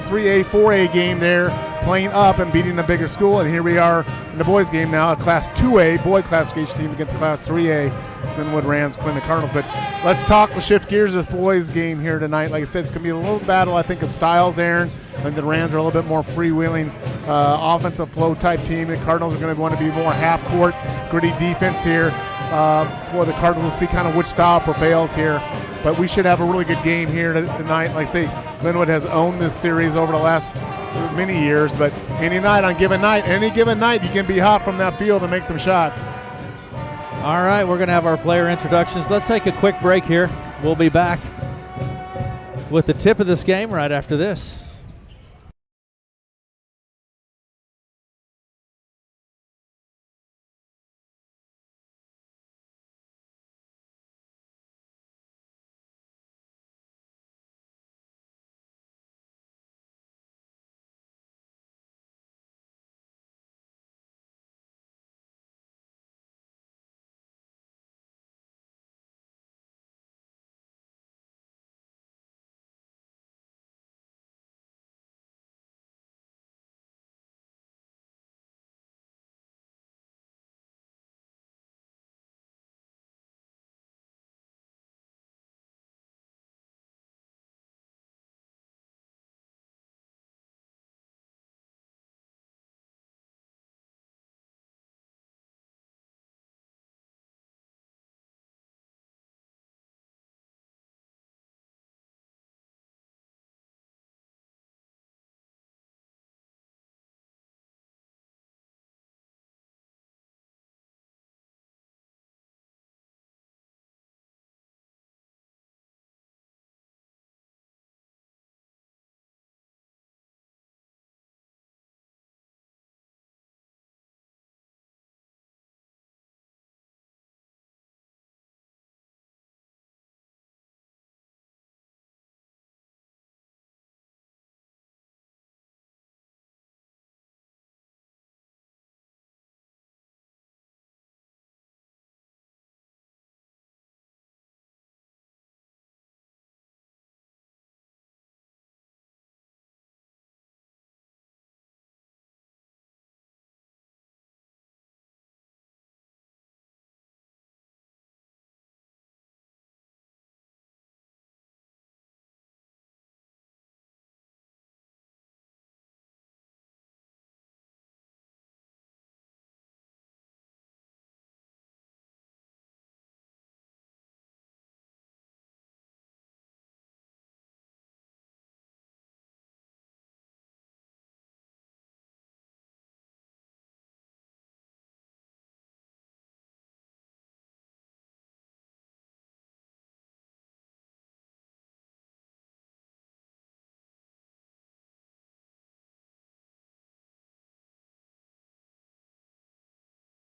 3A, 4A game there, playing up and beating a bigger school, and here we are in the boys game now, a Class 2A boy classification team against Class 3A Glenwood Rams playing the Cardinals. But let's shift gears to this boys game here tonight. Like I said, it's going to be a little battle, I think, of styles, Aaron. I think the Rams are a little bit more freewheeling, offensive flow type team. The Cardinals are going to want to be more half-court, gritty defense here for the Cardinals to see kind of which style prevails here. But we should have a really good game here tonight. Like I say, Glenwood has owned this series over the last many years, but any given night, you can be hot from that field and make some shots. All right, we're going to have our player introductions. Let's take a quick break here. We'll be back with the tip of this game right after this.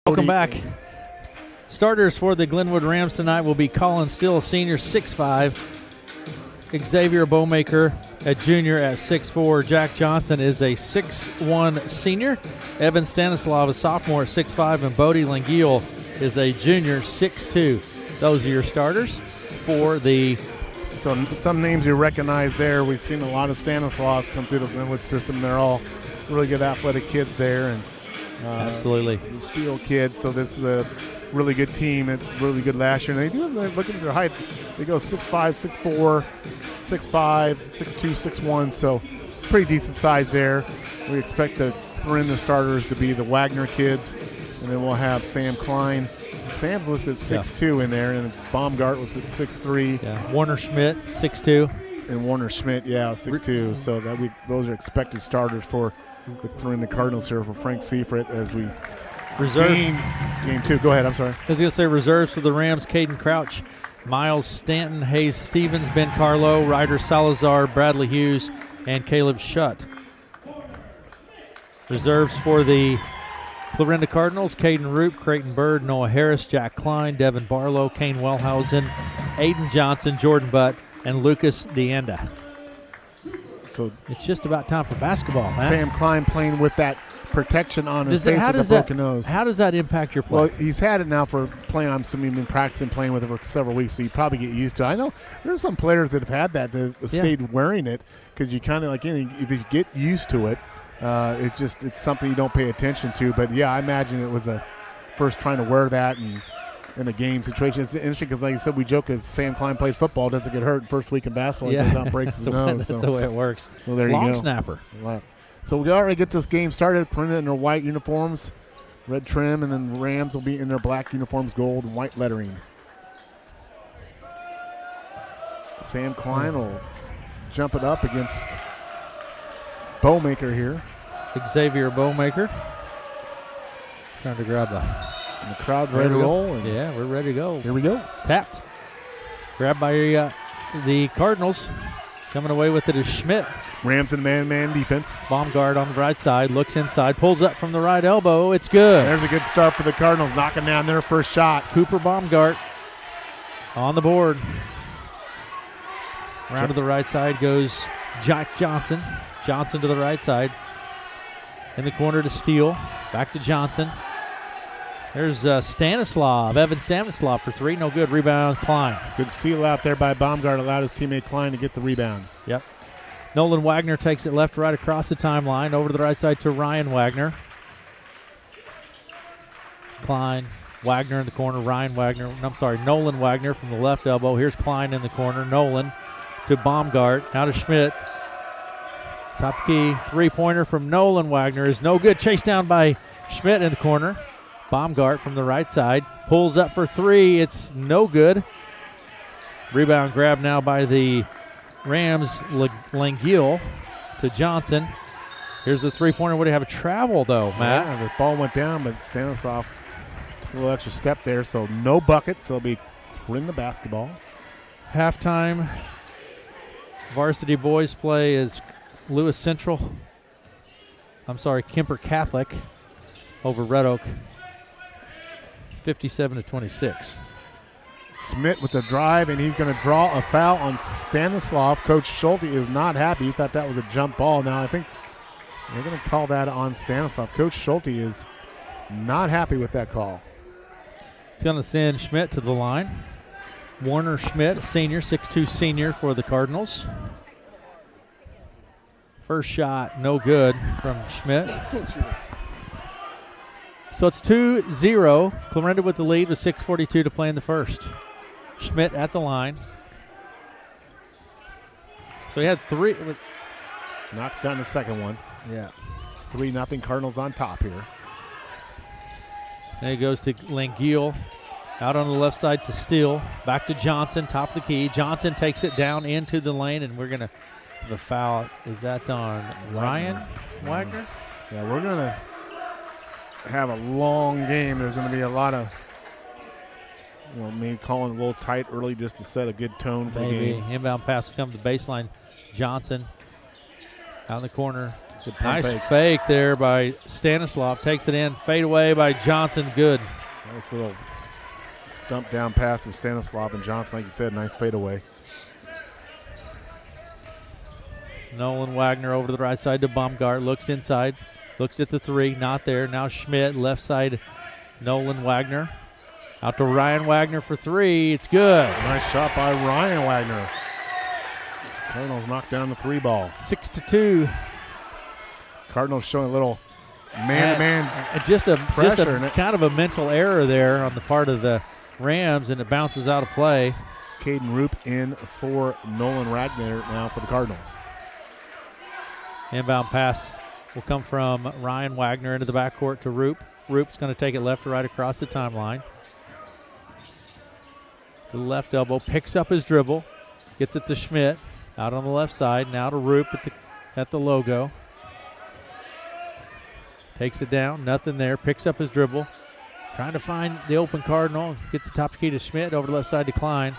Welcome back. Starters for the Glenwood Rams tonight will be Colin Steele, senior, 6'5". Xavier Bowmaker, a junior, at 6'4". Jack Johnson is a 6'1" senior. Evan Stanislav, a sophomore, at 6'5". And Bodie Langiel is a junior, 6'2". Those are your starters for the... So some names you recognize there. We've seen a lot of Stanislavs come through the Glenwood system. They're all really good athletic kids there. And absolutely. The Steele kids. So this is a really good team. It's really good last year. And they do, looking at their height, they go 6'5", 6'4", 6'5", 6'2", 6'1", so pretty decent size there. We expect the Clarinda starters to be the Wagner kids, and then we'll have Sam Klein. Sam's listed 6'2" in there, and Baumgart was at 6'3". Yeah. Warner Schmidt, 6'2". And Warner Schmidt, 6'2". So those are expected starters for the Clarinda Cardinals here for Frank Seifert as we reserve game 2. Go ahead, I'm sorry. I was going to say reserves for the Rams: Caden Crouch, Miles Stanton, Hayes Stevens, Ben Carlo, Ryder Salazar, Bradley Hughes, and Caleb Shutt. Reserves for the Clarinda Cardinals: Caden Roop, Creighton Bird, Noah Harris, Jack Klein, Devin Barlow, Kane Wellhausen, Aiden Johnson, Jordan Butt, and Lucas Deanda. So it's just about time for basketball, man. Sam Klein playing with that protection on his face with a broken nose. How does that impact your play? Well, he's had it now for playing. I'm assuming he's been practicing playing with it for several weeks, so you probably get used to it. I know there's some players that have had that stayed wearing it because you kind of if you get used to it, it's something you don't pay attention to. But yeah, I imagine it was a first trying to wear that and in a game situation. It's interesting because, like I said, we joke as Sam Klein plays football, doesn't get hurt first week in basketball. He goes out and breaks his nose. That's the way it works. Well, there Long you go. snapper. Wow. So we already get this game started. Clarinda in their white uniforms, red trim, and then the Rams will be in their black uniforms, gold and white lettering. Sam Klein will jump it up against Bowmaker here. Xavier Bowmaker trying to grab and the crowd's ready to roll. Yeah, we're ready to go. Here we go. Tapped. Grabbed by the Cardinals. Coming away with it is Schmidt. Rams in man-man defense. Baumgart on the right side. Looks inside. Pulls up from the right elbow. It's good. There's a good start for the Cardinals, knocking down their first shot. Cooper Baumgart on the board. Round to the right side goes Jack Johnson. Johnson to the right side. In the corner to Steele. Back to Johnson. There's Stanislav. Evan Stanislav for three. No good. Rebound, Klein. Good seal out there by Baumgart. Allowed his teammate Klein to get the rebound. Yep. Nolan Wagner takes it left, right across the timeline. Over to the right side to Ryan Wagner. Klein. Wagner in the corner. Nolan Wagner from the left elbow. Here's Klein in the corner. Nolan to Baumgart. Now to Schmidt. Top key. Three-pointer from Nolan Wagner is no good. Chased down by Schmidt in the corner. Baumgart from the right side pulls up for three. It's no good. Rebound grab now by the Rams. Langiel to Johnson. Here's the three-pointer. Would he have a travel, though, Matt? Yeah, the ball went down, but Stanislav took a little extra step there, so no bucket, so it'll be in the basketball. Halftime varsity boys play is Kemper Catholic over Red Oak. 57-26. Schmidt with the drive, and he's going to draw a foul on Stanislav. Coach Schulte is not happy. He thought that was a jump ball. Now I think they're going to call that on Stanislav. Coach Schulte is not happy with that call. He's going to send Schmidt to the line. Warner Schmidt, senior, 6'2 senior for the Cardinals. First shot, no good from Schmidt. So it's 2-0. Clarinda with the lead with 6:42 to play in the first. Schmidt at the line. So he had three. Knocks down the second one. Yeah. 3-0 Cardinals on top here. There he goes to Langiel. Out on the left side to Steele. Back to Johnson, top of the key. Johnson takes it down into the lane, and we're going to the foul. Is that on Ryan Wagner? Yeah, we're going to have a long game. There's going to be a lot of, maybe calling a little tight early just to set a good tone for the game. Inbound pass comes to baseline. Johnson out in the corner. Nice fake there by Stanislav. Takes it in. Fade away by Johnson. Good. Nice little dump down pass from Stanislav and Johnson. Like you said, nice fade away. Nolan Wagner over to the right side to Baumgart. Looks inside. Looks at the three. Not there. Now Schmidt. Left side. Nolan Wagner. Out to Ryan Wagner for three. It's good. Nice shot by Ryan Wagner. Cardinals knocked down the 3 ball. 6-2. Cardinals showing a little man-to-man pressure. Kind of a mental error there on the part of the Rams, and it bounces out of play. Caden Roop in for Nolan Wagner now for the Cardinals. Inbound pass will come from Ryan Wagner into the backcourt to Roop. Roop's going to take it left to right across the timeline. To the left elbow, picks up his dribble, gets it to Schmidt out on the left side. Now to Roop at the logo. Takes it down, nothing there. Picks up his dribble, trying to find the open Cardinal. Gets the top key to Schmidt over the left side to Klein.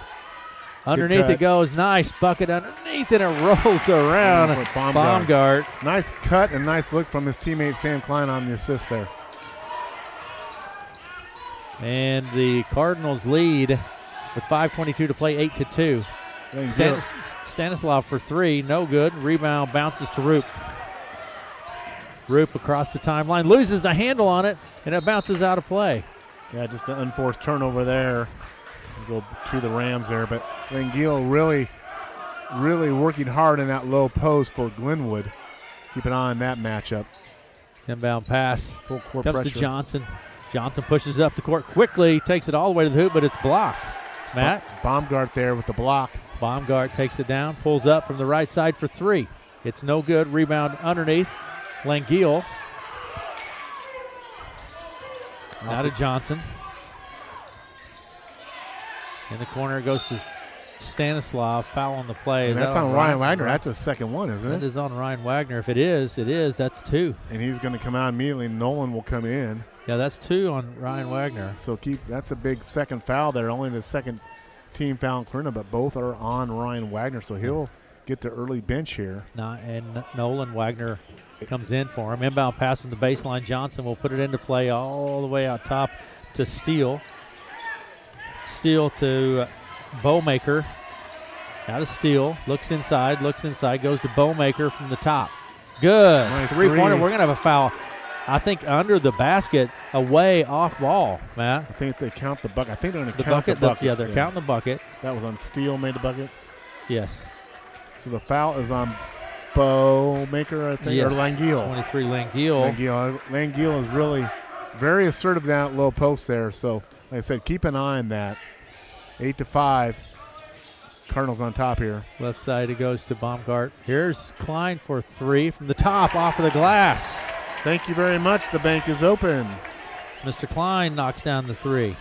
Underneath it goes, nice bucket underneath, and it rolls around. Baumgart. Nice cut and nice look from his teammate Sam Klein on the assist there. And the Cardinals lead with 5:22 to play, 8-2. Stanislav for three, no good. Rebound bounces to Roop. Roop across the timeline, loses the handle on it, and it bounces out of play. Yeah, just an unforced turnover there. We'll go to the Rams there, but Langiel really working hard in that low post for Glenwood. Keep an eye on that matchup. Inbound pass full court comes pressure to Johnson. Johnson pushes up the court quickly, takes it all the way to the hoop, but it's blocked. Matt? Baumgart there with the block. Baumgart takes it down, pulls up from the right side for three. It's no good. Rebound underneath. Langiel. Now to Johnson. In the corner it goes to Stanislav. Foul on the play. That's on Ryan Wagner. That's a second one, isn't it? That is on Ryan Wagner. If it is, it is. That's two. And he's going to come out immediately. Nolan will come in. Yeah, that's two on Ryan Wagner. So that's a big second foul there. Only the second team foul in Clarinda, but both are on Ryan Wagner. So he'll get the early bench here. And Nolan Wagner comes in for him. Inbound pass from the baseline. Johnson will put it into play all the way out top to Steele. Steele to Bowmaker. Now to Steele. Looks inside, goes to Bowmaker from the top. Good. Nice Three-pointer. three. We're going to have a foul, I think, under the basket, away off ball, Matt. I think they count the bucket. I think they're going to count the bucket. Yeah, they're counting the bucket. That was on Steele, made the bucket. Yes. So the foul is on Bowmaker, I think, yes. or Langiel. 23 Langiel. Langiel is really very assertive down at low post there. So, like I said, keep an eye on that. 8-5. Cardinals on top here. Left side it goes to Baumgart. Here's Klein for three from the top off of the glass. Thank you very much. The bank is open. Mr. Klein knocks down the three.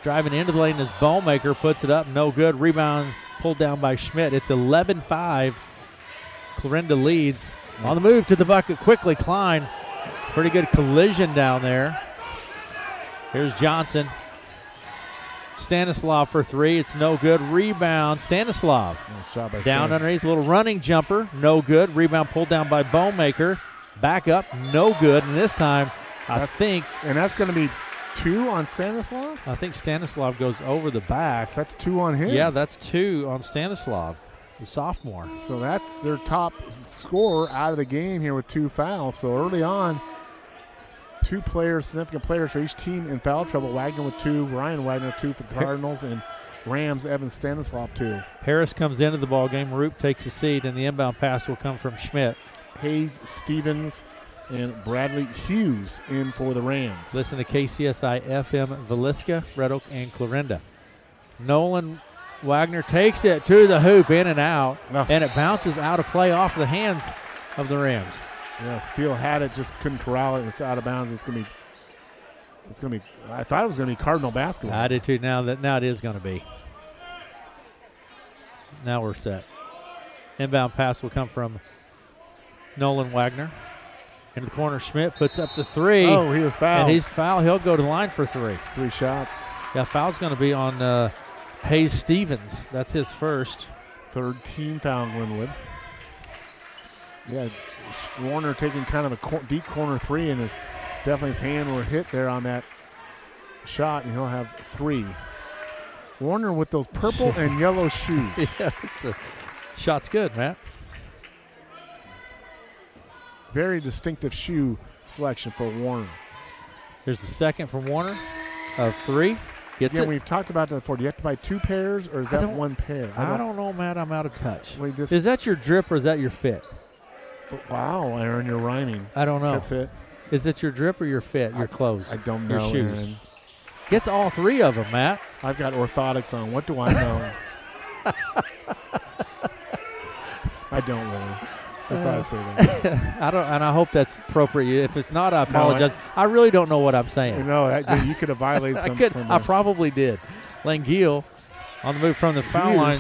Driving into the lane as Bowmaker puts it up. No good. Rebound pulled down by Schmidt. It's 11-5. Clarinda leads. On the move to the bucket quickly. Klein. Pretty good collision down there. Here's Johnson. Stanislav for three. It's no good. Rebound. Stanislav. Nice shot by down underneath. Little running jumper. No good. Rebound pulled down by Bowmaker. Back up. No good. And this time, that's going to be two on Stanislav? I think Stanislav goes over the back. So that's two on him? Yeah, that's two on Stanislav, the sophomore. So that's their top scorer out of the game here with two fouls. So early on, two players, significant players for each team in foul trouble. Wagner with two, Ryan Wagner two for the Cardinals, and Rams Evan Stanislav two. Harris comes into the ball game. Roop takes a seat, and the inbound pass will come from Schmidt. Hayes, Stevens, and Bradley Hughes in for the Rams. Listen to KCSI FM, Villisca, Red Oak, and Clarinda. Nolan Wagner takes it to the hoop, in and out, and it bounces out of play off the hands of the Rams. Yeah, Steele had it, just couldn't corral it. It's out of bounds. It's gonna be. I thought it was gonna be Cardinal basketball. I did too. Now it is gonna be. Now we're set. Inbound pass will come from Nolan Wagner. Into the corner, Schmidt puts up the three. Oh, he was fouled. And he's fouled. He'll go to the line for three. 3 shots. Yeah, foul's going to be on Hayes Stevens. That's his first. Third team foul, Glenwood. Yeah, Warner taking kind of a deep corner three, and definitely his hand were hit there on that shot, and he'll have 3. Warner with those purple and yellow shoes. Yes, shot's good, Matt. Very distinctive shoe selection for Warner. Here's the second from Warner of 3. Gets it. We've talked about that before. Do you have to buy 2 pairs, or is that one pair? I don't know, Matt. I'm out of touch. Is that your drip or is that your fit? Wow, Aaron, you're rhyming. I don't know. Drip fit. Is it your drip or your fit, your clothes? I don't know, your shoes. Aaron. Gets all 3 of them, Matt. I've got orthotics on. What do I know? I don't really. I thought I'd say that. I don't, and I hope that's appropriate. If it's not, I apologize. I really don't know what I'm saying. You could have violated some. I probably did. Langille on the move from the foul line.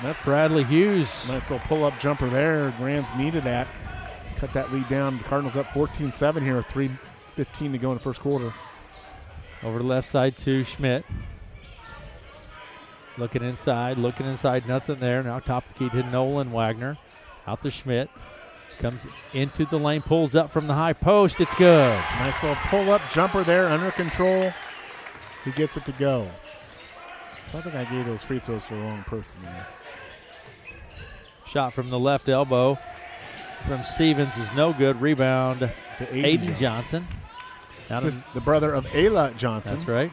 That's Bradley Hughes. Nice little pull-up jumper there. Rams needed that. Cut that lead down. The Cardinals up 14-7 here. 3:15 to go in the first quarter. Over the left side to Schmidt. Looking inside, nothing there. Now top of the key to Nolan Wagner. Out to Schmidt. Comes into the lane, pulls up from the high post. It's good. Nice little pull-up jumper there, under control. He gets it to go. So I think I gave those free throws to the wrong person there. Shot from the left elbow from Stevens is no good. Rebound to Aiden Johnson. This is the brother of Ayla Johnson. That's right.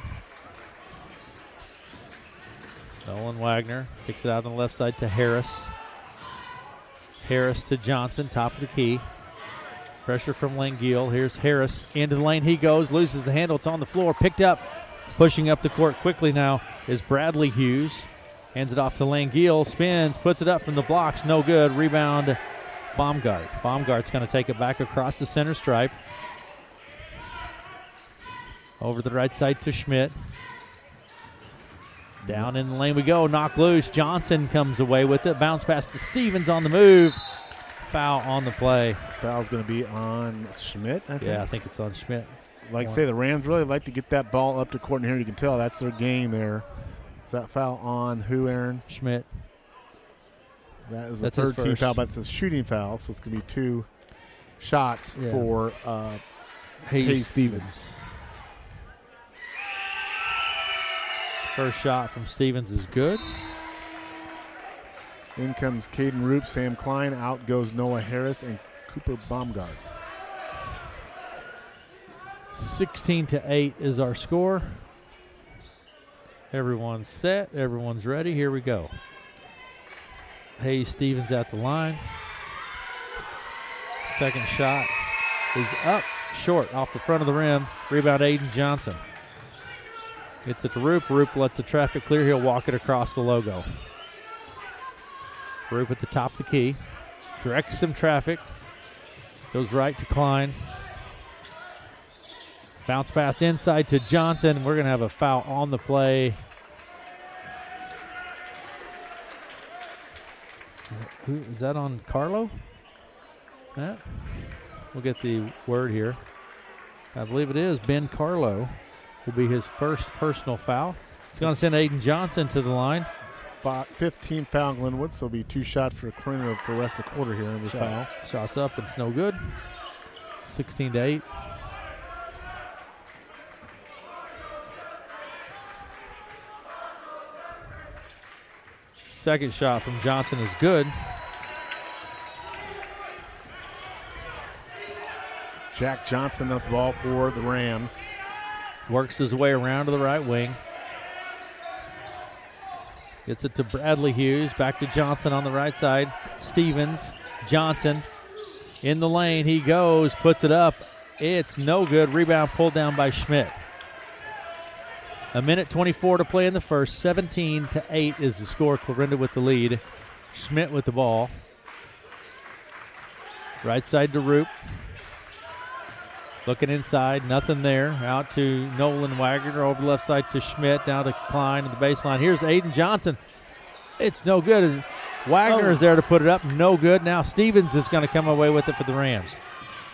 Nolan Wagner kicks it out on the left side to Harris. Harris to Johnson, top of the key. Pressure from Langille. Here's Harris into the lane. He goes, loses the handle. It's on the floor. Picked up, pushing up the court quickly now is Bradley Hughes. Hands it off to Langille. Spins, puts it up from the blocks. No good. Rebound, Baumgart. Baumgart's going to take it back across the center stripe. Over the right side to Schmidt. Down in the lane we go. Knock loose. Johnson comes away with it. Bounce pass to Stevens on the move. Foul on the play. Foul's going to be on Schmidt, I think. Yeah, I think it's on Schmidt. Like I say, the Rams really like to get that ball up to court, and here you can tell that's their game there. Is that foul on who, Aaron? Schmidt. That's the third team foul, but it's a shooting foul, so it's going to be 2 shots for Hayes Stevens. First shot from Stevens is good. In comes Caden Roop, Sam Klein. Out goes Noah Harris and Cooper Baumgarts. 16-8 is our score. Everyone's set. Everyone's ready. Here we go. Hayes Stevens at the line. Second shot is up short off the front of the rim. Rebound Aiden Johnson. Gets it to Roop. Roop lets the traffic clear. He'll walk it across the logo. Roop at the top of the key. Directs some traffic. Goes right to Klein. Bounce pass inside to Johnson. We're going to have a foul on the play. Who is that on Carlo? Yeah. We'll get the word here. I believe it is Ben Carlo. Will be his first personal foul. It's going to send Aiden Johnson to the line. 15 foul Glenwood, so it'll be 2 shots for Clarinda for the rest of the quarter here in the foul. Shots up, it's no good. 16-8. Second shot from Johnson is good. Jack Johnson up the ball for the Rams. Works his way around to the right wing. Gets it to Bradley Hughes. Back to Johnson on the right side. Stevens. Johnson in the lane. He goes. Puts it up. It's no good. Rebound pulled down by Schmidt. 1:24 to play in the first. 17-8 is the score. Clarinda with the lead. Schmidt with the ball. Right side to Roop. Looking inside, nothing there. Out to Nolan Wagner, over the left side to Schmidt, down to Klein at the baseline. Here's Aiden Johnson. It's no good. Wagner is there to put it up. No good. Now Stevens is going to come away with it for the Rams.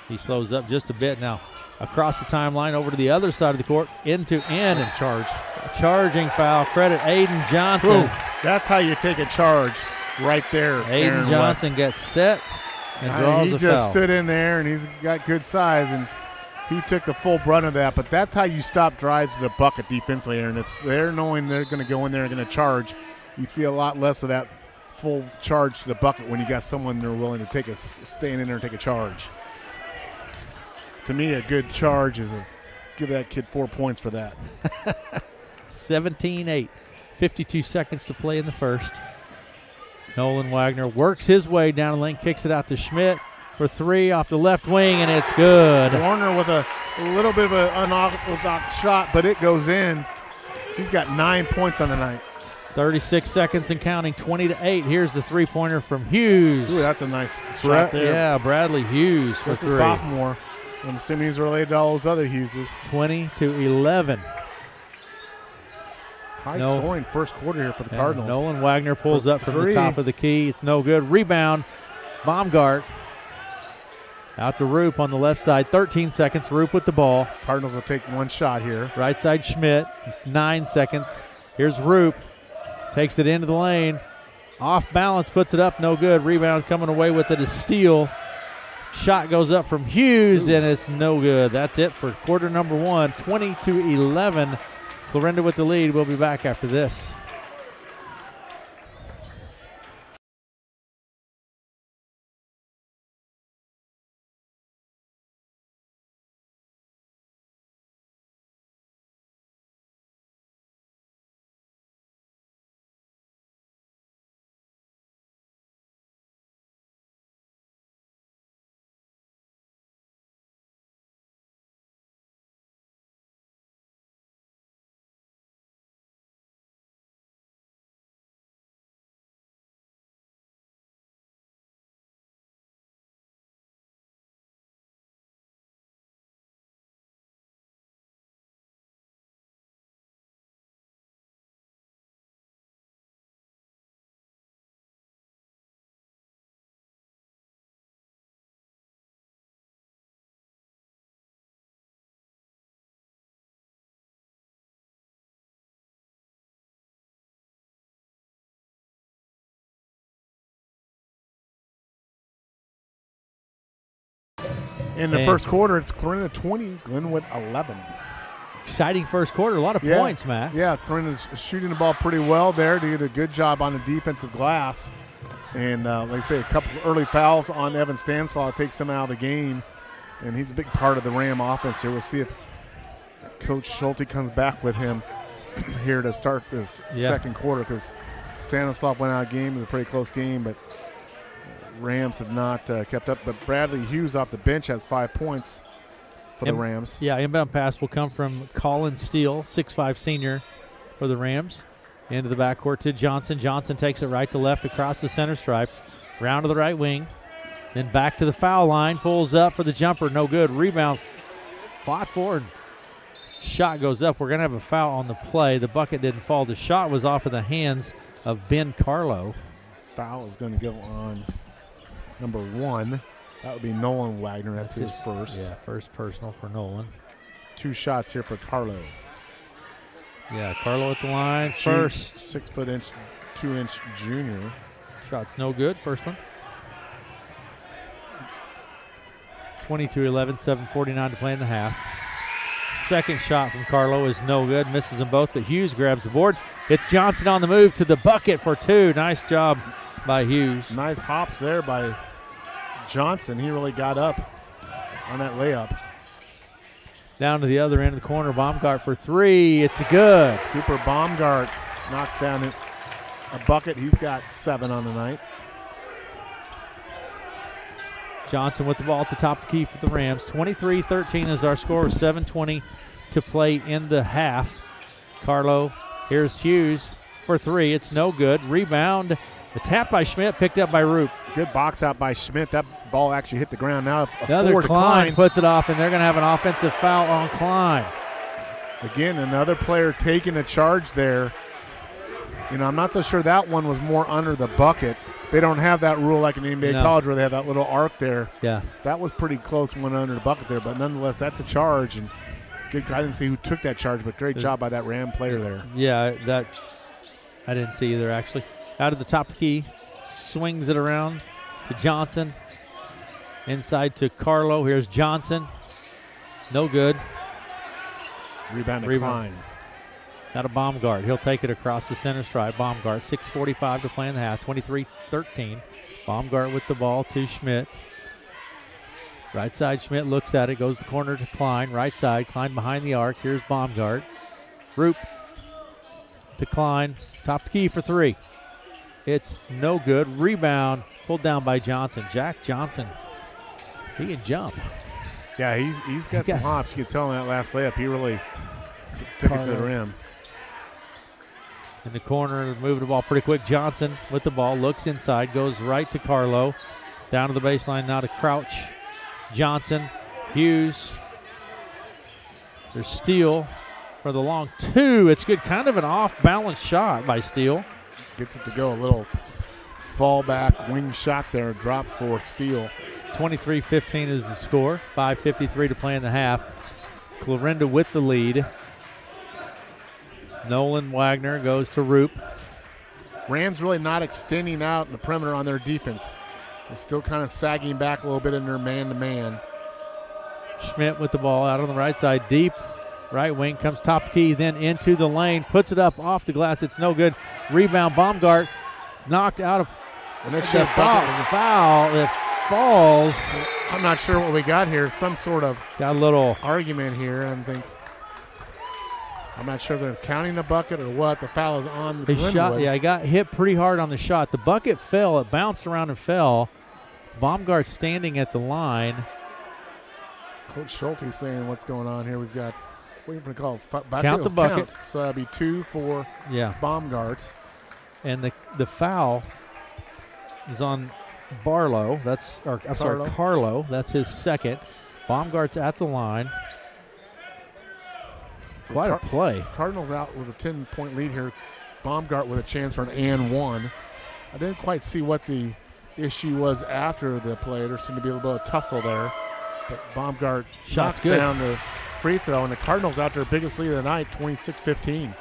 He slows up just a bit now. Across the timeline, over to the other side of the court, into in. And charge. A charging foul. Credit Aiden Johnson. Ooh, that's how you take a charge right there. Aiden Johnson gets set. and draws he a just foul. stood in there, and he's got good size, and he took the full brunt of that. But that's how you stop drives to the bucket defensively, and it's they're knowing they're going to go in there and going to charge. You see a lot less of that full charge to the bucket when you got someone they're willing to take stand in there and take a charge. To me, a good charge is give that kid 4 points for that. 17-8, 52 seconds to play in the first. Nolan Wagner works his way down the lane, kicks it out to Schmidt for three off the left wing, and it's good. Warner with a little bit of an unorthodox shot, but it goes in. He's got 9 points on the night. 36 seconds and counting, 20-8. Here's the three-pointer from Hughes. Ooh, that's a nice shot there. Yeah, Bradley Hughes for That's three. a sophomore. I'm assuming he's related to all those other Hugheses. 20-11. High scoring first quarter here for the Cardinals. Nolan Wagner pulls up from the three. top of the key. It's no good. Rebound. Baumgart. Out to Roop on the left side. 13 seconds. Roop with the ball. Cardinals will take one shot here. Right side Schmidt. 9 seconds. Here's Roop. Takes it into the lane. Off balance. Puts it up. No good. Rebound coming away with it is Steele. Shot goes up from Hughes, and it's no good. That's it for quarter number one. 20-11. Clarinda with the lead. We'll be back after this. In the first quarter, it's Clarinda 20, Glenwood 11. Exciting first quarter. A lot of points, Matt. Yeah, Clarinda's shooting the ball pretty well there. They did a good job on the defensive glass. And like I say, a couple early fouls on Evan Stanislaw takes him out of the game. And he's a big part of the Ram offense here. We'll see if Coach Schulte comes back with him here to start this second quarter, because Stanislaw went out of game. It was a pretty close game, but Rams have not kept up. But Bradley Hughes off the bench has 5 points for the Rams. Yeah, inbound pass will come from Colin Steele, 6'5" senior for the Rams. Into the backcourt to Johnson. Johnson takes it right to left across the center stripe. Round to the right wing. Then back to the foul line. Pulls up for the jumper. No good. Rebound. Fought for. Shot goes up. We're going to have a foul on the play. The bucket didn't fall. The shot was off of the hands of Ben Carlo. Foul is going to go on number 1. That would be Nolan Wagner. That's his first. Yeah, first personal for Nolan. 2 shots here for Carlo. Yeah, Carlo at the line first. 6 foot 2 inch junior. Shot's no good. First one. 22-11, 7:49 to play in the half. Second shot from Carlo is no good. Misses them both, but Hughes grabs the board. It's Johnson on the move to the bucket for 2. Nice job by Hughes. Nice hops there by Johnson. He really got up on that layup. Down to the other end of the corner. Baumgart for 3. It's good. Cooper Baumgart knocks down a bucket. He's got 7 on the night. Johnson with the ball at the top of the key for the Rams. 23-13 is our score. 7:20 to play in the half. Carlo, here's Hughes for 3. It's no good. Rebound. The tap by Schmidt, picked up by Roop. Good box out by Schmidt. That ball actually hit the ground. Now another Klein puts it off, and they're going to have an offensive foul on Klein. Again, another player taking a charge there. You know, I'm not so sure that one was more under the bucket. They don't have that rule like in the NBA college where they have that little arc there. Yeah. That was pretty close when under the bucket there, but nonetheless, that's a charge. And good, I didn't see who took that charge, but great job by that Ram player there. Yeah, that I didn't see either, actually. Out of the top of the key, swings it around to Johnson. Inside to Carlo. Here's Johnson. No good. Rebound to Klein. Not a Baumgart. He'll take it across the center stripe. Baumgart, 6:45 to play in the half, 23-13. Baumgart with the ball to Schmidt. Right side, Schmidt looks at it, goes the corner to Klein. Right side, Klein behind the arc. Here's Baumgart. Roop to Klein. Top the key for three. It's no good. Rebound pulled down by Johnson. Jack Johnson, he can jump. Yeah, he's got some hops. You can tell in that last layup. He really took it to the rim. In the corner, moving the ball pretty quick. Johnson with the ball, looks inside, goes right to Carlo. Down to the baseline now to Crouch. Johnson, Hughes. There's Steele for the long two. It's good. Kind of an off-balance shot by Steele. Gets it to go. A little fallback wing shot there. Drops for Steele. 23-15 is the score. 5:53 to play in the half. Clarinda with the lead. Nolan Wagner goes to Roop. Rams really not extending out in the perimeter on their defense. They're still kind of sagging back a little bit in their man-to-man. Schmidt with the ball out on the right side. Deep. Right wing comes top the key, then into the lane. Puts it up off the glass. It's no good. Rebound. Baumgart knocked out of and it's the foul. It falls. I'm not sure what we got here. Some sort of got a little argument here. I'm not sure if they're counting the bucket or what. The foul is on the Glenwood. Shot. Yeah, he got hit pretty hard on the shot. The bucket fell. It bounced around and fell. Baumgart standing at the line. Coach Schulte saying what's going on here. We've got waiting for the call. Count the bucket. So that'd be 2 for Baumgart. And the foul is on Carlo. That's his second. Baumgart's at the line. So quite a play. Cardinals out with a 10-point lead here. Baumgart with a chance for an and one. I didn't quite see what the issue was after the play. There seemed to be a little bit of tussle there. But Baumgart knocks down the free throw, and the Cardinals out their biggest lead of the night, 26-15.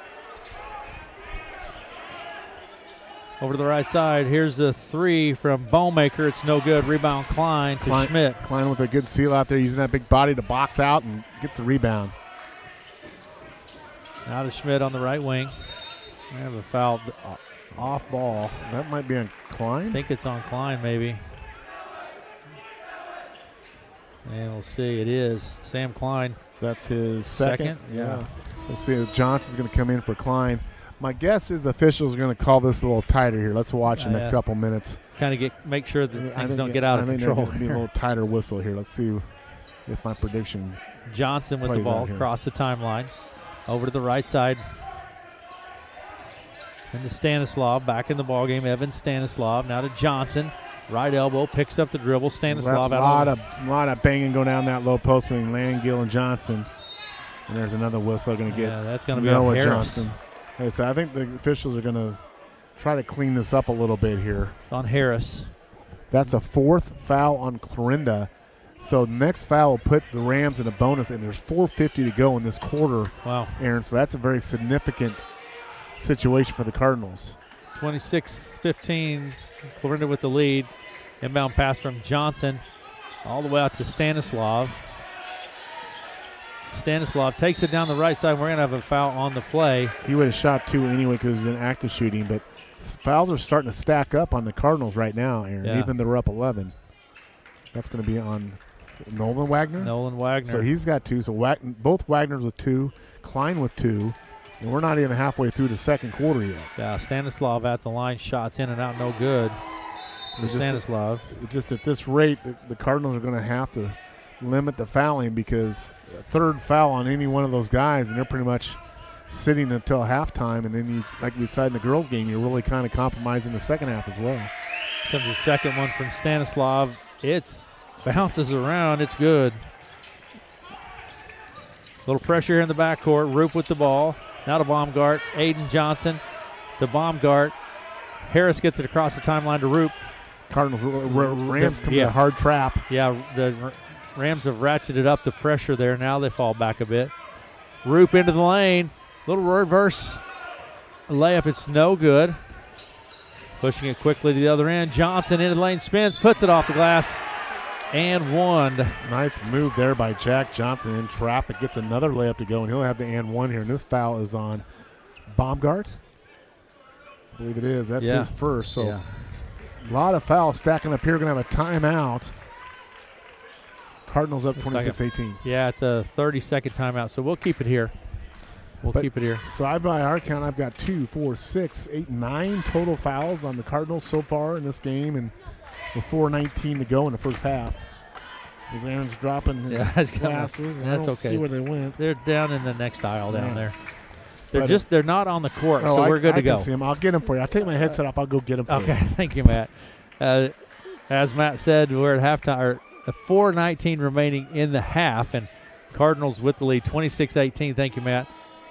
Over to the right side. Here's the three from Bowmaker. It's no good. Rebound Klein to Schmidt. Klein with a good seal out there, using that big body to box out and gets the rebound. Now to Schmidt on the right wing. We have a foul off ball. That might be on Klein. I think it's on Klein maybe. And we'll see. It is Sam Klein. So that's his second. Yeah. Let's see if Johnson's going to come in for Klein. My guess is the officials are going to call this a little tighter here. Let's watch the next couple minutes. Kind of make sure that things don't get out of control. I think there'll be a little tighter whistle here. Let's see if my prediction. Johnson with the ball across the timeline. Over to the right side. And to Stanislav, back in the ballgame. Evan Stanislav. Now to Johnson. Right elbow, picks up the dribble. Stanislav out. A lot of banging going down that low post between Langill and Johnson. And there's another whistle going to get. Yeah, that's going to be on Harris. Johnson. Okay, so I think the officials are going to try to clean this up a little bit here. It's on Harris. That's a fourth foul on Clarinda. So next foul will put the Rams in a bonus, and there's 4:50 to go in this quarter. Wow. Aaron, so that's a very significant situation for the Cardinals. 26-15, Clarinda with the lead. Inbound pass from Johnson all the way out to Stanislav. Stanislav takes it down the right side. We're going to have a foul on the play. He would have shot two anyway because he was in active shooting, but fouls are starting to stack up on the Cardinals right now, Aaron, even though they're up 11. That's going to be on Nolan Wagner? Nolan Wagner. So he's got two. So both Wagners with two, Klein with two, and we're not even halfway through the second quarter yet. Yeah, Stanislav at the line, shots in and out, no good for Stanislav. Just at this rate, the Cardinals are going to have to limit the fouling because a third foul on any one of those guys, and they're pretty much sitting until halftime, and then like we said in the girls' game, you're really kind of compromising the second half as well. Comes the second one from Stanislav. It's bounces around. It's good. Little pressure here in the backcourt. Roop with the ball. Now to Baumgart. Aiden Johnson to Baumgart. Harris gets it across the timeline to Roop. Rams come to a hard trap. Yeah, the Rams have ratcheted up the pressure there. Now they fall back a bit. Roop into the lane. Little reverse layup. It's no good. Pushing it quickly to the other end. Johnson into the lane, spins, puts it off the glass. and one. Nice move there by Jack Johnson in traffic. Gets another layup to go, and he'll have the and one here. And this foul is on Baumgart. I believe it is. That's his first. So a lot of fouls stacking up here. Going to have a timeout. Cardinals up 26-18. Yeah, it's a 30-second timeout, so we'll keep it here. Keep it here. So by our count, I've got 2, 4, 6, 8, 9 total fouls on the Cardinals so far in this game, and with 4:19 to go in the first half. As Aaron's dropping his glasses, and I don't see where they went. They're down in the next aisle down there. They're not on the court, so we're good to go. I can see them. I'll get them for you. I'll take my headset off. I'll go get them for you. Okay, thank you, Matt. As Matt said, we're at halftime. 4:19 remaining in the half, and Cardinals with the lead, 26-18. Thank you, Matt.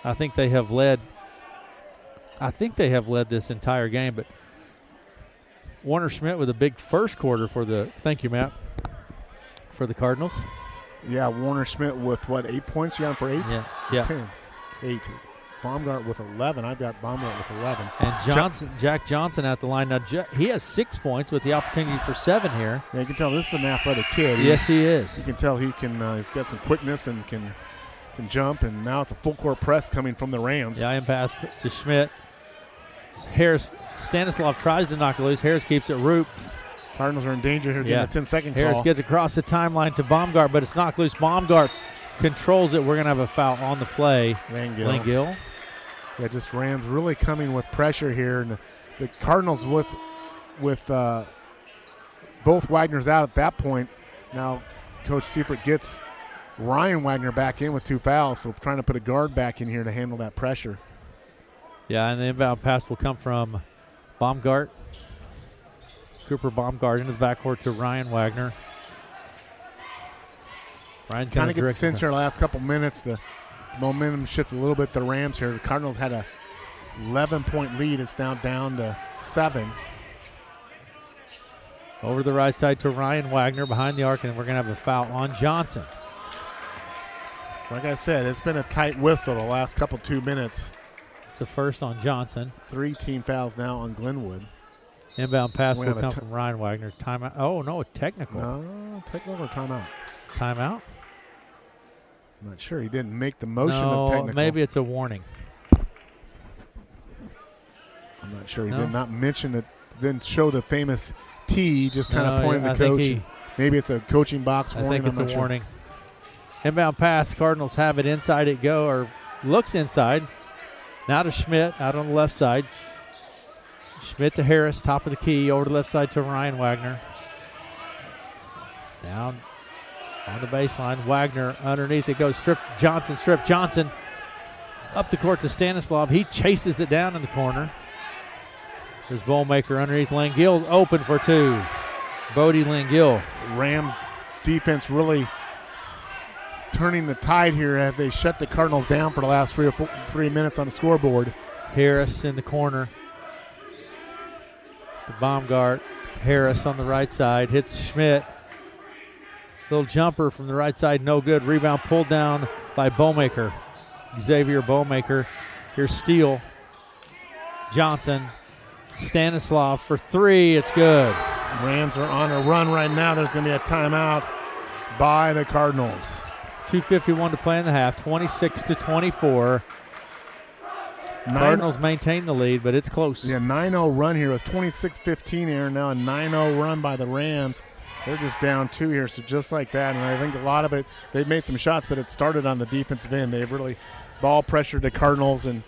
I think they have led this entire game, but Warner Schmidt with a big first quarter for the – thank you, Matt, for the Cardinals. Yeah, Warner Schmidt with, 8 points? You got him for 8? Yeah. 10. 8. Baumgart with 11. I've got Baumgart with 11. And Jack Johnson at the line. Now, he has 6 points with the opportunity for 7 here. Yeah, you can tell this is an athletic kid. Yes, he is. You can tell he can he's got some quickness and can jump, and now it's a full-court press coming from the Rams. Yeah, in pass to Schmidt. Harris, Stanislav tries to knock it loose. Harris keeps it root. Cardinals are in danger here getting a 10-second call. Harris gets across the timeline to Baumgart, but it's knocked loose. Baumgart controls it. We're going to have a foul on the play. Langill. Yeah, just Rams really coming with pressure here. And the Cardinals with both Wagner's out at that point. Now Coach Seifert gets Ryan Wagner back in with 2 fouls, so trying to put a guard back in here to handle that pressure. Yeah, and the inbound pass will come from Baumgart. Cooper Baumgart into the backcourt to Ryan Wagner. Ryan's kind of get the sense here the last couple minutes. The momentum shifted a little bit to the Rams here. The Cardinals had a 11-point lead. It's now down to 7. Over the right side to Ryan Wagner behind the arc, and we're going to have a foul on Johnson. Like I said, it's been a tight whistle the last 2 minutes. It's a first on Johnson. 3 team fouls now on Glenwood. Inbound pass will come from Ryan Wagner. Timeout. Oh, no, technical. No, technical or timeout? Timeout? I'm not sure. He didn't make the motion of technical. Maybe it's a warning. I'm not sure. He did not mention it. Didn't show the famous T. Just kind of pointed the coach. Maybe it's a coaching box warning. I think it's a warning. Inbound pass. Cardinals have it inside. It or looks inside. Now to Schmidt out on the left side. Schmidt to Harris, top of the key, over to the left side to Ryan Wagner. Down on the baseline. Wagner underneath it goes. Strip Johnson. Up the court to Stanislav. He chases it down in the corner. There's Bowlmaker underneath. Langill open for 2. Bodie Langill. Rams defense really turning the tide here as they shut the Cardinals down for the last 3 minutes on the scoreboard. Harris in the corner. To Baumgart. Harris on the right side. Hits Schmidt. Little jumper from the right side. No good. Rebound pulled down by Bowlmaker. Xavier Bowlmaker. Here's Steele. Johnson. Stanislav for 3. It's good. Rams are on a run right now. There's going to be a timeout by the Cardinals. 2:51 to play in the half. 26-24. Cardinals maintain the lead, but it's close. Yeah, 9-0 run here. It was 26-15 here. Now a 9-0 run by the Rams. They're just down 2 here, so just like that. And I think a lot of it, they've made some shots, but it started on the defensive end. They've really ball pressured the Cardinals and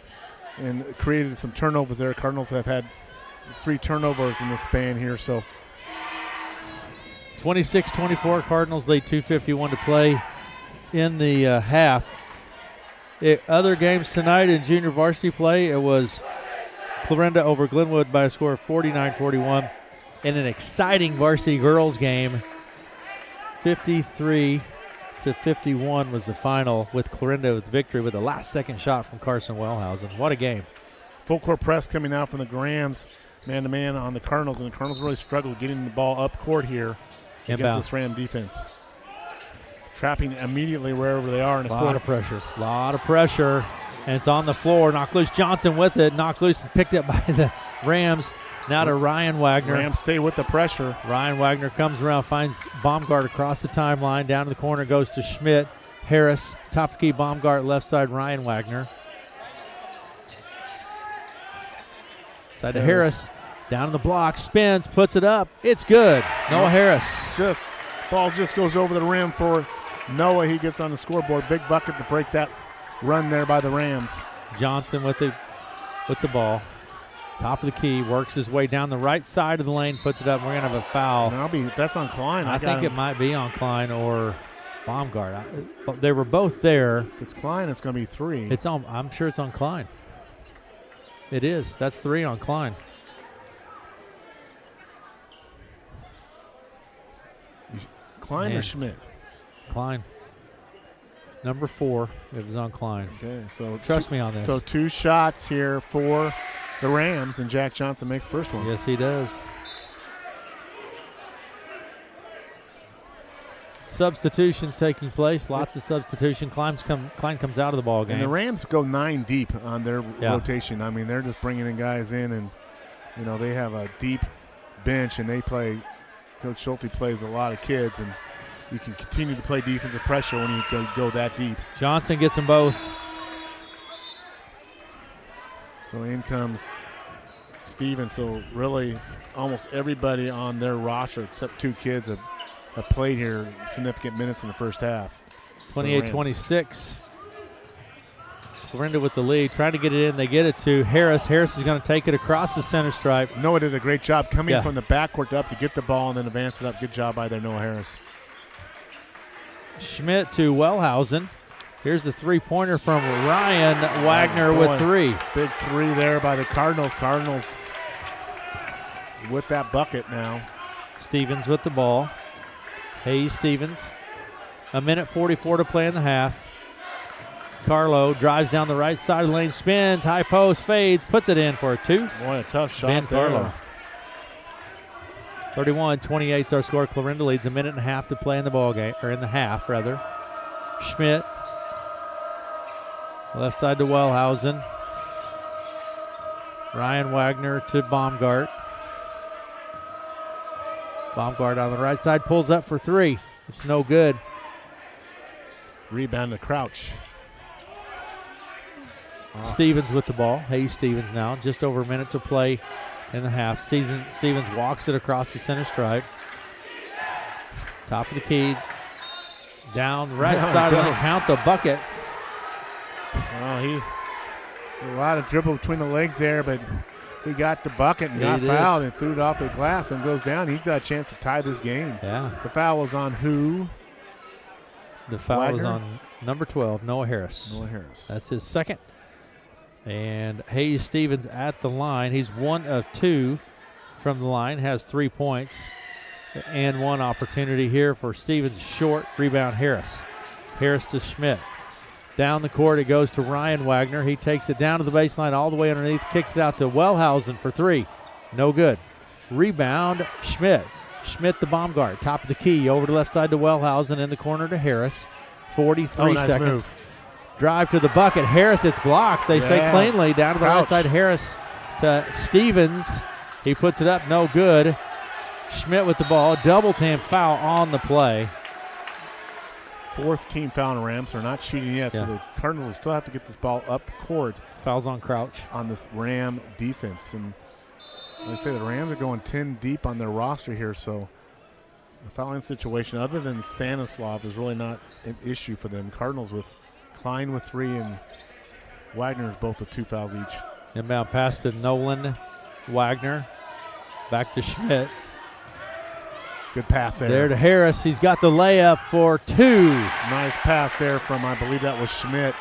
created some turnovers there. Cardinals have had 3 turnovers in the span here. So 26-24, Cardinals lead, 2:51 to play in the half. Other games tonight in junior varsity play, it was Clarinda over Glenwood by a score of 49-41. In an exciting varsity girls game, 53-51 was the final, with Clarinda with victory with a last-second shot from Carson Wellhausen. What a game. Full court press coming out from the Grams, man-to-man on the Cardinals, and the Cardinals really struggled getting the ball up court here against this Ram defense. Trapping immediately wherever they are in the court. A lot of pressure. And it's on the floor. Knocked loose. Johnson with it. Knocked loose and picked up by the Rams. Now to Ryan Wagner. Rams stay with the pressure. Ryan Wagner comes around, finds Baumgart across the timeline. Down to the corner goes to Schmidt. Harris, top of the key, Baumgart, left side, Ryan Wagner. Side to Harris. Down in the block, spins, puts it up. It's good. Noah Harris. Ball just goes over the rim for Noah. He gets on the scoreboard. Big bucket to break that run there by the Rams. Johnson with the ball. Top of the key, works his way down the right side of the lane, puts it up. We're going to have a foul. That's on Klein. I think it might be on Klein or Baumgart. They were both there. If it's Klein, it's going to be 3. I'm sure it's on Klein. It is. That's 3 on Klein. Klein or Schmidt? Klein. Number 4. It was on Klein. Okay, so trust me on this. So 2 shots here for the Rams, and Jack Johnson makes first one. Yes, he does. Substitutions taking place. Lots of substitution. Klein comes out of the ball game. And the Rams go 9 deep on their rotation. I mean, they're just bringing in guys in, and they have a deep bench, and they play. Coach Schulte plays a lot of kids, and you can continue to play defensive pressure when you go that deep. Johnson gets them both. So in comes Stevens. So really almost everybody on their roster except 2 kids have played here significant minutes in the first half. 28-26. Clarinda with the lead, trying to get it in. They get it to Harris. Harris is going to take it across the center stripe. Noah did a great job coming from the backcourt up to get the ball and then advance it up. Good job by there, Noah Harris. Schmidt to Wellhausen. Here's the three-pointer from Ryan Wagner with 3. Big 3 there by the Cardinals. Cardinals with that bucket now. Stevens with the ball. Hayes Stevens. 1:44 to play in the half. Carlo drives down the right side of the lane, spins, high post, fades, puts it in for a 2. Boy, a tough shot Ben there. Carlo. 31-28 is our score. Clarinda leads 1.5 to play in the ball game, or in the half, rather. Schmidt. Left side to Wellhausen. Ryan Wagner to Baumgart. Baumgart on the right side, pulls up for 3. It's no good. Rebound to Crouch. Stevens with the ball. Hayes Stevens now. Just over a minute to play in the half. Stevens walks it across the center stripe. Top of the key. Down the right side of the count the bucket. Well, a lot of dribble between the legs there, but he got the bucket and got fouled and threw it off the glass and goes down. He's got a chance to tie this game. Yeah. The foul was on who? The foul Wagner? was on number 12, Noah Harris. Noah Harris. That's his second. And Hayes Stevens at the line. He's 1 of 2 from the line, has 3 points. And 1 opportunity here for Stevens. Short rebound, Harris. Harris to Schmidt. Down the court, it goes to Ryan Wagner. He takes it down to the baseline all the way underneath, kicks it out to Wellhausen for 3. No good. Rebound, Schmidt. Schmidt the Baumgart. Top of the key, over to the left side to Wellhausen, in the corner to Harris. 43 nice seconds. Move. Drive to the bucket. Harris, it's blocked. They say cleanly. Down to the right side, Harris to Stevens. He puts it up, no good. Schmidt with the ball. Double team foul on the play. 4th team foul on the Rams. They're not shooting yet, so the Cardinals still have to get this ball up court. Fouls on Crouch. On this Ram defense. And like I say, the Rams are going 10 deep on their roster here, so the fouling situation, other than Stanislav, is really not an issue for them. Cardinals with Klein with 3 and Wagner's both with 2 fouls each. Inbound pass to Nolan Wagner. Back to Schmidt. Good pass there. There to Harris. He's got the layup for 2. Nice pass there from, I believe that was Schmidt,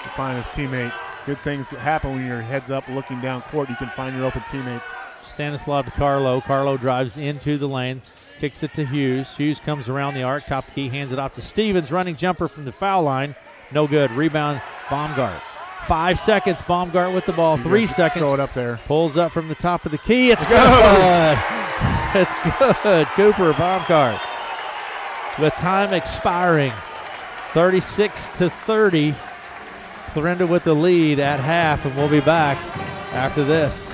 to find his teammate. Good things happen when your head's up looking down court. You can find your open teammates. Stanislav to Carlo. Carlo drives into the lane. Kicks it to Hughes. Hughes comes around the arc. Top of the key. Hands it off to Stevens. Running jumper from the foul line. No good. Rebound, Baumgart. 5 seconds. Baumgart with the ball. 3 seconds. Throw it up there. Pulls up from the top of the key. It's good. It's good. Cooper Baumgart. With time expiring. 36-30. Clarinda with the lead at half, and we'll be back after this.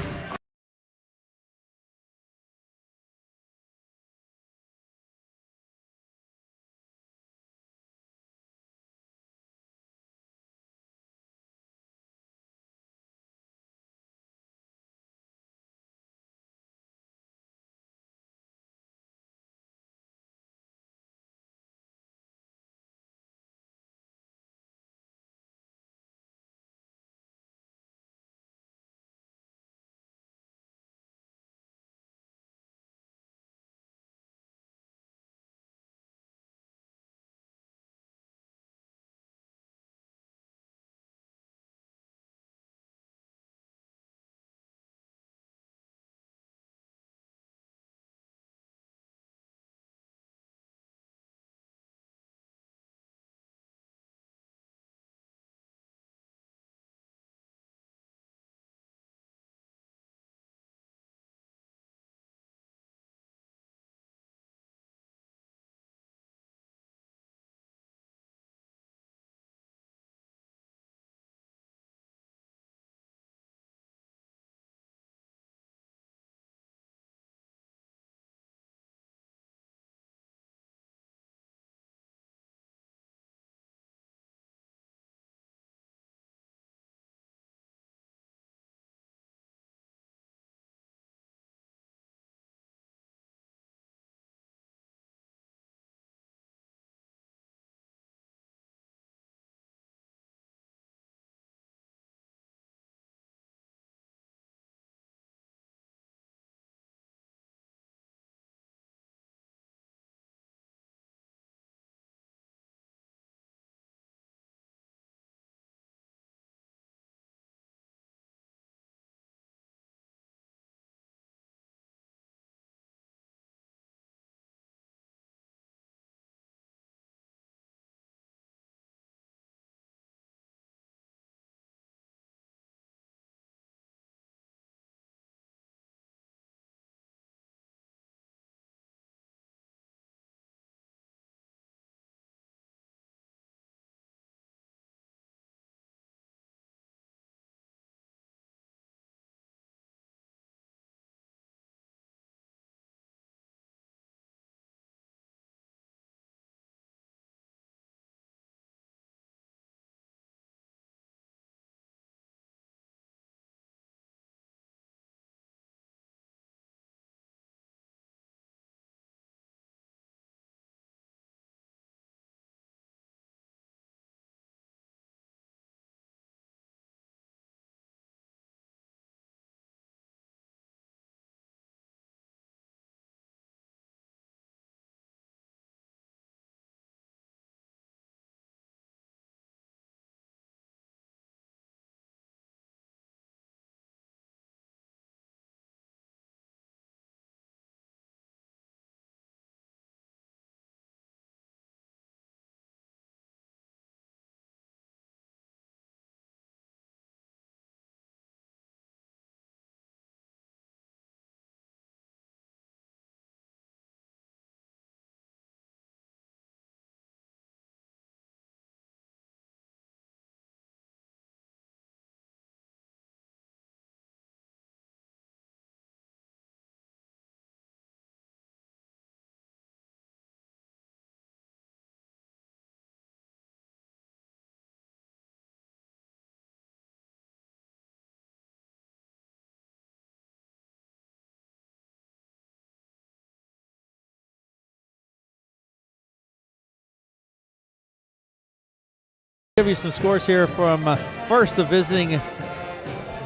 Give you some scores here from first the visiting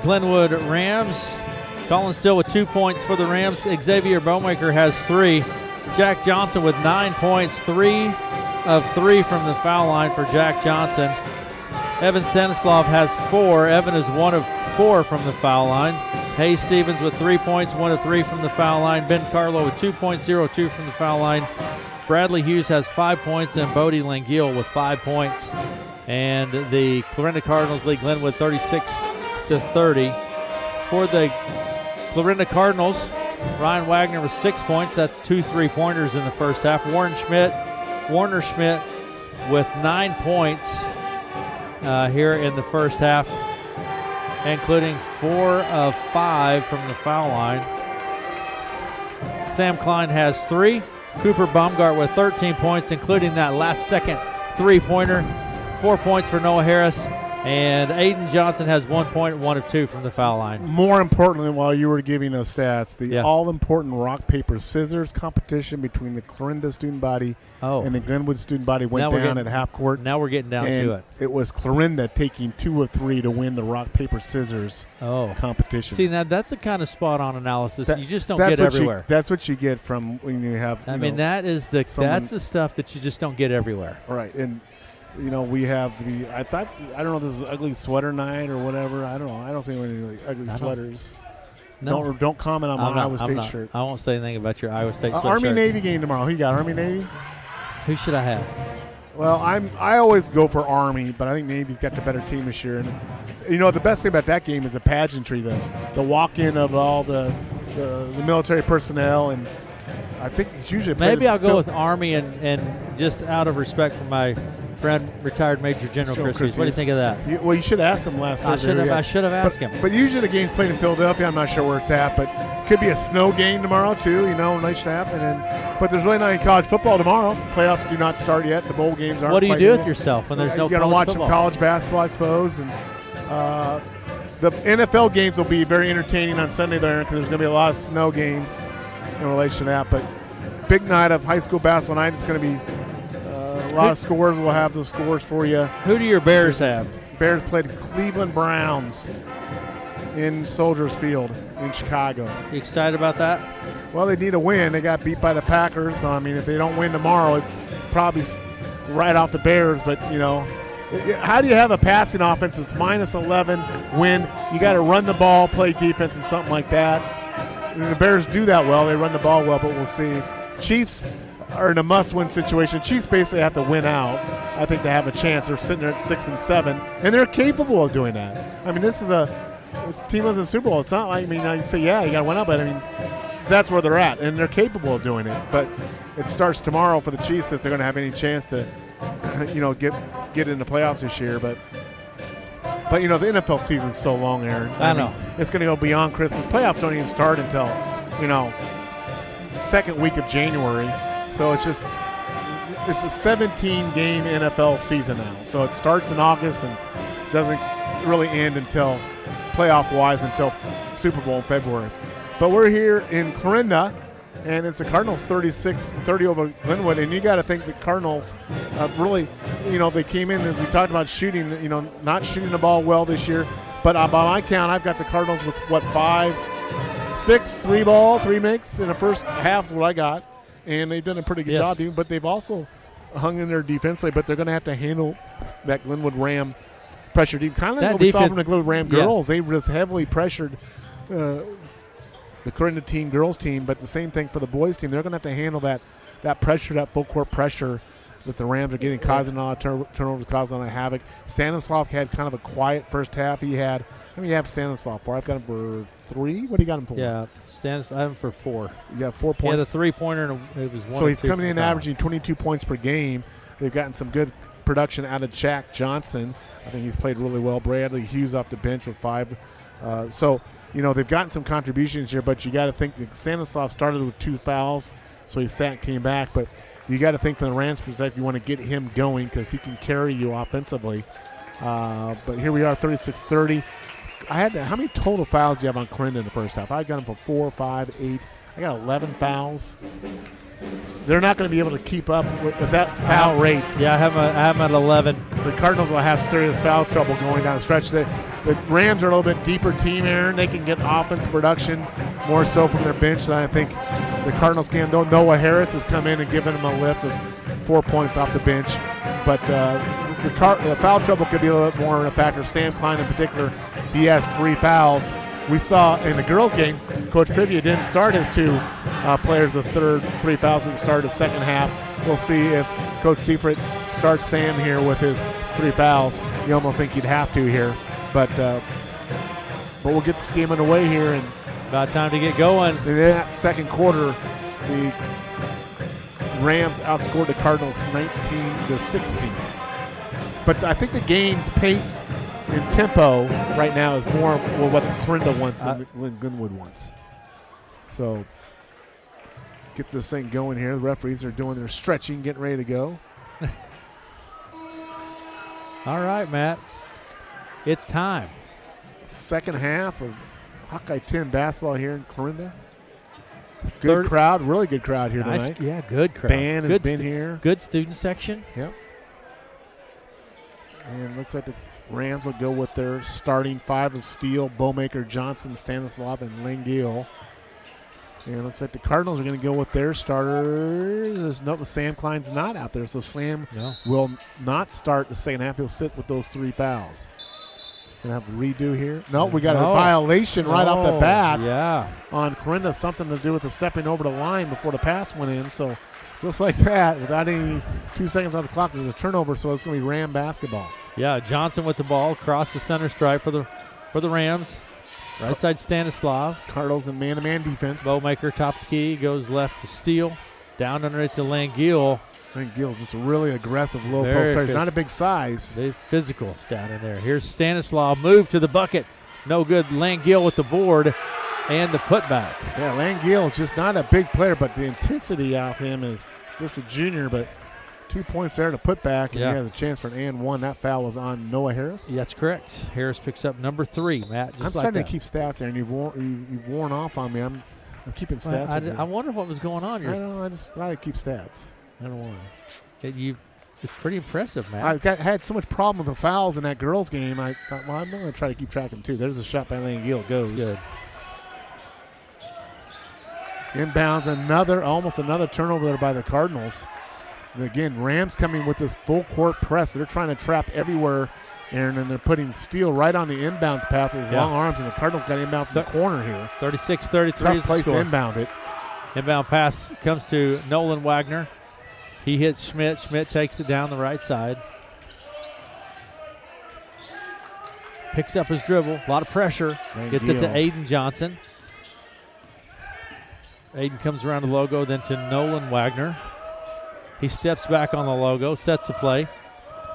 Glenwood Rams. Colin Still with 2 points for the Rams. Xavier Bowmaker has 3. Jack Johnson with 9 points, 3 of 3 from the foul line for Jack Johnson. Evan Stanislav has 4. Evan is 1 of 4 from the foul line. Hayes Stevens with 3 points, 1 of 3 from the foul line. Ben Carlo with 2 points, 0 of 2 from the foul line. Bradley Hughes has 5 points, and Bodie Langiel with 5 points. And the Clarinda Cardinals lead Glenwood 36-30. For the Clarinda Cardinals, Ryan Wagner with 6 points. That's 2 3-pointers in the first half. Warner Schmidt with 9 points here in the first half, including 4 of 5 from the foul line. Sam Klein has 3. Cooper Baumgart with 13 points, including that last second 3-pointer. 4 points for Noah Harris. And Aiden Johnson has 1 point, 1 of 2 from the foul line. More importantly, while you were giving those stats, the all-important rock, paper, scissors competition between the Clarinda student body and the Glenwood student body went down at half court. Now we're getting down to it. It was Clarinda taking 2 of 3 to win the rock, paper, scissors competition. See, now that's the kind of spot-on analysis you just don't get everywhere. That's what you get from when you have. That's the stuff that you just don't get everywhere. Right, and. We have I don't know if this is ugly sweater night or whatever. I don't know. I don't see any ugly sweaters. No. Don't comment on my Iowa State shirt. I won't say anything about your Iowa State sweatshirt. Army-Navy game tomorrow. Who you got, Army-Navy? Who should I have? Well, I always go for Army, but I think Navy's got the better team this year. And, the best thing about that game is the pageantry, the walk-in of all the military personnel, and I think it's usually maybe I'll go with Army and just out of respect for my friend, retired Major General Chris Hughes. What do you think of that? You should ask him last Thursday. I should have asked him. But usually the game's played in Philadelphia. I'm not sure where it's at, but could be a snow game tomorrow too. Nice snap. But there's really not any college football tomorrow. Playoffs do not start yet. The bowl games aren't. What do you do with yourself when there's no college football? You got to watch some college basketball, I suppose. And the NFL games will be very entertaining on Sunday there because there's going to be a lot of snow games in relation to that. But big night of high school basketball night. It's going to be a lot of scores. We'll have those scores for you. Who do your Bears have? Bears played Cleveland Browns in Soldiers Field in Chicago. You excited about that? Well, they need a win. They got beat by the Packers. So, if they don't win tomorrow, it probably right off the Bears. But, how do you have a passing offense that's -11 win? You got to run the ball, play defense, and something like that. And the Bears do that well. They run the ball well, but we'll see. Chiefs are in a must-win situation. Chiefs basically have to win out. I think they have a chance. They're sitting there at 6-7, and they're capable of doing that. This team was a Super Bowl. It's not like you say you got to win out, but that's where they're at, and they're capable of doing it. But it starts tomorrow for the Chiefs if they're going to have any chance to, get in the playoffs this year. But the NFL season's so long, Aaron. I know it's going to go beyond Christmas. Playoffs don't even start until second week of January. So it's a 17-game NFL season now. So it starts in August and doesn't really end until playoff-wise until Super Bowl in February. But we're here in Clarinda, and it's the Cardinals 36-30 over Glenwood. And you got to think the Cardinals really, they came in, as we talked about shooting, not shooting the ball well this year. But by my count, I've got the Cardinals with, 5-6, 3 makes in the first half is what I got. And they've done a pretty good job, but they've also hung in there defensively. But they're going to have to handle that Glenwood Ram pressure. Kind of like what we saw from the Glenwood Ram girls. They just heavily pressured the Clarinda team, girls team. But the same thing for the boys team. They're going to have to handle that pressure, that full court pressure that the Rams are getting, causing a lot of turnovers, causing a lot of havoc. Stanislav had kind of a quiet first half. He had. You have Stanislav for? I've got him for 3. What do you got him for? Yeah, Stanislav, I have him for 4. You got 4 points. He had a 3-pointer, and it was 1. So he's coming in averaging 22 points per game. They've gotten some good production out of Jack Johnson. I think he's played really well. Bradley Hughes off the bench with 5. They've gotten some contributions here, but you got to think that Stanislav started with 2 fouls, so he came back. But you got to think from the Rams' perspective, you want to get him going because he can carry you offensively. But here we are, 36-30. How many total fouls do you have on Clarinda in the first half? I got him for 4, 5, 8. I got 11 fouls. they're not going to be able to keep up with that foul rate. Yeah, I have them at 11. The Cardinals will have serious foul trouble going down the stretch. The Rams are a little bit deeper team, Aaron. They can get offense production more so from their bench than I think the Cardinals can. Though Noah Harris has come in and given them a lift of 4 points off the bench. But the foul trouble could be a little bit more a factor. Sam Klein in particular, he has 3 fouls. We saw in the girls' game, Coach Privia didn't start his 2 players the 3 fouls that started the second half. We'll see if Coach Seifert starts Sam here with his 3 fouls. You almost think he'd have to here. But we'll get this game underway here. And about time to get going. In that second quarter, the Rams outscored the Cardinals 19-16. But I think the game's pace and tempo right now is more what Clarinda wants than Glenwood wants. So get this thing going here. The referees are doing their stretching, getting ready to go. All right, Matt. It's time. Second half of Hawkeye 10 basketball here in Clarinda. Good crowd, really good crowd here tonight. Yeah, good crowd. Band has been here. Good student section. Yep. And looks like the Rams will go with their starting 5 of Steele, Bowmaker, Johnson, Stanislav, and Langill. And it looks like the Cardinals are going to go with their starters. Note Sam Klein's not out there, so Sam will not start the second half. He'll sit with those 3 fouls. Going to have a redo here. No, we got a violation right off the bat on Clarinda. Something to do with the stepping over the line before the pass went in. So just like that, without any 2 seconds on the clock, there's a turnover, so it's going to be Ram basketball. Yeah, Johnson with the ball across the center stripe for the Rams. Right side Stanislav. Cardinals in man-to-man defense. Bowmaker top the key, goes left to Steele. Down underneath to Langill. Langill just a really aggressive low post player. Not a big size. They're physical down in there. Here's Stanislav, move to the bucket. No good. Langill with the board and the putback. Yeah, Langill just not a big player, but the intensity of him is just a junior, but 2 points there to put back, and he has a chance for an and 1. That foul was on Noah Harris. That's correct. Harris picks up number 3, Matt. I'm starting to keep stats there, and you've worn off on me. I'm keeping stats. I wonder what was going on. I don't know. I just try to keep stats. I don't want to. It's pretty impressive, Matt. I had so much problem with the fouls in that girls' game. I thought, well, I'm going to try to keep track of them, too. There's a shot by Langill. Goes. That's good. Inbounds, almost another turnover there by the Cardinals. And again, Rams coming with this full court press. They're trying to trap everywhere, Aaron, and they're putting Steele right on the inbounds path with his long arms, and the Cardinals got inbound from the corner here. 36-33 Tough is the place score. to inbound it. Inbound pass comes to Nolan Wagner. He hits Schmidt. Schmidt takes it down the right side. Picks up his dribble. A lot of pressure. Gets it to Aiden Johnson. Aiden comes around the logo, then to Nolan Wagner. He steps back on the logo, sets the play.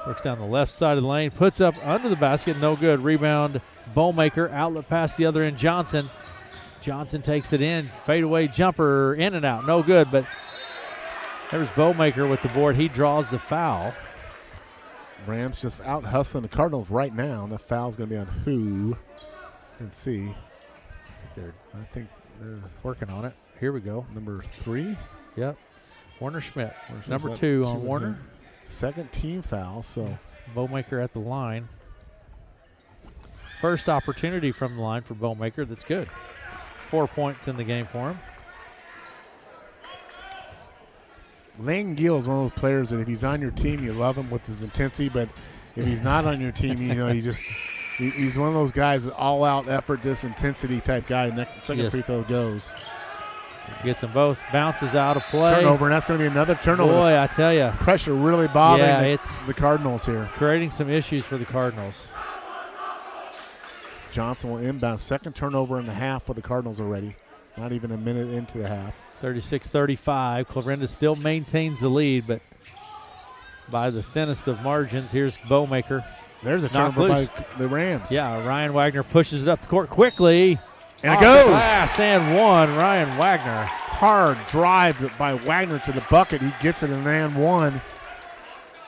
Works down the left side of the lane. Puts up under the basket. No good. Rebound. Bowmaker. Outlet pass the other end. Johnson. Johnson takes it in. Fadeaway jumper. In and out. No good, but there's Bowmaker with the board. He draws the foul. Rams just out hustling the Cardinals right now. And the foul's going to be on who? Let's see. I think they're working on it. Here we go. Number 3? Yep. Warner Schmidt. Number 2 on Warner. Second team foul. So Bowmaker at the line. First opportunity from the line for Bowmaker. That's good. 4 points in the game for him. Langill is one of those players that if he's on your team, you love him with his intensity, but if he's not on your team, he's one of those guys that all-out effort, this intensity type guy, and that second free throw goes. Gets them both. Bounces out of play. Turnover, and that's going to be another turnover. Boy, I tell you. Pressure really bothering the Cardinals here. Creating some issues for the Cardinals. Johnson will inbound. Second turnover in the half for the Cardinals already. Not even a minute into the half. 36-35. Clarinda still maintains the lead, but by the thinnest of margins. Here's Bowmaker. There's a turnover by the Rams. Yeah, Ryan Wagner pushes it up the court quickly. And it goes. Pass and 1, Ryan Wagner. Hard drive by Wagner to the bucket. He gets it in and 1.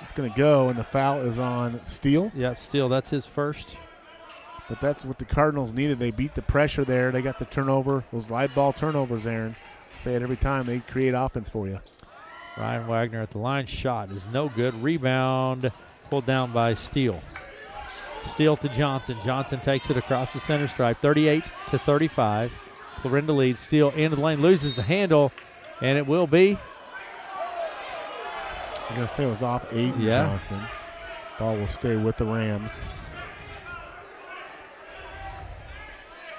It's going to go, and the foul is on Steele. Yeah, Steele. That's his first. But that's what the Cardinals needed. They beat the pressure there. They got the turnover, those live ball turnovers, Aaron. say it every time. They create offense for you. Ryan Wagner at the line. Shot is no good. Rebound pulled down by Steele. Steele to Johnson. Johnson takes it across the center stripe. 38-35. Clarinda leads. Steele into the lane. Loses the handle. And it will be. I'm going to say it was off Aiden Johnson. Ball will stay with the Rams.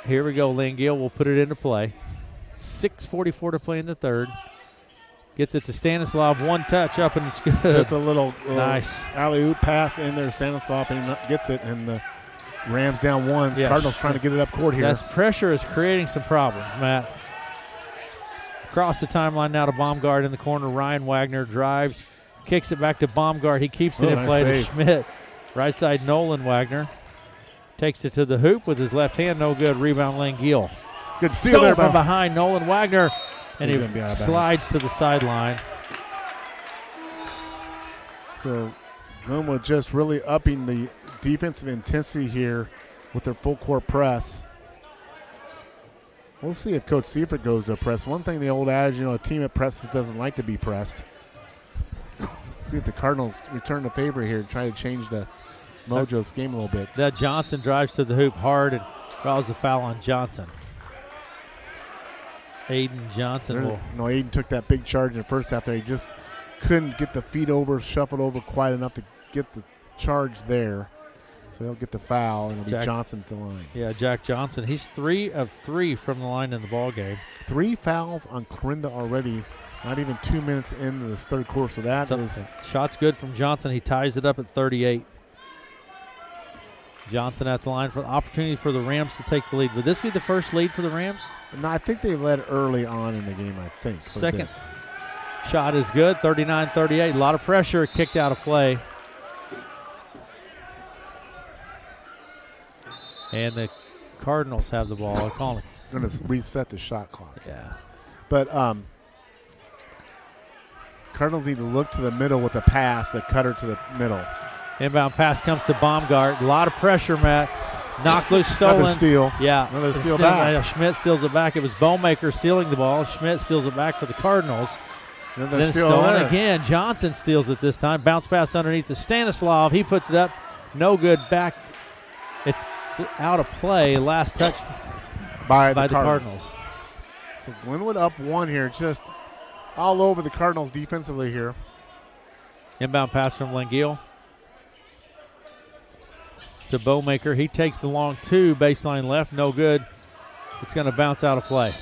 Here we go. Langill will put it into play. 6:44 to play in the third. Gets it to Stanislav. One touch up, and it's good. Just a little nice alley-oop pass in there. Stanislav and he gets it, and the Rams down one. Yes. Cardinals trying to get it up court here. That's pressure is creating some problems, Matt. Across the timeline now to Baumgart in the corner. Ryan Wagner drives, kicks it back to Baumgart. He keeps it in play to Schmidt. Right side, Nolan Wagner. Takes it to the hoop with his left hand. No good. Rebound, Langill. Good steal there from behind Nolan Wagner. And he slides slides to the sideline. So Glenwood just really upping the defensive intensity here with their full court press. We'll see if Coach Seifert goes to press. One thing, the old adage, a team that presses doesn't like to be pressed. See if the Cardinals return the favor here and try to change the mojo of this game a little bit. That Johnson drives to the hoop hard and draws a foul on Johnson. Aiden Johnson Aiden took that big charge in the first half there. He just couldn't get the feet over, shuffled over quite enough to get the charge there. So he'll get the foul, and it'll be Johnson to the line. Yeah, Jack Johnson. He's 3 of 3 from the line in the ball game. 3 fouls on Clarinda already, not even 2 minutes into this third quarter. So that is. Shot's good from Johnson. He ties it up at 38. Johnson at the line for the opportunity for the Rams to take the lead. Would this be the first lead for the Rams? No, I think they led early on in the game, I think. Second shot is good, 39-38. A lot of pressure, kicked out of play. And the Cardinals have the ball. They're calling. Going to reset the shot clock. Yeah. But Cardinals need to look to the middle with a pass, the cutter to the middle. Inbound pass comes to Baumgart. A lot of pressure, Matt. Knocked loose, stolen. Another steal. Yeah. Another steal back. Schmidt steals it back. It was Bowmaker stealing the ball. Schmidt steals it back for the Cardinals. Then stolen again. Johnson steals it this time. Bounce pass underneath to Stanislav. He puts it up. No good. Back. It's out of play. Last touch by the Cardinals. So Glenwood up 1 here. Just all over the Cardinals defensively here. Inbound pass from Langill to Bowmaker. He takes the long 2, baseline left, no good. It's going to bounce out of play.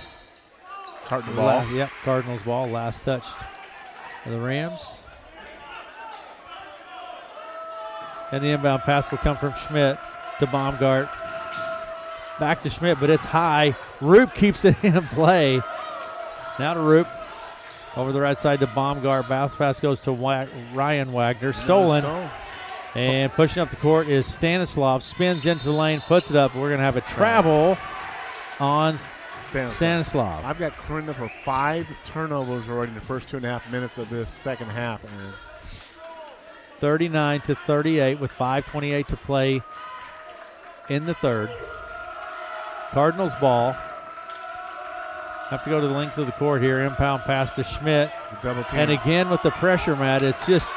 Cardinals ball. Yep, Cardinals ball. Last touch for the Rams. And the inbound pass will come from Schmidt to Baumgart. Back to Schmidt, but it's high. Roop keeps it in play. Now to Roop. Over the right side to Baumgart. Bounce pass goes to Ryan Wagner. Stolen. And pushing up the court is Stanislav. Spins into the lane, puts it up. We're going to have a travel on Stanislav. I've got Clarinda for 5 turnovers already in the first 2.5 minutes of this second half. 39-38 with 5:28 to play in the third. Cardinals ball. Have to go to the length of the court here. Inbound pass to Schmidt. Double team. And again with the pressure, Matt, it's just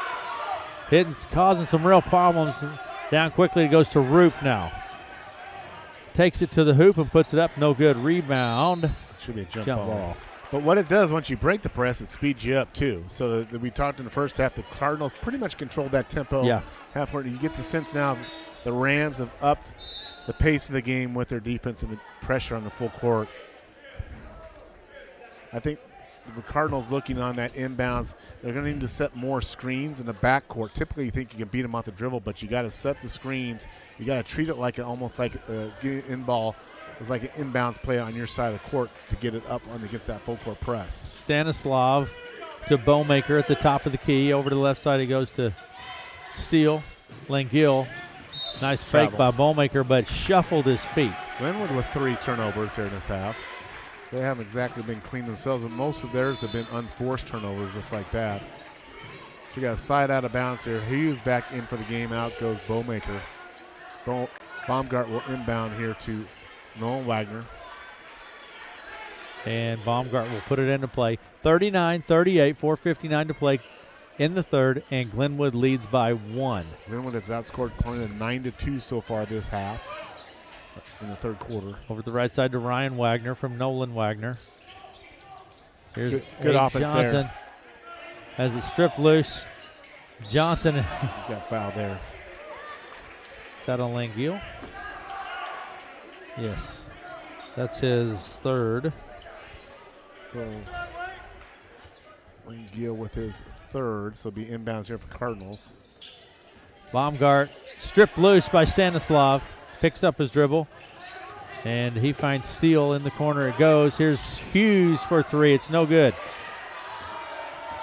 causing some real problems. Down quickly, it goes to Roop now. Takes it to the hoop and puts it up. No good. Rebound. Should be a jump ball. But what it does, once you break the press, it speeds you up too. So we talked in the first half, the Cardinals pretty much controlled that tempo. Yeah. Half court. You get the sense now the Rams have upped the pace of the game with their defensive pressure on the full court. I think the Cardinals looking on that inbounds, they're going to need to set more screens in the backcourt. Typically, you think you can beat them off the dribble, but you got to set the screens. You got to treat it like almost like in ball. It's like an inbounds play on your side of the court to get it up against that full court press. Stanislav to Bowmaker at the top of the key. Over to the left side, he goes to Steele. Langill. Nice fake by Bowmaker, but shuffled his feet. Glenwood with 3 turnovers here in this half. They haven't exactly been clean themselves, but most of theirs have been unforced turnovers just like that. So we got a side out of bounds here. Hughes back in for the game. Out goes Bowmaker. Baumgart will inbound here to Nolan Wagner. And Baumgart will put it into play. 39-38, 4:59 to play in the third, and Glenwood leads by 1. Glenwood has outscored Clarinda 9-2 so far this half in the third quarter. Over the right side to Ryan Wagner from Nolan Wagner. Here's good offense Johnson. there. Has it stripped loose. Johnson. Got fouled there. Is that on Langille? Yes. That's his third. So Gill with his third, so be inbounds here for Cardinals. Baumgart stripped loose by Stanislav. Picks up his dribble. And he finds Steele in the corner. It goes. Here's Hughes for 3. It's no good.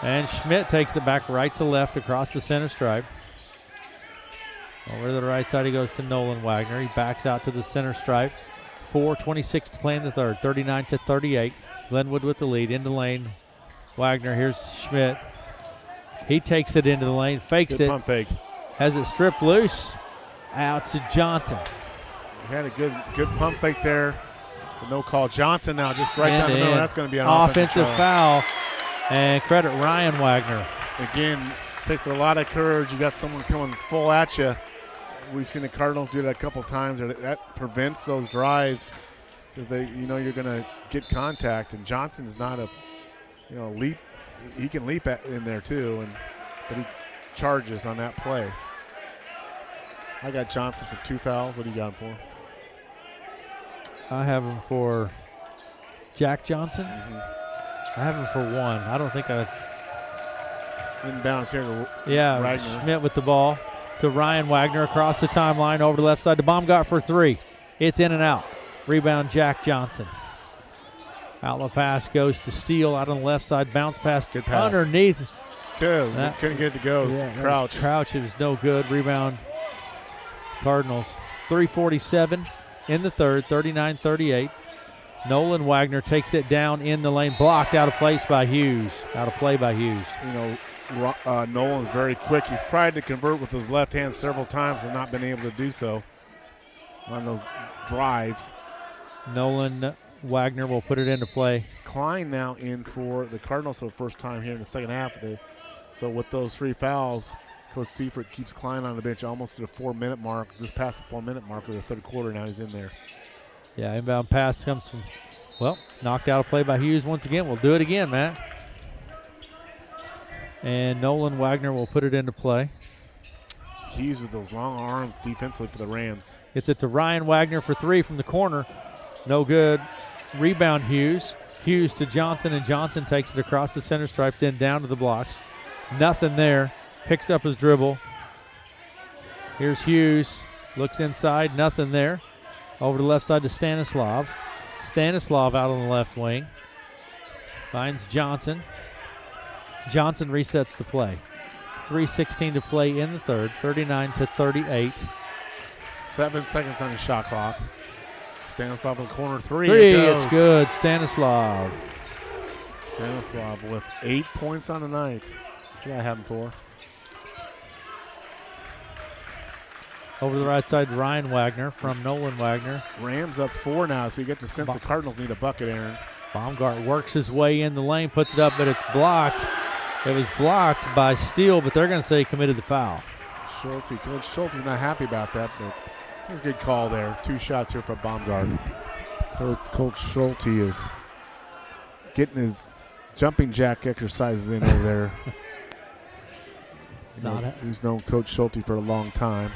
And Schmidt takes it back right to left across the center stripe. Over to the right side, he goes to Nolan Wagner. He backs out to the center stripe. 4:26 to play in the third. 39-38. Glenwood with the lead. Into lane. Wagner. Here's Schmidt. He takes it into the lane. Fakes Good it. pump fake. Has it stripped loose. Out to Johnson. He had a good pump fake there. But no call. Johnson now just right down the middle. That's going to be an offensive foul. And credit Ryan Wagner. Again, takes a lot of courage. You got someone coming full at you. We've seen the Cardinals do that a couple times. That prevents those drives because you're going to get contact. And Johnson's not leap. He can leap in there too, but he charges on that play. I got Johnson for 2 fouls. What do you got him for? I have him for Jack Johnson. Mm-hmm. I have him for 1. I don't think I. Inbounds here to Wagner. Schmidt with the ball to Ryan Wagner across the timeline over the left side to Baumgart for 3. It's in and out. Rebound Jack Johnson. Outlet pass goes to Steele out on the left side. Bounce pass underneath. Good. Couldn't get it to go. Crouch. Crouch. It was no good. Rebound Cardinals. 3:47 in the third. 39-38. Nolan Wagner takes it down in the lane. Blocked out of place by Hughes. Out of play by Hughes. Nolan's very quick. He's tried to convert with his left hand several times and not been able to do so on those drives. Nolan Wagner will put it into play. Klein now in for the Cardinals for the first time here in the second half. So with those 3 fouls, Coach Seifert keeps Klein on the bench almost to the 4-minute mark, just past the 4-minute mark of the third quarter. Now he's in there. Yeah, inbound pass comes from, knocked out of play by Hughes once again. We'll do it again, Matt. And Nolan Wagner will put it into play. Hughes with those long arms defensively for the Rams. Gets it to Ryan Wagner for 3 from the corner. No good. Rebound Hughes. Hughes to Johnson, and Johnson takes it across the center stripe, then down to the blocks. Nothing there. Picks up his dribble. Here's Hughes. Looks inside. Nothing there. Over to the left side to Stanislav. Stanislav out on the left wing. Finds Johnson. Johnson resets the play. 3:16 to play in the third. 39-38. 7 seconds on the shot clock. Stanislav in the corner. 3. It's good. Stanislav with 8 points on the night. That's what I have him for. Over the right side, Ryan Wagner from Nolan Wagner. Rams up 4 now, so you get the sense the Cardinals need a bucket, Aaron. Baumgart works his way in the lane, puts it up, but it's blocked. It was blocked by Steele, but they're going to say he committed the foul. Coach Schulte not happy about that, but it's a good call there. 2 shots here for Baumgart. Coach Schulte is getting his jumping jack exercises in over there. Who's known Coach Schulte for a long time.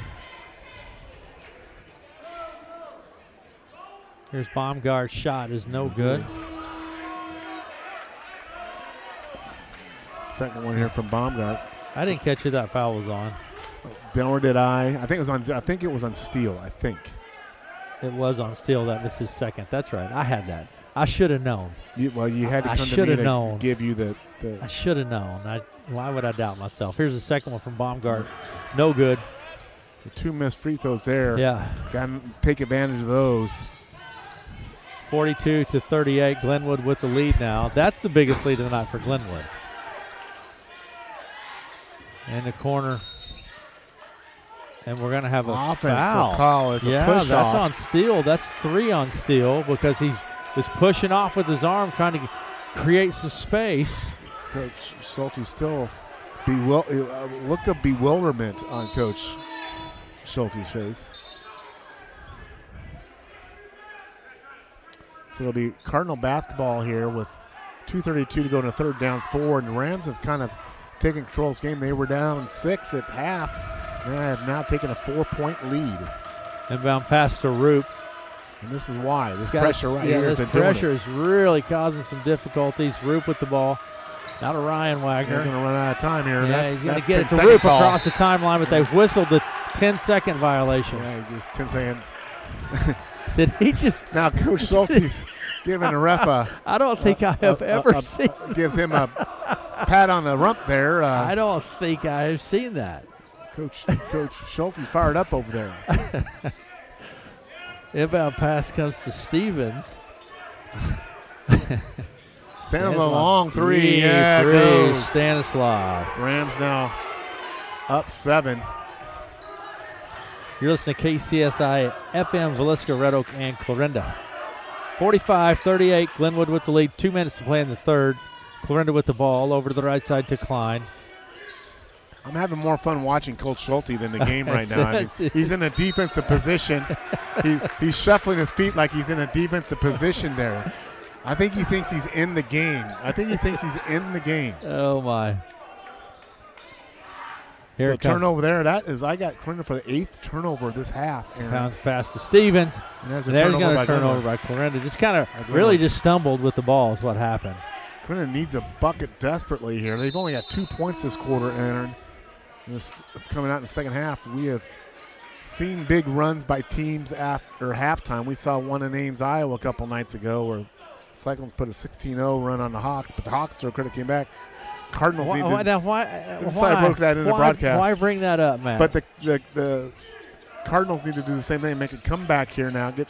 Here's Baumgart's shot is no good. Second one here from Baumgart. I didn't catch who that foul was on. Nor did I. I think it was on Steele. I think it was on Steele. That was his second. That's right. I had that. I should have known. You had to come to me to give you the. I should have known. Why would I doubt myself? Here's the second one from Baumgart. No good. The 2 missed free throws there. Yeah. Got to take advantage of those. 42-38. Glenwood with the lead now. That's the biggest lead of the night for Glenwood. In the corner. And we're going to have a offensive foul. Call. It's a push that's off. on Steele. That's 3 on Steele because he is pushing off with his arm, trying to create some space. Coach Schulte still look of bewilderment on Coach Schulte's face. So it'll be Cardinal basketball here with 2:32 to go in the third, down 4, and the Rams have kind of taken control of this game. They were down 6 at half, and they have now taken a 4-point lead. Inbound pass to Roop. And this is why. This pressure right here. This pressure is really causing some difficulties. Roop with the ball. Now to Ryan Wagner. They're going to run out of time here. Yeah, he's going to get it to Roop across the timeline, but they've whistled the 10-second violation. Yeah, just 10-second. Did he just... Now Coach Schulte's giving the ref I don't think I have ever seen... Gives him a pat on the rump there. I don't think I have seen that. Coach Schulte's fired up over there. Inbound pass comes to Stevens. Stanislav, a long three. Yeah, goes. Stanislav. Rams now up 7. You're listening to KCSI FM, Villisca, Red Oak, and Clarinda. 45-38, Glenwood with the lead. 2 minutes to play in the third. Clarinda with the ball over to the right side to Klein. I'm having more fun watching Coach Schulte than the game right now. I mean, he's in a defensive position. He's shuffling his feet like he's in a defensive position there. I think he thinks he's in the game. Oh, my. Here so turnover there. That is, I got Clarinda for the 8th turnover this half. Pound pass to Stevens. And there's going to turnover by Clarinda. Just kind of really just stumbled with the ball is what happened. Clarinda needs a bucket desperately here. They've only got 2 points this quarter, Aaron. It's coming out in the second half. We have seen big runs by teams after halftime. We saw one in Ames, Iowa a couple nights ago where Cyclones put a 16-0 run on the Hawks, but the Hawks still credit came back. Cardinals need to. Why I broke that in the broadcast. Why bring that up, man? But the Cardinals need to do the same thing, make a comeback here now, get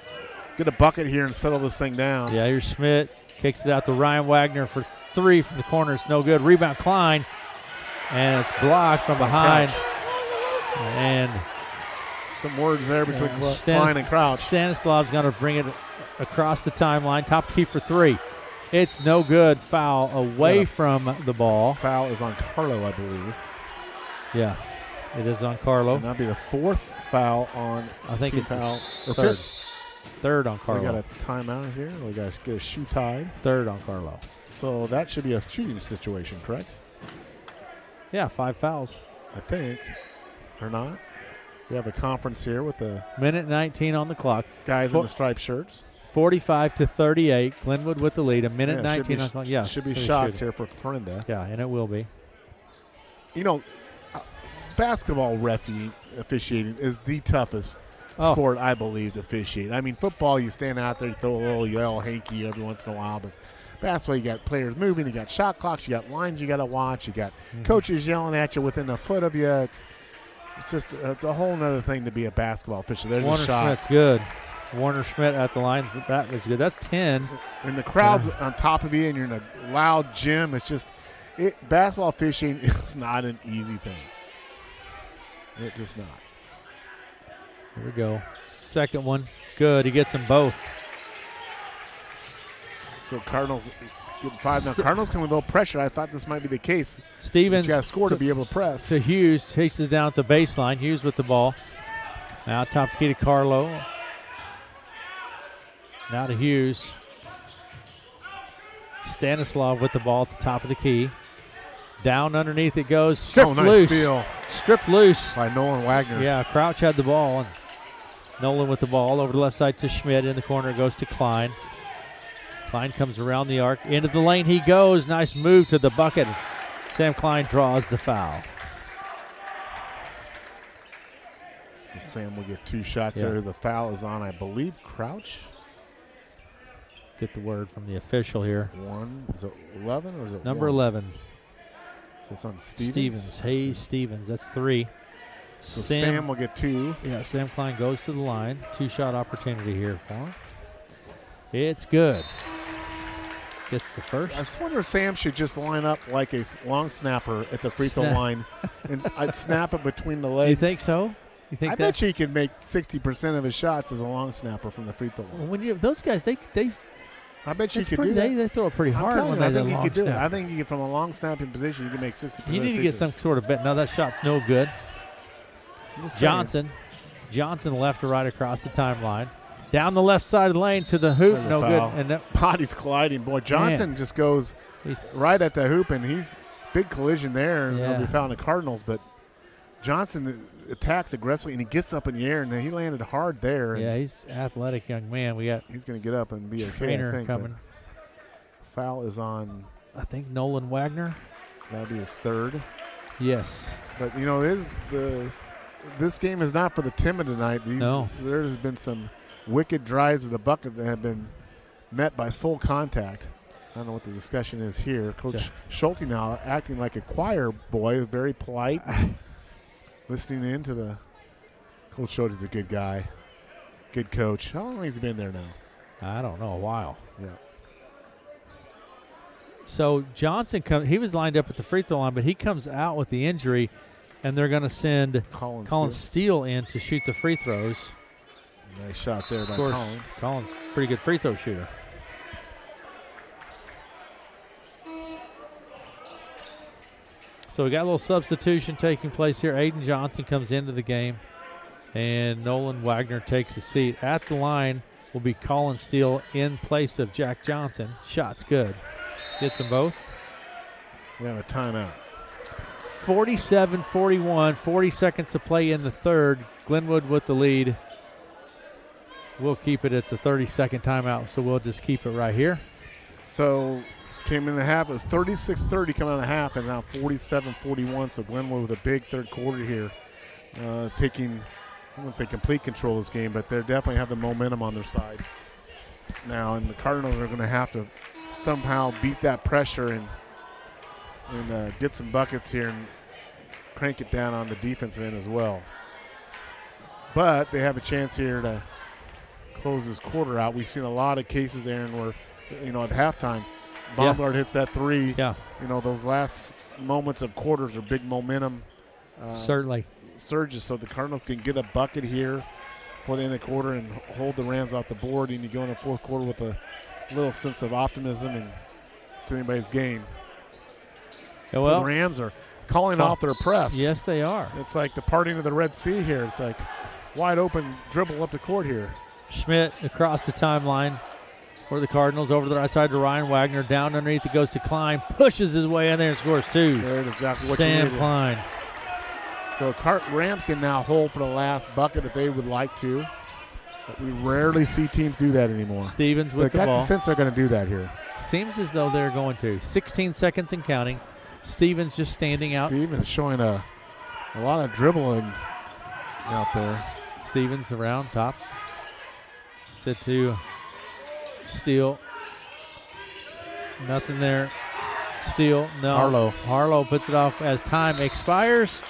a bucket here and settle this thing down. Yeah, here's Schmidt. Kicks it out to Ryan Wagner for 3 from the corner. It's no good. Rebound Klein. And it's blocked from behind. And some words there between Klein and Crouch. Stanislav's going to bring it across the timeline. Top to keep for 3. It's no good. Foul away from the ball. Foul is on Carlo, I believe. Yeah, it is on Carlo. And that'll be the 4th foul on. I think it's foul. Third. Third on Carlo. We got a timeout here. We got to get a shoe tied. Third on Carlo. So that should be a shooting situation, correct? Yeah, 5 fouls. I think. Or not. We have a conference here with the minute 19 on the clock. Guys in the striped shirts. 45-38. Glenwood with the lead. A minute 19 on the clock. Yeah, should be shots here for Clarinda. Yeah, and it will be. You know, basketball officiating is the toughest sport, I believe, to officiate. I mean, football, you stand out there, you throw a little yell hanky every once in a while, but basketball, you got players moving, you got shot clocks, you got lines you got to watch, you got coaches yelling at you within a foot of you. It's a whole other thing to be a basketball official. There's Warner a shot. Schmidt's good. Warner Schmidt at the line. That was good. That's 10. And the crowd's on top of you, and you're in a loud gym. It's just basketball officiating is not an easy thing. It's just not. Here we go. Second one. Good. He gets them both. So Cardinals get 5 now. Cardinals come with a little pressure. I thought this might be the case. Stevens got to score to be able to press. To Hughes. Chases down at the baseline. Hughes with the ball. Now top key to Carlo. Now to Hughes. Stanislav with the ball at the top of the key. Down underneath it goes. Stripped loose. Steal. Stripped loose. By Nolan Wagner. Yeah, Crouch had the ball. And Nolan with the ball over the left side to Schmidt. In the corner goes to Klein. Klein comes around the arc. Into the lane he goes. Nice move to the bucket. Sam Klein draws the foul. So Sam will get 2 shots here. The foul is on, I believe, Crouch. Get the word from the official here. Is it 11 or is it number 1? 11? So it's on Stevens. Hayes Stevens. That's 3. So Sam will get 2. Yeah, Sam Klein goes to the line. 2-shot opportunity here for him. It's good. Gets the first. I just wonder if Sam should just line up like a long snapper at the free throw line and I'd snap it between the legs. You think so? You think I bet you he could make 60% of his shots as a long snapper from the free throw line. When those guys, they I bet you It's could pretty, do that. They throw it pretty I'm hard telling when you, I they think you long could do it. snap. I think you get from a long snapping position, you can make 60%. You need to get some sort of bet. No, that shot's no good. Johnson left to right across the timeline. Down the left side of the lane to the hoop. There's a No foul. good. And that, Body's colliding. Boy, Johnson just goes right at the hoop, and he's big collision there. It's going to be found in the Cardinals, but Johnson attacks aggressively, and he gets up in the air, and then he landed hard there. yeah, he's an athletic young man. We got He's going to get up and be okay, I trainer think. coming. Foul is on, I think Nolan Wagner. that'll be his third. Yes. But, you know, this game is not for the timid tonight. No. There's been some wicked drives to the bucket that have been met by full contact. I don't know what the discussion is here. Coach Schulte now acting like a choir boy, very polite, listening in to the – Coach Schulte's a good guy, good coach. How long has he been there now? I don't know, a while. Yeah. So Johnson he was lined up at the free throw line, but he comes out with the injury, and they're going to send Colin Steele in to shoot the free throws. Nice shot there by of course, Colin. Colin's a pretty good free throw shooter. So we got a little substitution taking place here. Aiden Johnson comes into the game, and Nolan Wagner takes a seat. At the line will be Colin Steele in place of Jack Johnson. Shot's good. Gets them both. We have a timeout. 47-41, 40 seconds to play in the third. Glenwood with the lead. We'll keep it. It's a 30-second timeout, so we'll just keep it right here. So came in the half. It was 36-30 coming out of half, and now 47-41. So Glenwood with a big third quarter here, taking, I wouldn't say complete control of this game, but they definitely have the momentum on their side now. And the Cardinals are going to have to somehow beat that pressure and get some buckets here and crank it down on the defensive end as well. But they have a chance here to close this quarter out. We've seen a lot of cases, Aaron, where, you know, at halftime, Baumgart hits that three. Yeah. You know, those last moments of quarters are big momentum. Certainly. Surges, so the Cardinals can get a bucket here for the end of the quarter and hold the Rams off the board, and you go in the fourth quarter with a little sense of optimism, and it's anybody's game. Yeah, well, the Rams are calling off their press. Yes, they are. It's like the parting of the Red Sea here. It's like wide open dribble up the court here. Schmidt across the timeline for the Cardinals, over the right side to Ryan Wagner. Down underneath, it goes to Klein. Pushes his way in there and scores two. There's exactly what Sam you needed. Klein. So Rams can now hold for the last bucket if they would like to. But we rarely see teams do that anymore. Stevens with the got ball. the sense they're going to do that here. Seems as though they're going to. 16 seconds and counting. Stevens just standing out. Stevens showing a lot of dribbling out there. Stevens around top. Set to Steele. Nothing there. Steele, no. Harlow puts it off as time expires.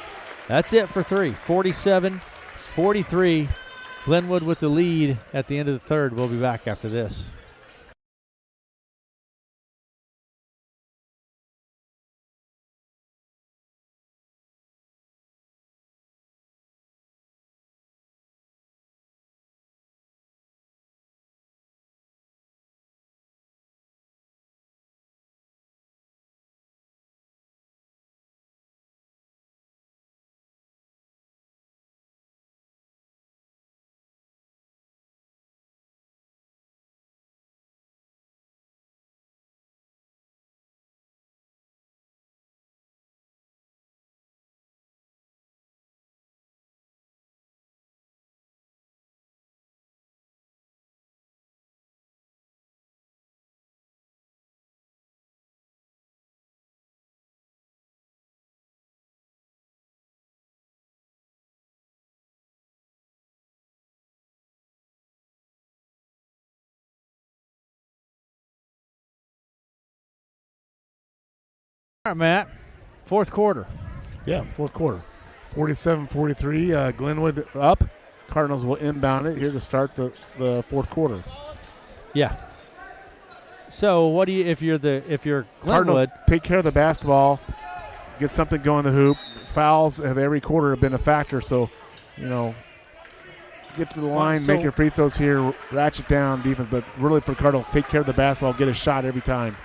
That's it for three. 47-43. Glenwood with the lead at the end of the third. We'll be back after this. All right, Matt. Fourth quarter. Yeah, fourth quarter. 47-43. Glenwood up. Cardinals will inbound it here to start the fourth quarter. Yeah. So what do you if you're Glenwood? Cardinals take care of the basketball, get something going in the hoop. Fouls have every quarter been a factor, so you know get to the line, So- make your free throws here, ratchet down defense, but really for the Cardinals, take care of the basketball, get a shot every time.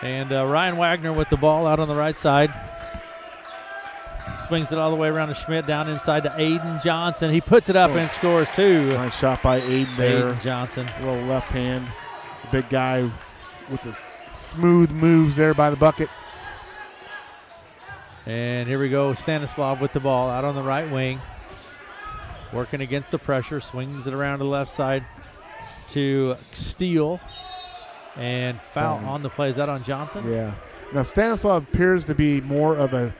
And Ryan Wagner with the ball out on the right side. Swings it all the way around to Schmidt, down inside to Aiden Johnson. He puts it up and scores two. Nice shot by Aiden there. Aiden Johnson. Little left hand. The big guy with the smooth moves there by the bucket. And here we go. Stanislav with the ball out on the right wing. Working against the pressure. Swings it around to the left side to Steele. And foul on the play. Is that on Johnson? Yeah. Now Stanislav appears to be more of a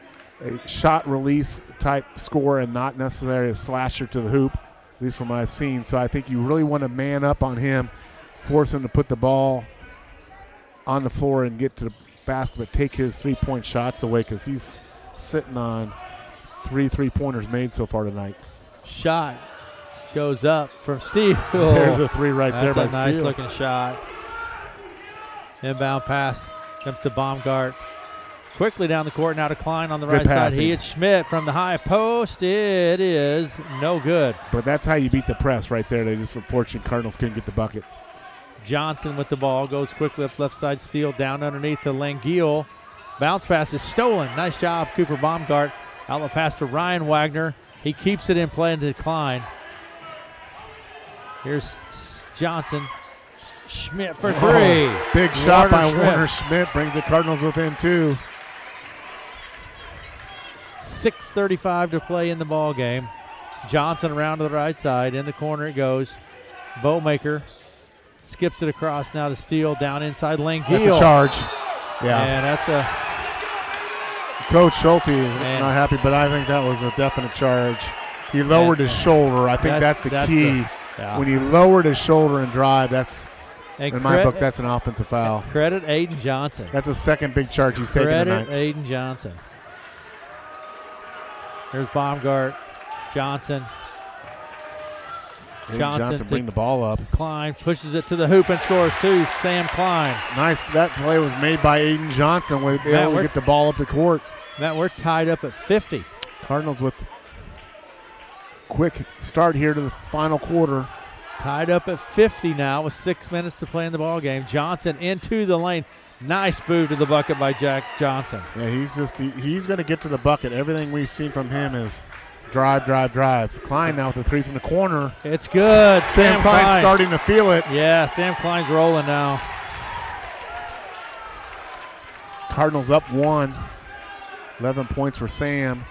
shot release type scorer and not necessarily a slasher to the hoop, at least from what I've seen. So I think you really want to man up on him, force him to put the ball on the floor and get to the basket, but take his 3-point shots away because he's sitting on 3 3-pointers made so far tonight. Shot goes up from Steele. There's a 3 right there by That's a nice Steele. looking shot. Inbound pass comes to Baumgart. Quickly down the court, now to Klein on the right side. He hits Schmidt from the high post. It is no good. But that's how you beat the press right there. They just were fortunate Cardinals couldn't get the bucket. Johnson with the ball, goes quickly up left side, Steele down underneath to Langiel. Bounce pass is stolen. Nice job, Cooper Baumgart. Outlet pass to Ryan Wagner. He keeps it in play and decline. Here's Johnson. Schmidt for three. Big shot by Schmidt. Warner Schmidt brings the Cardinals within 2. 6:35 to play in the ball game. Johnson around to the right side. In the corner it goes. Bowmaker skips it across now to Steele. Down inside Langiel. That's a charge. Yeah. And that's a Coach Schulte is not happy, but I think that was a definite charge. He lowered his shoulder. I think that's the key. When you lowered his shoulder and drive, that's, in my book, that's an offensive foul. Credit Aiden Johnson. That's a second big charge he's taken tonight. Credit Aiden Johnson. Here's Baumgart. Johnson. Johnson bring the ball up. Klein pushes it to the hoop and scores two. Sam Klein. Nice. That play was made by Aiden Johnson with able to get the ball up the court. Matt, we're tied up at 50. Cardinals with quick start here to the final quarter. Tied up at 50 now with 6 minutes to play in the ball game. Johnson into the lane. Nice move to the bucket by Jack Johnson. Yeah, he's going to get to the bucket. Everything we've seen from him is drive. Klein now with the 3 from the corner. It's good. Sam Klein's starting to feel it. Yeah, Sam Klein's rolling now. Cardinals up 1. 11 points for Sam.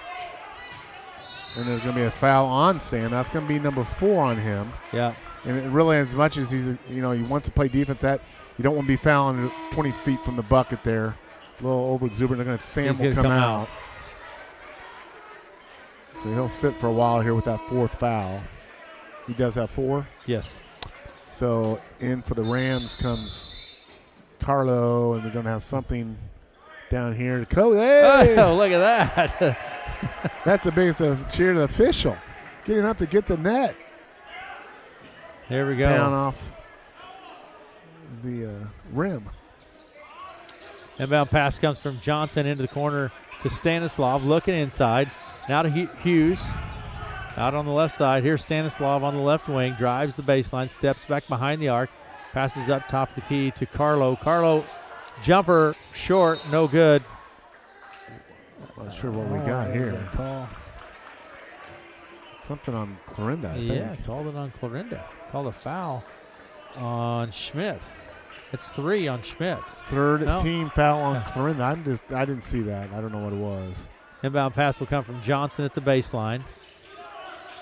And there's going to be a foul on Sam. That's going to be number 4 on him. Yeah. And it really, as much as he wants to play defense, that you don't want to be fouling 20 feet from the bucket there. A little over exuberant. Sam will come out. So he'll sit for a while here with that 4th foul. He does have 4? Yes. So in for the Rams comes Carlo, and we're going to have something down here to Cody. Hey! Oh, look at that. That's the biggest cheer to the official. Getting up to get the net. There we go. Down off the rim. Inbound pass comes from Johnson into the corner to Stanislav. Looking inside. Now to Hughes. Out on the left side. Here's Stanislav on the left wing. Drives the baseline. Steps back behind the arc. Passes up top of the key to Carlo. Carlo, jumper, short, no good. Not sure what we got here. Call. Something on Clarinda, I think. Yeah, called it on Clarinda. Called a foul on Schmidt. It's 3 on Schmidt. Third team foul on Clarinda. I didn't see that. I don't know what it was. Inbound pass will come from Johnson at the baseline.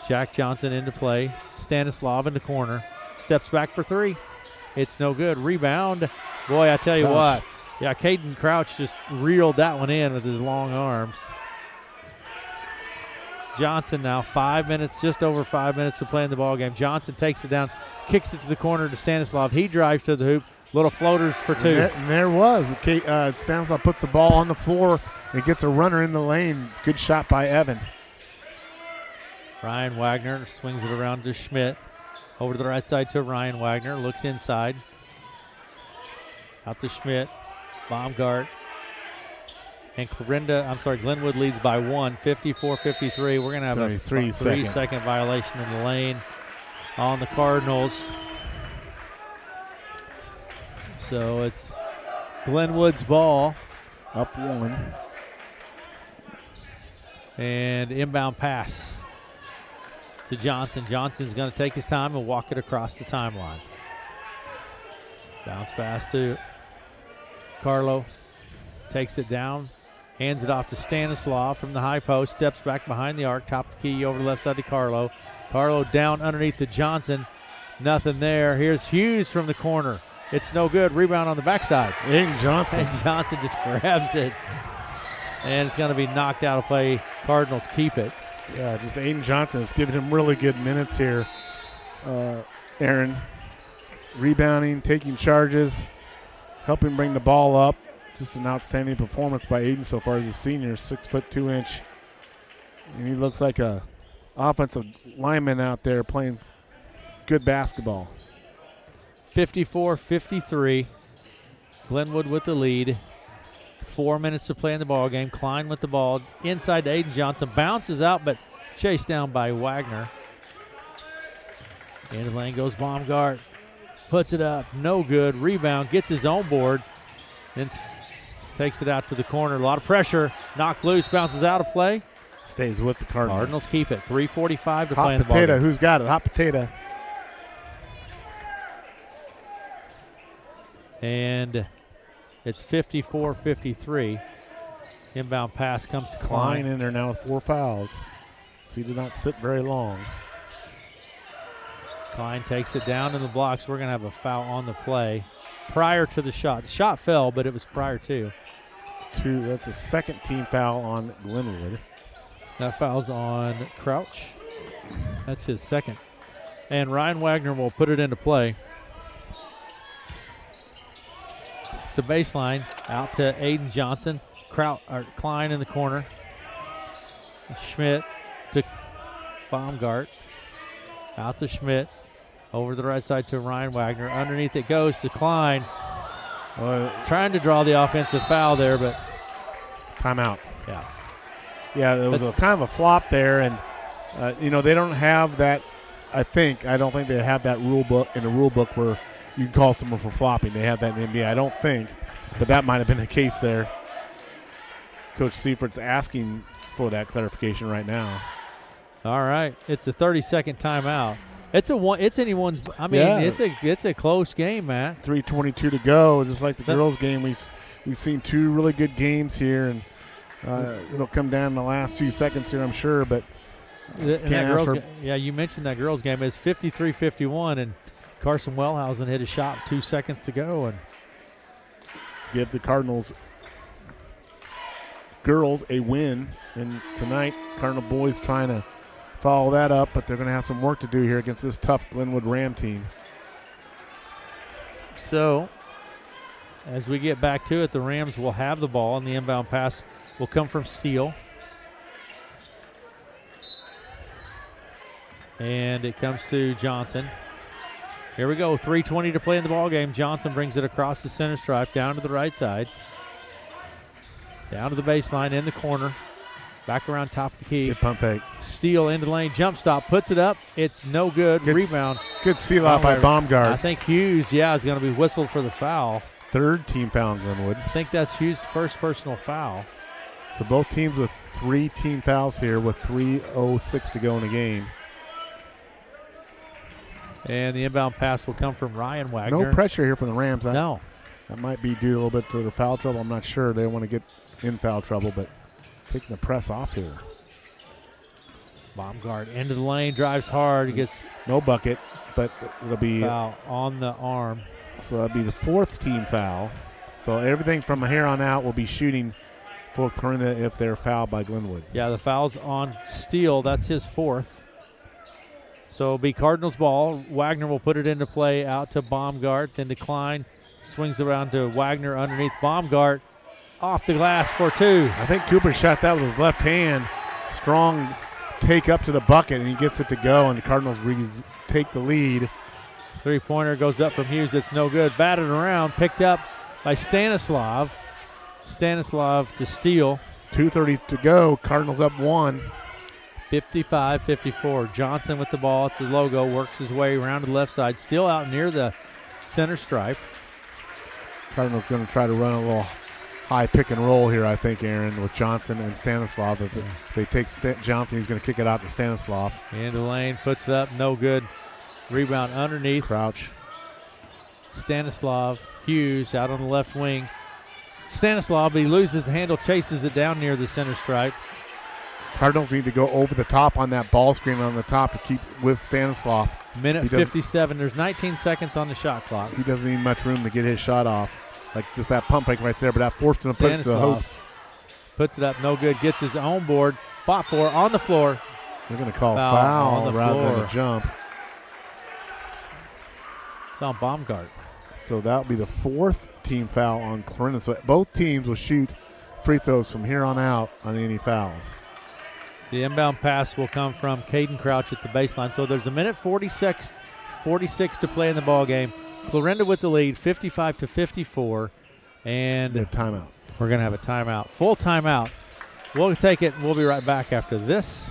Jack Johnson into play. Stanislav in the corner. Steps back for 3. It's no good. Rebound. Boy, I tell you what. Yeah, Caden Crouch just reeled that one in with his long arms. Johnson now, 5 minutes, just over 5 minutes to play in the ball game. Johnson takes it down, kicks it to the corner to Stanislav. He drives to the hoop. Little floaters for 2. And there was. Stanislav puts the ball on the floor and gets a runner in the lane. Good shot by Evan. Ryan Wagner swings it around to Schmidt. Over to the right side to Ryan Wagner. Looks inside. Out to Schmidt. Baumgart. And Glenwood leads by 1, 54-53. We're going to have a 3-second violation in the lane on the Cardinals. So it's Glenwood's ball. Up 1. And inbound pass to Johnson. Johnson's going to take his time and walk it across the timeline. Bounce pass to Carlo. Takes it down. Hands it off to Stanislav from the high post. Steps back behind the arc. Top of the key over the left side to Carlo. Carlo down underneath to Johnson. Nothing there. Here's Hughes from the corner. It's no good. Rebound on the backside. Aiden Johnson. And Johnson just grabs it. And it's going to be knocked out of play. Cardinals keep it. Yeah, just Aiden Johnson is giving him really good minutes here. Aaron, rebounding, taking charges, helping bring the ball up. Just an outstanding performance by Aiden so far as a senior, 6'2". And he looks like a offensive lineman out there playing good basketball. 54-53. Glenwood with the lead. 4 minutes to play in the ball game. Klein with the ball inside to Aiden Johnson. Bounces out, but chased down by Wagner. Into the lane goes Baumgart. Puts it up. No good. Rebound. Gets his own board. Then takes it out to the corner. A lot of pressure. Knocked loose. Bounces out of play. Stays with the Cardinals. Cardinals keep it. 3:45 to Hot play in the ball potato. game. Who's got it? Hot potato. And it's 54-53. Inbound pass comes to Klein Klein. in there now with 4 fouls. So he did not sit very long. Klein takes it down in the blocks. We're going to have a foul on the play prior to the shot. The shot fell, but it was prior to. That's a second team foul on Glenwood. That foul's on Crouch. That's his second. And Ryan Wagner will put it into play. The baseline out to Aiden Johnson. Klein in the corner. Schmidt to Baumgart. Out to Schmidt. Over the right side to Ryan Wagner. Underneath it goes to Klein. Trying to draw the offensive foul there, but timeout. Yeah. Yeah, there was a kind of a flop there, and they don't have that. I don't think they have that rule book in the rule book where you can call someone for flopping. They have that in the NBA. I don't think, but that might have been the case there. Coach Seifert's asking for that clarification right now. All right, it's a 30-second timeout. It's anyone's. I mean, Yeah. it's a close game, Matt. 3:22 to go. Just like the girls' game, we've seen 2 really good games here, and it'll come down in the last few seconds here, I'm sure. But you mentioned that girls' game is 53-51, and Carson Wellhausen hit a shot 2 seconds to go, and give the Cardinals girls a win. And tonight, Cardinal boys trying to follow that up, but they're going to have some work to do here against this tough Glenwood Ram team. So, as we get back to it, the Rams will have the ball, and the inbound pass will come from Steele. And it comes to Johnson. Here we go, 3:20 to play in the ball game. Johnson brings it across the center stripe, down to the right side. Down to the baseline, in the corner. Back around top of the key. Good pump fake. Steele into the lane, jump stop, puts it up. It's no good. Rebound. Good seal out by Baumgart. I think Hughes, is going to be whistled for the foul. Third team foul on Glenwood. I think that's Hughes' first personal foul. So both teams with 3 team fouls here with 3:06 to go in the game. And the inbound pass will come from Ryan Wagner. No pressure here from the Rams. No. That might be due a little bit to the foul trouble. I'm not sure. They want to get in foul trouble, but taking the press off here. Baumgart into the lane, drives hard. He gets no bucket, but it'll be foul on the arm. So that'll be the 4th team foul. So everything from here on out will be shooting for Clarinda if they're fouled by Glenwood. Yeah, the foul's on Steele. That's his 4th. So it'll be Cardinals ball. Wagner will put it into play out to Baumgart. Then to Klein. Swings around to Wagner underneath Baumgart. Off the glass for 2. I think Cooper shot that with his left hand. Strong take up to the bucket, and he gets it to go, and the Cardinals take the lead. Three-pointer goes up from Hughes. It's no good. Batted around, picked up by Stanislav. Stanislav to steal. 2:30 to go. Cardinals up 1. 55-54. Johnson with the ball at the logo, works his way around to the left side, still out near the center stripe. Cardinals going to try to run a little high pick and roll here, I think, Aaron, with Johnson and Stanislav. If they take Johnson, he's going to kick it out to Stanislav. Into the lane, puts it up, no good. Rebound underneath. Crouch. Stanislav, Hughes out on the left wing. Stanislav, but he loses the handle, chases it down near the center stripe. Cardinals need to go over the top on that ball screen on the top to keep with Stanislav. Minute 57. There's 19 seconds on the shot clock. He doesn't need much room to get his shot off. Like just that pump fake right there, but that forced him to put it to the hoop. Puts it up, no good. Gets his own board. Fought for on the floor. They're going to call foul rather than a jump. It's on Baumgart. So that'll be the 4th team foul on Clarinda. So both teams will shoot free throws from here on out on any fouls. The inbound pass will come from Caden Crouch at the baseline. So there's a minute 46 to play in the ball game. Clarinda with the lead, 55-54. And timeout. We're going to have a timeout. Full timeout. We'll take it. We'll be right back after this.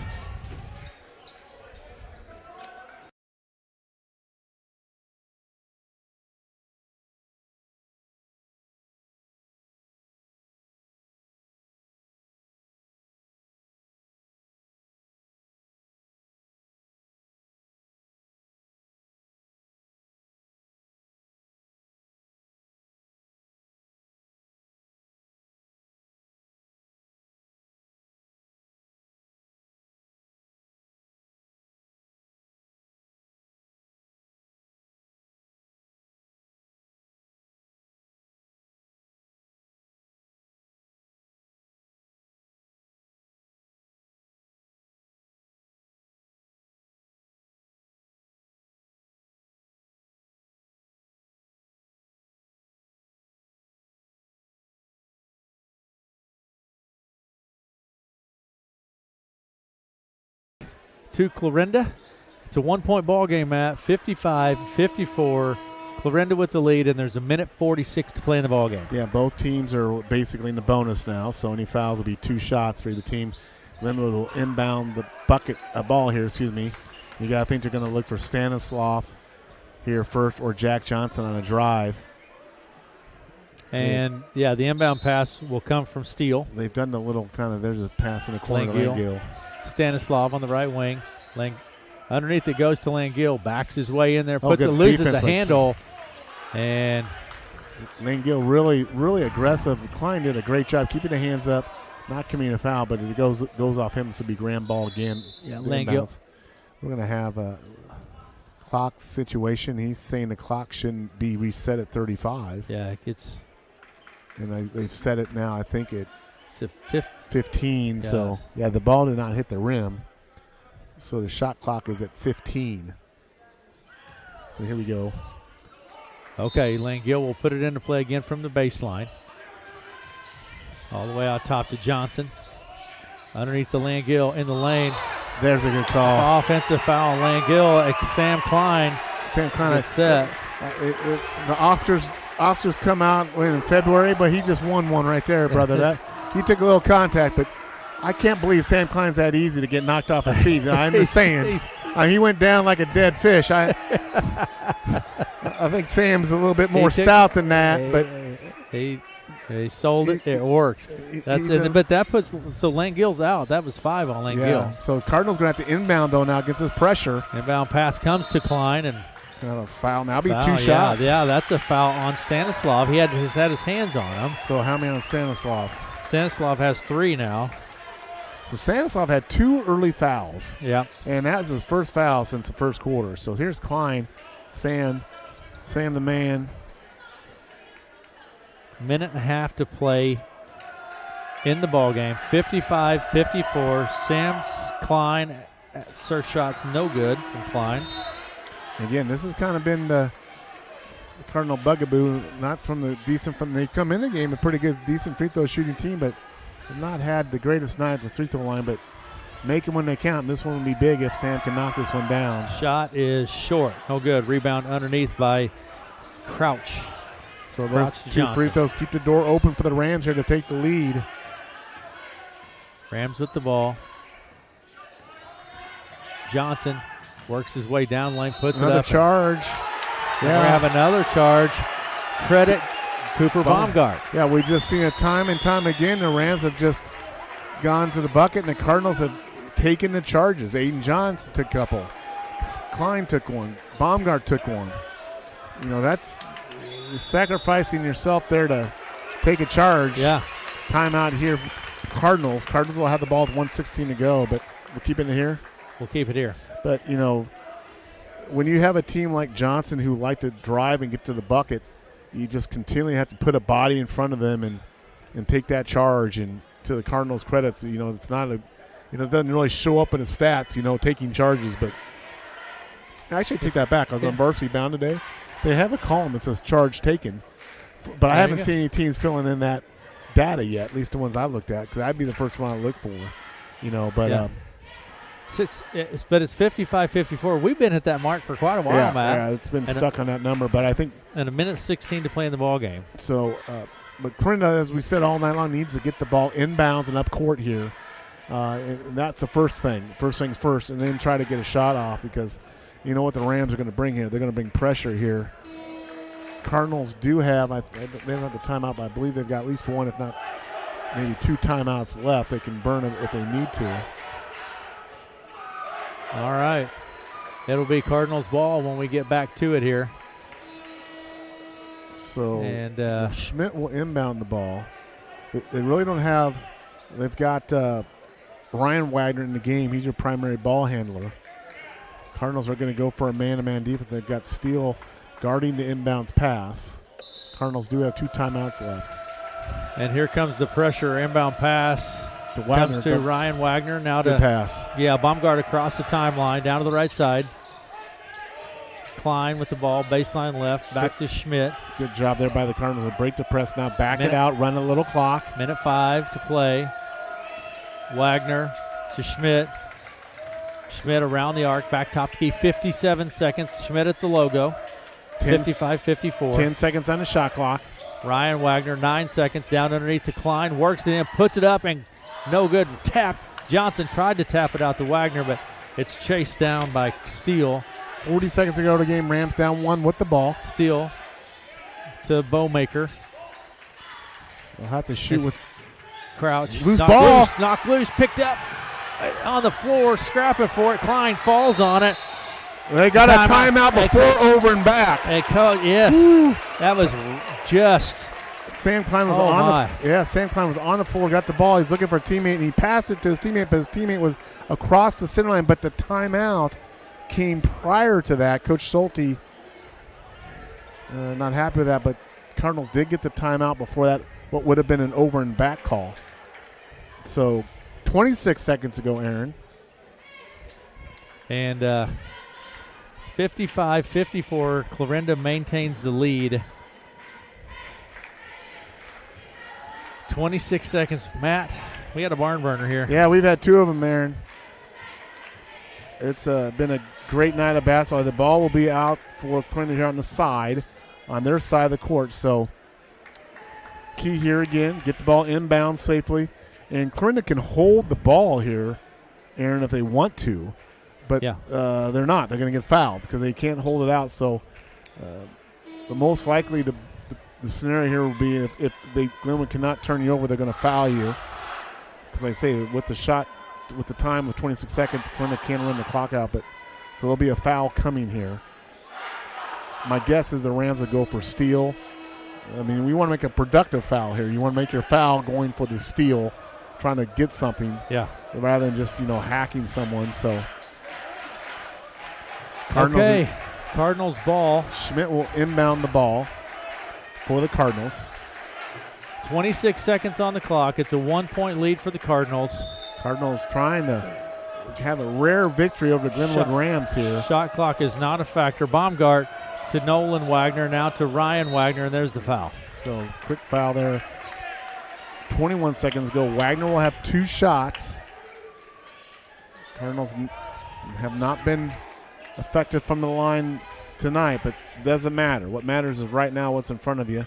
To Clarinda. It's a 1-point ball game, Matt. 55-54. Clarinda with the lead, and there's a minute 46 to play in the ball game. Yeah, both teams are basically in the bonus now, so any fouls will be 2 shots for either team. Glenwood will inbound the ball here, You got to think they're going to look for Stanislav here first or Jack Johnson on a drive. And, the inbound pass will come from Steele. They've done the little there's a pass in the corner to Langill. Stanislav on the right wing. Underneath it goes to Langill. Backs his way in there. Loses the handle. And Langill really, really aggressive. Klein did a great job keeping the hands up, not committing a foul, but it goes off him. So it'll be grand ball again. Yeah, Langill. We're going to have a clock situation. He's saying the clock shouldn't be reset at 35. Yeah, it gets. And they've set it now. I think it's a 15. Yeah. So, the ball did not hit the rim. So the shot clock is at 15. So here we go. Okay, Langill will put it into play again from the baseline. All the way out top to Johnson. Underneath the Langill in the lane. There's a good call. Offensive foul. Langill, Sam Klein is set. The Oscars come out in February, but he just won one right there, brother. He took a little contact, but I can't believe Sam Klein's that easy to get knocked off his feet. I'm just saying. He went down like a dead fish. I think Sam's a little bit more stout than that, but he sold it. It worked. That's it. But that puts Langill's out. That was 5 on Langill. Yeah. So Cardinals going to have to inbound though now against this pressure. Inbound pass comes to Klein and a foul. Now be 2 shots. Yeah, that's a foul on Stanislav. He had his hands on him. So how many on Stanislav? Stanislav has 3 now. So Stanislav had 2 early fouls. Yeah. And that was his first foul since the first quarter. So here's Klein, Sam the man. Minute and a half to play in the ball game. 55-54. Sam Klein, shots no good from Klein. Again, this has kind of been the Cardinal bugaboo, not from they come in the game, a pretty good, decent free throw shooting team, but have not had the greatest night at the free throw line, but make them when they count. And this one will be big if Sam can knock this one down. Shot is short. No good. Rebound underneath by Crouch. So those Crouch to two free Johnson. throws keep the door open for the Rams here to take the lead. Rams with the ball. Johnson works his way down lane, puts Another it up. charge. We have another charge. Credit Cooper Baumgart. Yeah, we've just seen it time and time again. The Rams have just gone to the bucket, and the Cardinals have taken the charges. Aiden Johnson took a couple. Klein took one. Baumgart took one. That's sacrificing yourself there to take a charge. Yeah. Timeout here. Cardinals. Cardinals will have the ball with 1:16 to go, but we're keeping it here. We'll keep it here. But, when you have a team like Johnson who like to drive and get to the bucket, you just continually have to put a body in front of them and take that charge. And to the Cardinals' credits, it's not it doesn't really show up in the stats, taking charges. But actually, I take that back. I was on Varsity Bound today. They have a column that says charge taken, but I haven't seen any teams filling in that data yet, at least the ones I looked at, because that'd be the first one I look for, But Yeah. But it's 55-54. We've been at that mark for quite a while, Matt. Yeah, it's been stuck on that number, but I think. And a minute 16 to play in the ball game. So, but Clarinda, as we said all night long, needs to get the ball inbounds and up court here. And that's the first thing. First things first, and then try to get a shot off, because you know what the Rams are going to bring here. They're going to bring pressure here. Cardinals do have, they don't have the timeout, but I believe they've got at least one, if not maybe two timeouts left. They can burn them if they need to. All right. It'll be Cardinals ball when we get back to it here. So and Schmidt will inbound the ball. They really don't have – they've got Ryan Wagner in the game. He's your primary ball handler. Cardinals are going to go for a man-to-man defense. They've got Steele guarding the inbounds pass. Cardinals do have two timeouts left. And here comes the pressure. Inbound pass. To Wagner. Comes to Ryan Wagner. Now Good to pass. Yeah, Baumgart across the timeline, down to the right side. Klein with the ball, baseline left, back to Schmidt. Good job there by the Cardinals. We'll break the press now, back it out, run a little clock. Minute 5 to play. Wagner to Schmidt. Schmidt around the arc, back top key, 57 seconds. Schmidt at the logo, 55-54. 10 seconds on the shot clock. Ryan Wagner, 9 seconds, down underneath to Klein, works it in, puts it up, and no good. Tap. Johnson tried to tap it out to Wagner, but it's chased down by Steele. 40 seconds to go to the game. Rams down 1 with the ball. Steele to Bowmaker. They'll have to shoot with Crouch. Loose ball. Knocked loose, picked up on the floor, scrapping for it. Klein falls on it. They got a timeout before over and back. Yes. Woo. That was just. Sam Klein was Sam Klein was on the floor, got the ball. He's looking for a teammate, and he passed it to his teammate, but his teammate was across the center line. But the timeout came prior to that. Coach Schulte not happy with that, but Cardinals did get the timeout before that, what would have been an over and back call. So 26 seconds to go, Aaron. And 55-54, Clarinda maintains the lead. 26 seconds. Matt, we got a barn burner here. Yeah, we've had 2 of them, Aaron. It's been a great night of basketball. The ball will be out for Clarinda here on the side, on their side of the court. So key here again, get the ball inbound safely. And Clarinda can hold the ball here, Aaron, if they want to. But they're not. They're going to get fouled because they can't hold it out. So the most likely the scenario here will be if Glenwood cannot turn you over, they're going to foul you. Because I say with the shot, with the time of 26 seconds, Clarinda can run the clock out. But so there'll be a foul coming here. My guess is the Rams will go for steal. I mean, we want to make a productive foul here. You want to make your foul going for the steal, trying to get something. Yeah. Rather than just, hacking someone. So. Cardinals ball. Schmidt will inbound the ball for the Cardinals. 26 seconds on the clock. It's a 1-point lead for the Cardinals. Cardinals trying to have a rare victory over the Glenwood Rams here. Shot clock is not a factor. Baumgart to Nolan Wagner, now to Ryan Wagner, and there's the foul. So quick foul there. 21 seconds to go. Wagner will have 2 shots. Cardinals have not been effective from the line tonight, but it doesn't matter. What matters is right now what's in front of you.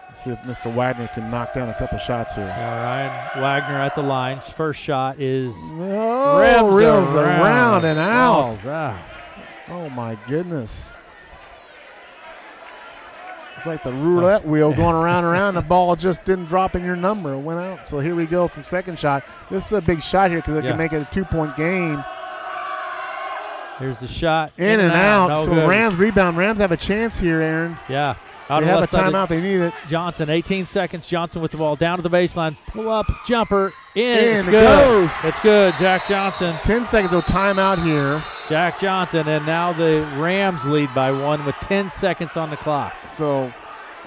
Let's see if Mr. Wagner can knock down a couple shots here. Yeah, Ryan Wagner at the line. First shot is reels around and out. Balls out. Oh, my goodness. It's like the roulette wheel going around and around. The ball just didn't drop in your number. It went out. So here we go for the second shot. This is a big shot here because it can make it a 2-point game. Here's the shot. In and out. No so good. Rams rebound. Rams have a chance here, Aaron. Yeah. They have a timeout. They need it. Johnson, 18 seconds. Johnson with the ball down to the baseline. Pull up. Jumper. In. It's it good. Goes. It's good. Jack Johnson. 10 seconds of timeout here. Jack Johnson. And now the Rams lead by 1 with 10 seconds on the clock. So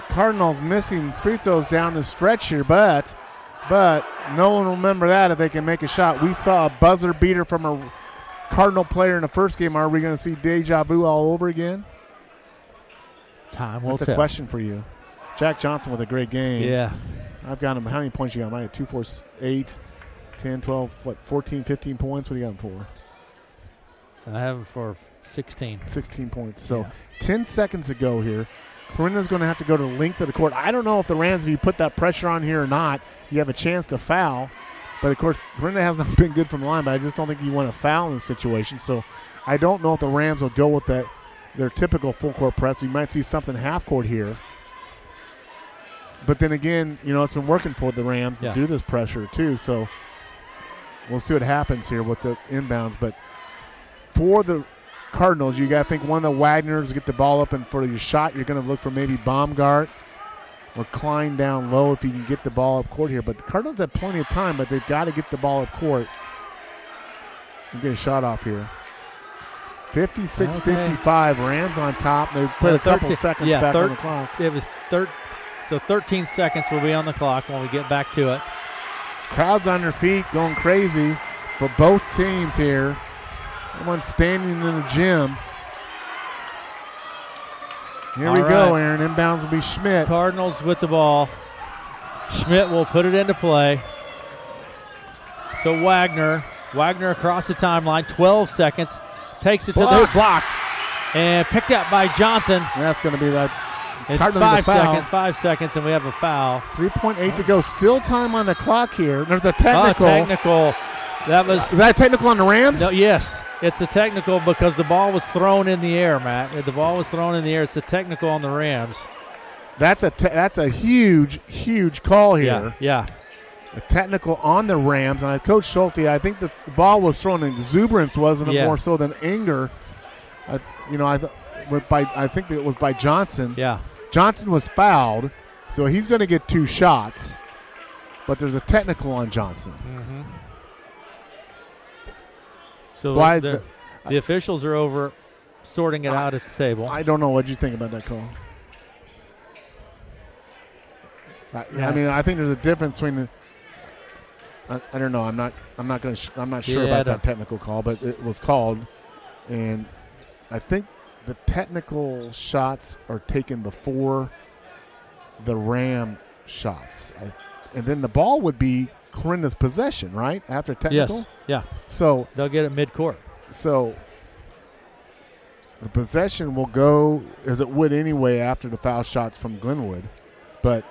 Cardinals missing free throws down the stretch here, but no one will remember that if they can make a shot. We saw a buzzer beater from a Cardinal player in the first game. Are we going to see deja vu all over again? Time will That's tell. a question for you. Jack Johnson with a great game. Yeah. I've got him. How many points you got? I had 2, 4, 8, 10, 12, 14, 15 points? What do you got him for? I have him for 16. 16 points. So 10 seconds to go here. Clarinda's going to have to go to the length of the court. I don't know if the Rams, if you put that pressure on here or not, you have a chance to foul. But, of course, Clarinda has not been good from the line, but I just don't think you want to foul in this situation. So I don't know if the Rams will go with their typical full-court press. You might see something half-court here. But then again, it's been working for the Rams to do this pressure too. So we'll see what happens here with the inbounds. But for the Cardinals, you got to think one of the Wagners get the ball up, and for your shot, you're going to look for maybe Baumgart or Klein down low if you can get the ball up court here. But the Cardinals have plenty of time, but they've got to get the ball up court and get a shot off here. 56-55, Rams on top. They put a couple seconds back on the clock. It was 13 seconds will be on the clock when we get back to it. Crowd's on their feet, going crazy for both teams here. Everyone's standing in the gym. Here we go, Aaron. Inbounds will be Schmidt. Cardinals with the ball. Schmidt will put it into play to Wagner. Wagner across the timeline, 12 seconds. Takes it to the hoop, blocked, and picked up by Johnson. That's going to be that. It's 5 seconds, and we have a foul. 3.8 to go. Still time on the clock here. There's a technical. Technical. Is that technical on the Rams? No, yes. It's a technical because the ball was thrown in the air, Matt. The ball was thrown in the air. It's a technical on the Rams. That's a huge call here. Yeah. A technical on the Rams. And Coach Schulte, I think the ball was thrown in exuberance, wasn't it, more so than anger? I think it was by Johnson. Yeah. Johnson was fouled, so he's going to get 2 shots. But there's a technical on Johnson. Mm-hmm. So the officials are over sorting it out at the table. I don't know what you think about that call. I mean, I think there's a difference between I don't know. I'm not sure about that technical call, but it was called, and I think the technical shots are taken before the Ram shots, and then the ball would be Clarinda's possession, right? After technical? Yes. Yeah. So they'll get it mid-court. So the possession will go as it would anyway after the foul shots from Glenwood. But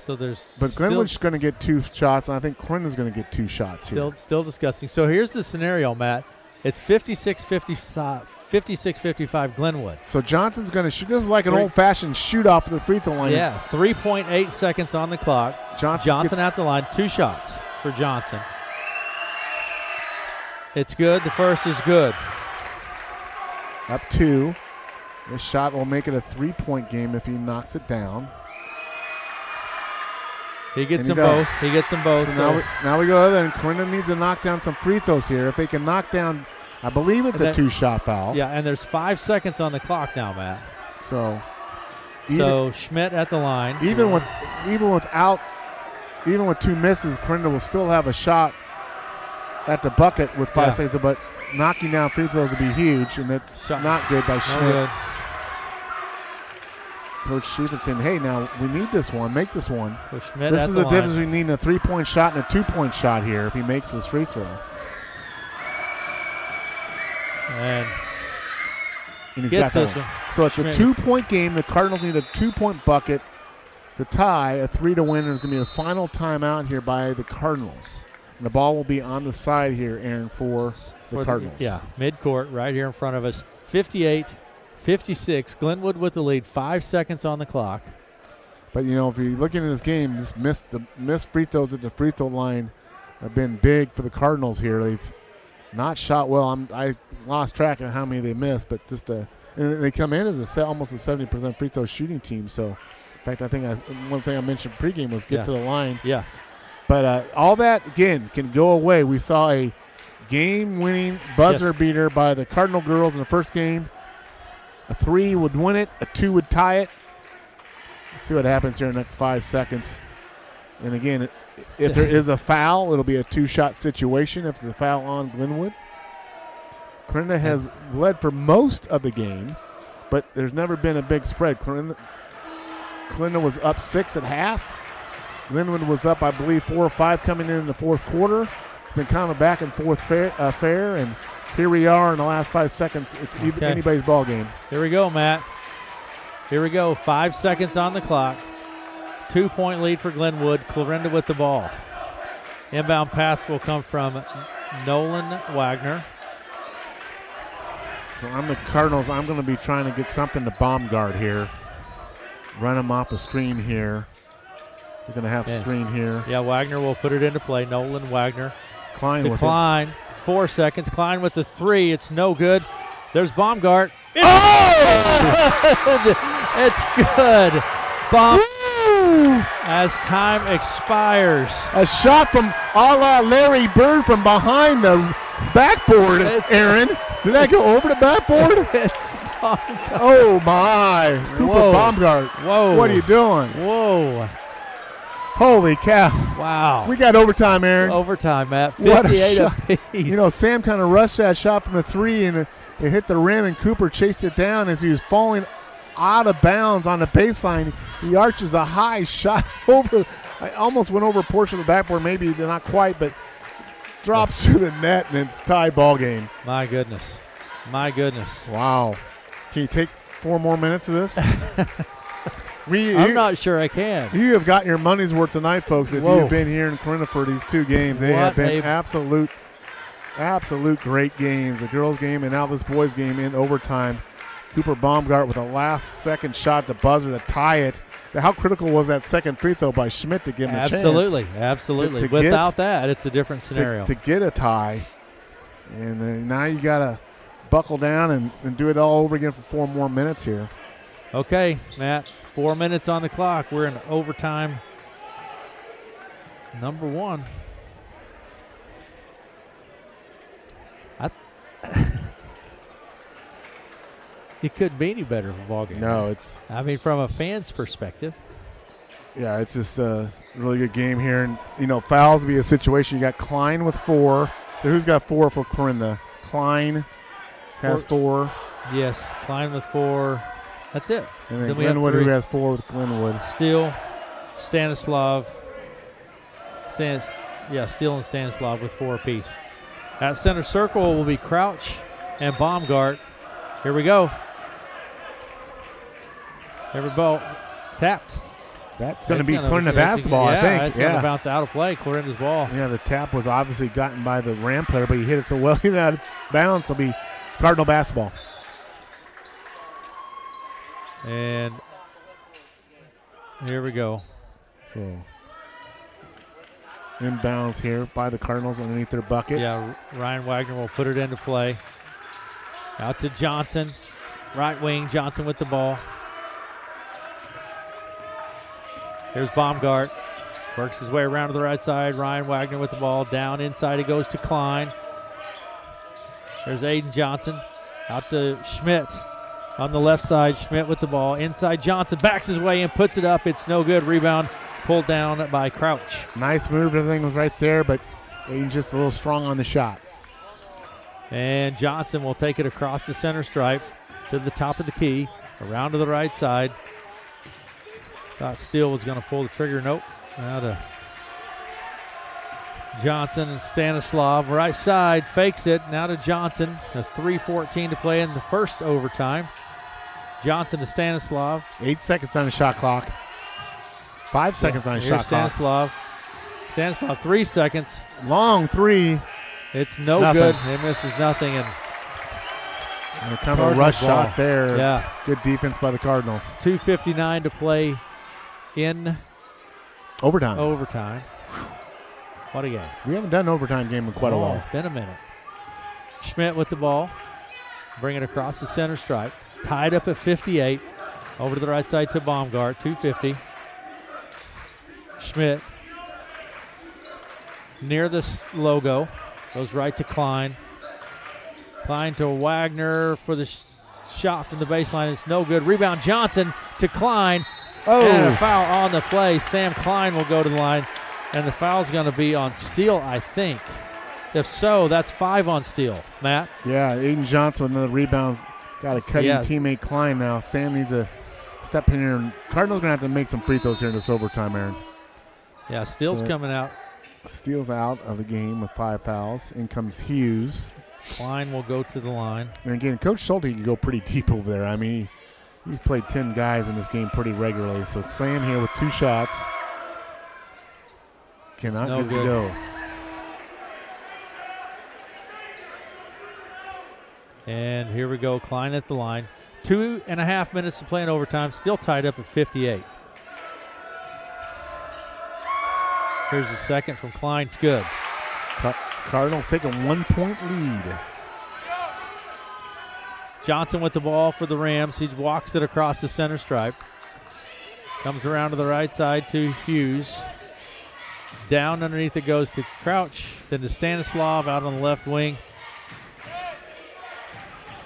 Glenwood's going to get 2 shots, and I think Clarinda's going to get 2 shots here. Still discussing. So here's the scenario, Matt. It's 56-55 Glenwood. So Johnson's going to shoot. This is like an old-fashioned shoot off the free throw line. Yeah, 3.8 seconds on the clock. Johnson at the line. 2 shots for Johnson. It's good. The first is good. Up 2. This shot will make it a 3-point game if he knocks it down. He gets them both. He gets them both. So now we go there, and Clarinda needs to knock down some free throws here. If they can knock down, I believe it's a 2-shot foul. Yeah, and there's 5 seconds on the clock now, Matt. So Schmidt at the line. Even with 2 misses, Clarinda will still have a shot at the bucket with 5 seconds. But knocking down free throws would be huge, and it's not good by Schmidt. Good. Coach Stephen saying, hey, now we need this one. Make this one. This is the difference between needing a 3-point shot and a 2-point shot here if he makes his free throw. And he's gets got this one. So it's a 2-point game. The Cardinals need a 2-point bucket to tie, a 3 to win. There's going to be a final timeout here by the Cardinals. And the ball will be on the side here, Aaron, for the Cardinals. Midcourt right here in front of us. 58-56. Glenwood with the lead. 5 seconds on the clock. But, you know, if you're looking at this game, the missed free throws at the free throw line have been big for the Cardinals here. They've not shot well. I lost track of how many they missed, but and they come in as almost a 70% free throw shooting team. So, in fact, I think one thing I mentioned pregame was get to the line. Yeah. But all that, again, can go away. We saw a game-winning buzzer beater by the Cardinal girls in the first game. A 3 would win it. A 2 would tie it. Let's see what happens here in the next 5 seconds. And, again, if there is a foul, it'll be a 2-shot situation if it's a foul on Glenwood. Clarinda has led for most of the game, but there's never been a big spread. Clarinda was up 6 at half. Glenwood was up, I believe, 4 or 5 coming in the fourth quarter. It's been kind of a back and forth affair, and here we are in the last 5 seconds. It's anybody's ball game. Here we go, Matt. Here we go. 5 seconds on the clock. 2-point lead for Glenwood. Clarinda with the ball. Inbound pass will come from Nolan Wagner. So I'm the Cardinals. I'm going to be trying to get something to bomb guard here. Run them off the screen here. We're going to have screen here. Yeah, Wagner will put it into play. Nolan Wagner. Klein with Klein. 4 seconds. Klein with the 3. It's no good. There's Baumgart. It's good. As time expires. A shot from a la Larry Bird from behind the backboard, Aaron. Did that go over the backboard? It's Baumgart. Oh, my. Cooper Baumgart. Whoa. What are you doing? Whoa. Holy cow. Wow. We got overtime, Aaron. Overtime, Matt. What 58 a shot. apiece. You know, Sam kind of rushed that shot from the 3, and it hit the rim, and Cooper chased it down as he was falling out of bounds on the baseline. He arches a high shot over. I almost went over a portion of the backboard, maybe not quite, but drops through the net, and it's tied ball game. My goodness. Wow. Can you take 4 more minutes of this? I'm not sure I can. You have got your money's worth tonight, folks, if you've been here in Clarinda for these 2 games. They have been absolute great games. The girls' game and now this boys' game in overtime. Cooper Baumgart with a last-second shot to buzzer to tie it. How critical was that second free throw by Schmidt to give him a chance? Absolutely. Without that, it's a different scenario. To get a tie. And now you got to buckle down and do it all over again for 4 more minutes here. Okay, Matt. 4 minutes on the clock. We're in overtime number 1. It couldn't be any better of a ball game. No, from a fan's perspective. Yeah, it's just a really good game here. And, you know, fouls will be a situation. You got Klein with 4. So who's got 4 for Clarinda? Klein has 4. Yes, Klein with 4. That's it. And then Glenwood, who has 4 with Glenwood. Steele, Stanislav. Steele and Stanislav with 4 apiece. At center circle will be Crouch and Baumgart. Here we go. Every ball tapped. That's going to be Clarinda basketball, I think. It's going to bounce out of play. Clarinda's ball. Yeah, the tap was obviously gotten by the Ram player, but he hit it so well, he got out of bounds. It'll be Cardinal basketball. And here we go. So inbounds here by the Cardinals underneath their bucket. Yeah, Ryan Wagner will put it into play. Out to Johnson. Right wing, Johnson with the ball. Here's Baumgart. Works his way around to the right side. Ryan Wagner with the ball. Down inside he goes to Klein. There's Aiden Johnson. Out to Schmidt. On the left side, Schmidt with the ball. Inside Johnson backs his way and puts it up. It's no good. Rebound pulled down by Crouch. Nice move. Everything was right there, but Aiden's just a little strong on the shot. And Johnson will take it across the center stripe to the top of the key. Around to the right side. Thought Steele was going to pull the trigger. Nope. Now to Johnson and Stanislav. Right side, fakes it. Now to Johnson. A 3:14 to play in the first overtime. Johnson to Stanislav. 8 seconds on the shot clock. 5 seconds on his shot clock. Stanislav, 3 seconds. Long three. It's nothing. Good. He misses nothing. And kind of a rush shot there. Yeah. Good defense by the Cardinals. 2:59 to play in overtime. What a game. We haven't done an overtime game in quite a while. It's been a minute. Schmidt with the ball. Bring it across the center stripe. Tied up at 58. Over to the right side to Baumgart. 250. Schmidt. Near the logo. Goes right to Klein. Klein to Wagner for the shot from the baseline. It's no good. Rebound Johnson to Klein. And a foul on the play. Sam Klein will go to the line. And the foul's going to be on Steele, I think. If so, that's 5 on Steele. Matt? Yeah, Aiden Johnson with another rebound. Got a cutting teammate Klein now. Sam needs a step in here. And Cardinals going to have to make some free throws here in this overtime, Aaron. Yeah, Steele's coming out. Steele's out of the game with 5 fouls. In comes Hughes. Klein will go to the line. And again, Coach Schulte can go pretty deep over there. I mean, he's played 10 guys in this game pretty regularly. So Sam here with 2 shots. Cannot get it to go. And here we go. Klein at the line. 2.5 minutes to play in overtime. Still tied up at 58. Here's the second from Klein. It's good. Cardinals take a 1-point lead. Johnson with the ball for the Rams. He walks it across the center stripe. Comes around to the right side to Hughes. Down underneath it goes to Crouch. Then to Stanislav out on the left wing.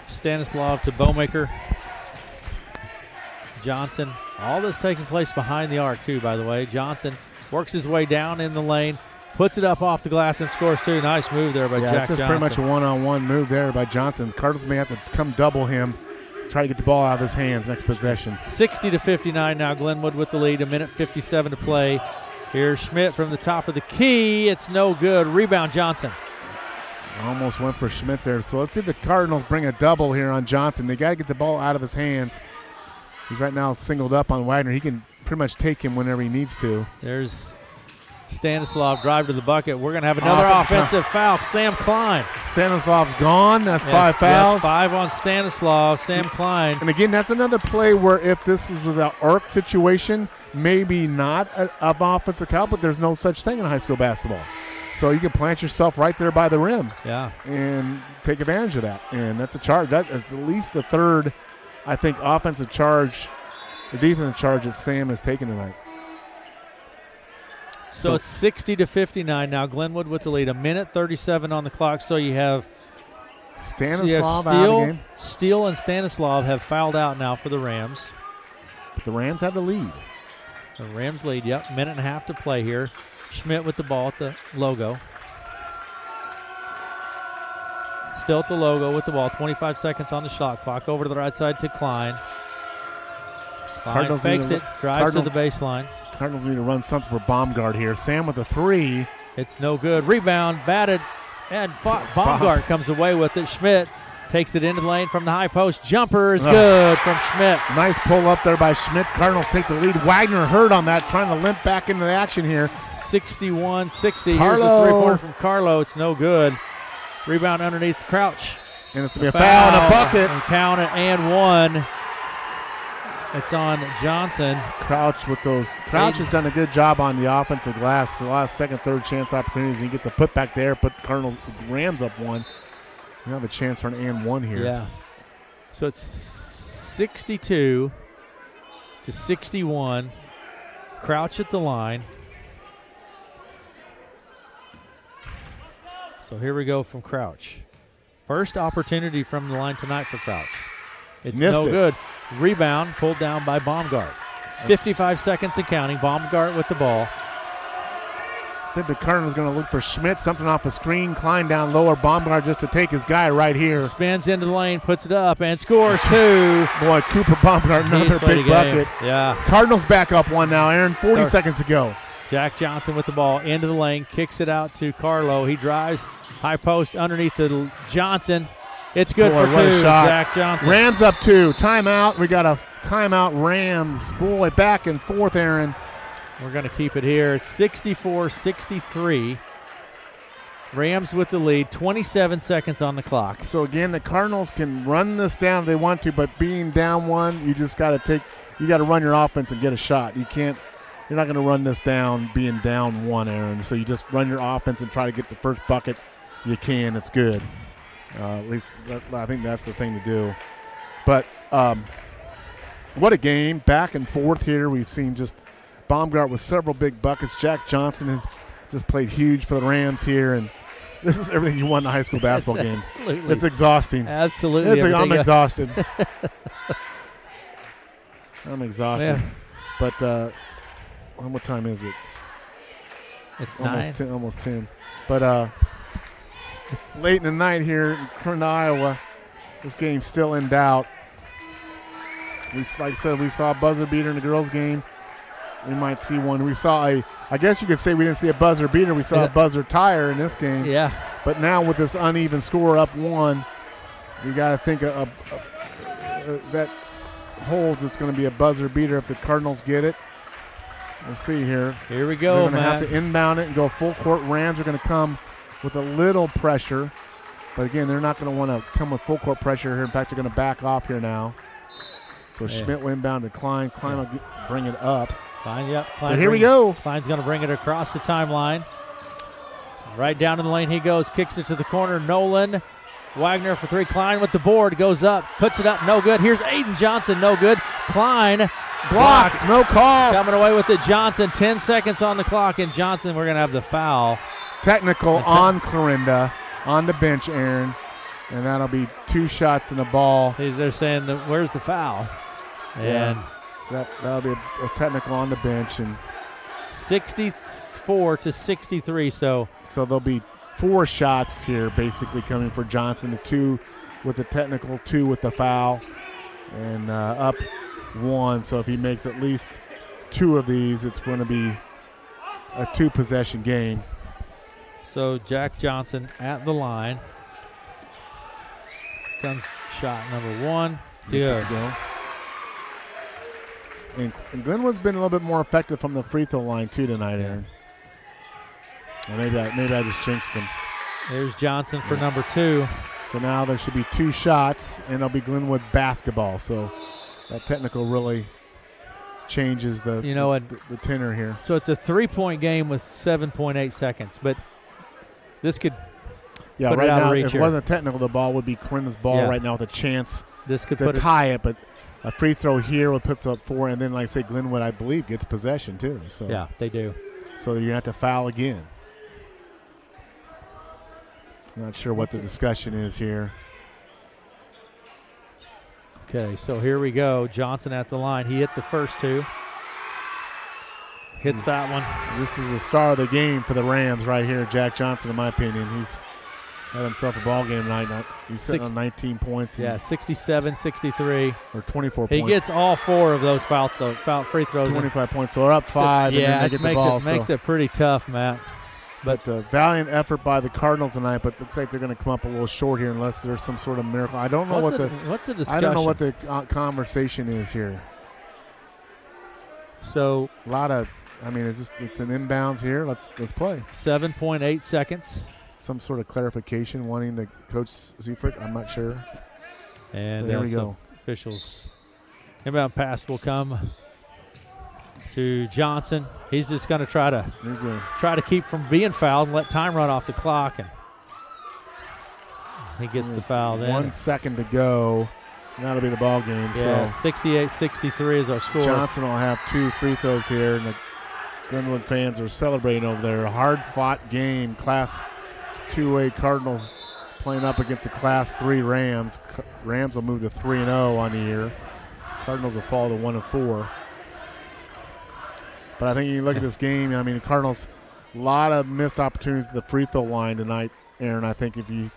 Stanislav to Bowmaker. Johnson. All this taking place behind the arc, too, by the way. Johnson works his way down in the lane. Puts it up off the glass and scores, too. Nice move there by Jack Johnson. It's just pretty much a one-on-one move there by Johnson. Cardinals may have to come double him. Try to get the ball out of his hands next possession. 60-59 now. Glenwood with the lead. 1:57 to play. Here's Schmidt from the top of the key. It's no good. Rebound Johnson. Almost went for Schmidt there. So let's see if the Cardinals bring a double here on Johnson. They got to get the ball out of his hands. He's right now singled up on Wagner. He can pretty much take him whenever he needs to. There's Stanislav drive to the bucket. We're going to have another offensive foul. Sam Klein. Stanislav's gone. That's 5 fouls. 5 on Stanislav. Sam Klein. And again, that's another play where if this is with an arc situation, maybe not an offensive foul, but there's no such thing in high school basketball. So you can plant yourself right there by the rim. Yeah. And take advantage of that. And that's a charge. That is at least the third, I think, offensive charge, the defensive charge that Sam has taken tonight. So it's 60-59 now. Glenwood with the lead. 1:37 on the clock. So you have Stanislav out of the game. Steele and Stanislav have fouled out now for the Rams. But the Rams have the lead. The Rams lead, yep. 1.5 to play here. Schmidt with the ball at the logo. Still at the logo with the ball. 25 seconds on the shot clock. Over to the right side to Klein. Klein fakes it. Drives to the baseline. Cardinals need to run something for Baumgart here. Sam with a 3. It's no good. Rebound, batted, and Baumgart comes away with it. Schmidt takes it into the lane from the high post. Jumper is good from Schmidt. Nice pull up there by Schmidt. Cardinals take the lead. Wagner hurt on that, trying to limp back into the action here. 61-60. Here's the three-pointer from Carlo. It's no good. Rebound underneath Crouch. And it's going to be a foul and a bucket. And count it, and 1. It's on Johnson. Crouch with those. Crouch has done a good job on the offensive glass. A lot of second, third chance opportunities. He gets a putback there, put Cardinals Rams up 1. You have a chance for an and 1 here. Yeah. So it's 62-61. Crouch at the line. So here we go from Crouch. First opportunity from the line tonight for Crouch. It's no good. Rebound pulled down by Baumgart. 55 seconds and counting. Baumgart with the ball. I think the Cardinals going to look for Schmidt. Something off a screen. Klein down lower. Baumgart just to take his guy right here. Spins into the lane, puts it up, and scores 2. Boy, Cooper Baumgart, another big bucket. Yeah. Cardinals back up 1 now, Aaron. 40 seconds to go. Jack Johnson with the ball into the lane. Kicks it out to Carlo. He drives. High post underneath the Johnson. It's good for 2. Jack Johnson. Rams up 2. Timeout. We got a timeout. Rams. Boy, back and forth, Aaron. We're going to keep it here. 64-63. Rams with the lead. 27 seconds on the clock. So, again, the Cardinals can run this down if they want to, but being down one, you just got to run your offense and get a shot. You're not going to run this down being down one, Aaron. So you just run your offense and try to get the first bucket you can. It's good. At least I think that's the thing to do. But what a game. Back and forth here. We've seen just Baumgart with several big buckets. Jack Johnson has just played huge for the Rams here. And this is everything you want in a high school basketball game. Absolutely. It's exhausting. Absolutely. I'm exhausted. I'm exhausted. Yeah. But what time is it? It's almost 10. But late in the night here in Clarinda, Iowa, this game's still in doubt. Like I said, we saw a buzzer beater in the girls' game. We might see one. We saw I guess you could say we didn't see a buzzer beater. We saw a buzzer tire in this game. Yeah. But now with this uneven score up one, we got to think that holds. It's going to be a buzzer beater if the Cardinals get it. We'll see here. Here we go, They're going to have to inbound it and go full court. Rams are going to come with a little pressure. But, again, they're not going to want to come with full court pressure here. In fact, they're going to back off here now. So Schmidt will inbound to Klein. Klein will bring it up. Klein, so here we go. Klein's going to bring it across the timeline. Right down in the lane he goes. Kicks it to the corner. Nolan. Wagner for three. Klein with the board. Goes up. Puts it up. No good. Here's Aiden Johnson. No good. Klein. Blocked. No call. Coming away with it. Johnson. 10 seconds on the clock. And Johnson, we're going to have the foul. Technical on Clarinda. On the bench, Aaron. And that'll be 2 shots in the ball. They're saying, where's the foul? And that'll be a technical on the bench. And 64-63. So there'll be 4 shots here basically coming for Johnson. The 2 with the technical, 2 with the foul. And up 1. So if he makes at least 2 of these, it's going to be a 2-possession game. So Jack Johnson at the line. Comes shot number 1. Good. And Glenwood's been a little bit more effective from the free throw line too tonight, Aaron. Or maybe I just jinxed him. There's Johnson for number 2. So now there should be 2 shots, and it'll be Glenwood basketball. So that technical really changes the tenor here. So it's a 3-point game with 7.8 seconds, but this could put right it out now, of reach if it wasn't technical, the ball would be Clarinda's ball right now with a chance to tie it. But a free throw here would put up 4, and then, like I say, Glenwood, I believe, gets possession too. So yeah, they do. So you're going to have to foul again. Not sure what the discussion is here. Okay, so here we go. Johnson at the line. He hit the first 2. Hits that one. This is the star of the game for the Rams right here, Jack Johnson, in my opinion. He's had himself a ball game tonight. He's sitting on 19 points. 67-63. Or 24 he points. He gets all 4 of those foul free throws. 25 points. So we're up 5. So, and then they get the ball. It makes it pretty tough, Matt. But valiant effort by the Cardinals tonight, but looks like they're going to come up a little short here unless there's some sort of miracle. I don't know what's the discussion? I don't know what the conversation is here. So a lot of, it's an inbounds here. Let's play. 7.8 seconds. Some sort of clarification wanting to Coach Seifert. I'm not sure. And so there we go. Officials. Inbound pass will come to Johnson. He's just going to try to keep from being fouled and let time run off the clock, and he gets the foul then. 1 second to go. And that'll be the ball game. Yeah, 68-63 is our score. Johnson will have 2 free throws here, and the Glenwood fans are celebrating over there. A hard-fought game. Class 2A Cardinals playing up against the Class 3 Rams. Rams will move to 3-0 on the year. Cardinals will fall to 1-4. But I think you look at this game, the Cardinals, a lot of missed opportunities at the free throw line tonight, Aaron. I think if you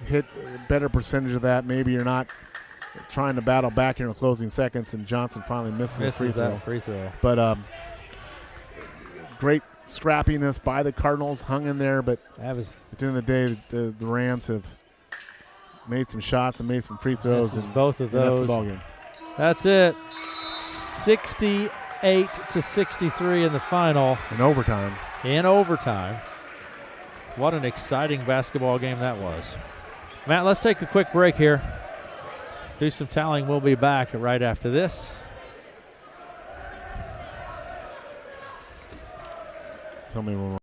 hit a better percentage of that, maybe you're not trying to battle back here in the closing seconds, and Johnson finally misses the free throw. But great scrappiness by the Cardinals, hung in there. But at the end of the day, the Rams have made some shots and made some free throws. And both of those. That's the ball game. That's it. 68 68-63 in the final. In overtime. In overtime. What an exciting basketball game that was. Matt, let's take a quick break here. Do some tallying. We'll be back right after this. Tell me when we're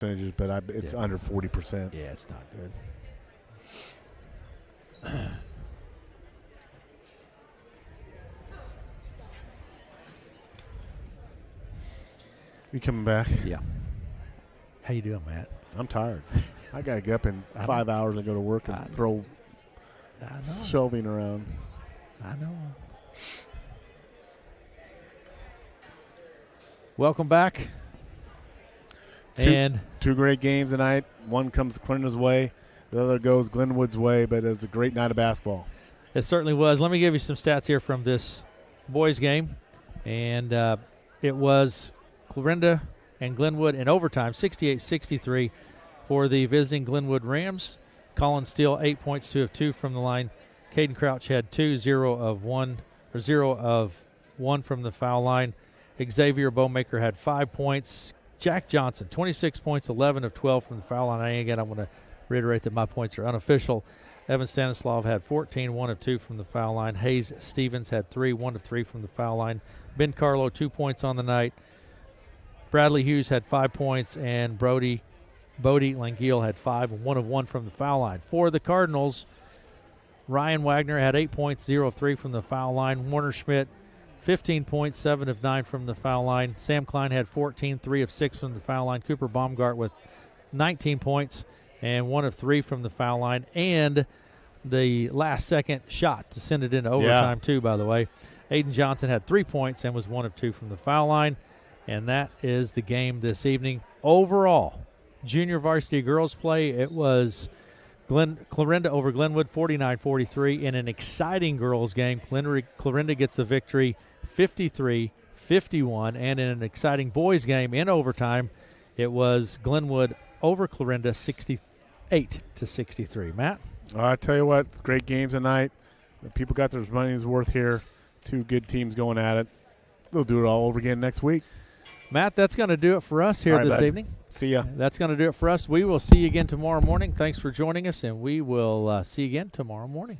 percentages, but it's under 40%. Yeah, it's not good. You coming back? Yeah. How you doing, Matt? I'm tired. I got to get up in 5 hours and go to work and throw shelving around. I know. Welcome back. Two great games tonight. One comes Clarinda's way. The other goes Glenwood's way, but it's a great night of basketball. It certainly was. Let me give you some stats here from this boys game. And it was Clarinda and Glenwood in overtime, 68-63 for the visiting Glenwood Rams. Colin Steele, 8 points, 2 of 2 from the line. Caden Crouch had 0 of 1 from the foul line. Xavier Bowmaker had 5 points. Jack Johnson, 26 points, 11 of 12 from the foul line. Again, I want to reiterate that my points are unofficial. Evan Stanislav had 14, 1 of 2 from the foul line. Hayes Stevens had 3, 1 of 3 from the foul line. Ben Carlo, 2 points on the night. Bradley Hughes had 5 points, and Bodie Langiel had 5, 1 of 1 from the foul line. For the Cardinals, Ryan Wagner had 8 points, 0 of 3 from the foul line. Warner Schmidt, 15 points, 7 of 9 from the foul line. Sam Klein had 14, 3 of 6 from the foul line. Cooper Baumgart with 19 points and 1 of 3 from the foul line. And the last-second shot to send it into overtime, too, by the way. Aiden Johnson had 3 points and was 1 of 2 from the foul line. And that is the game this evening. Overall, junior varsity girls play, it was Clarinda over Glenwood 49-43 in an exciting girls game. Clarinda gets the victory 53-51, and in an exciting boys game in overtime, it was Glenwood over Clarinda 68-63. Matt? I tell you what, great games tonight. People got their money's worth here. Two good teams going at it. They'll do it all over again next week. Matt, that's going to do it for us here this evening. See ya. That's going to do it for us. We will see you again tomorrow morning. Thanks for joining us, and we will see you again tomorrow morning.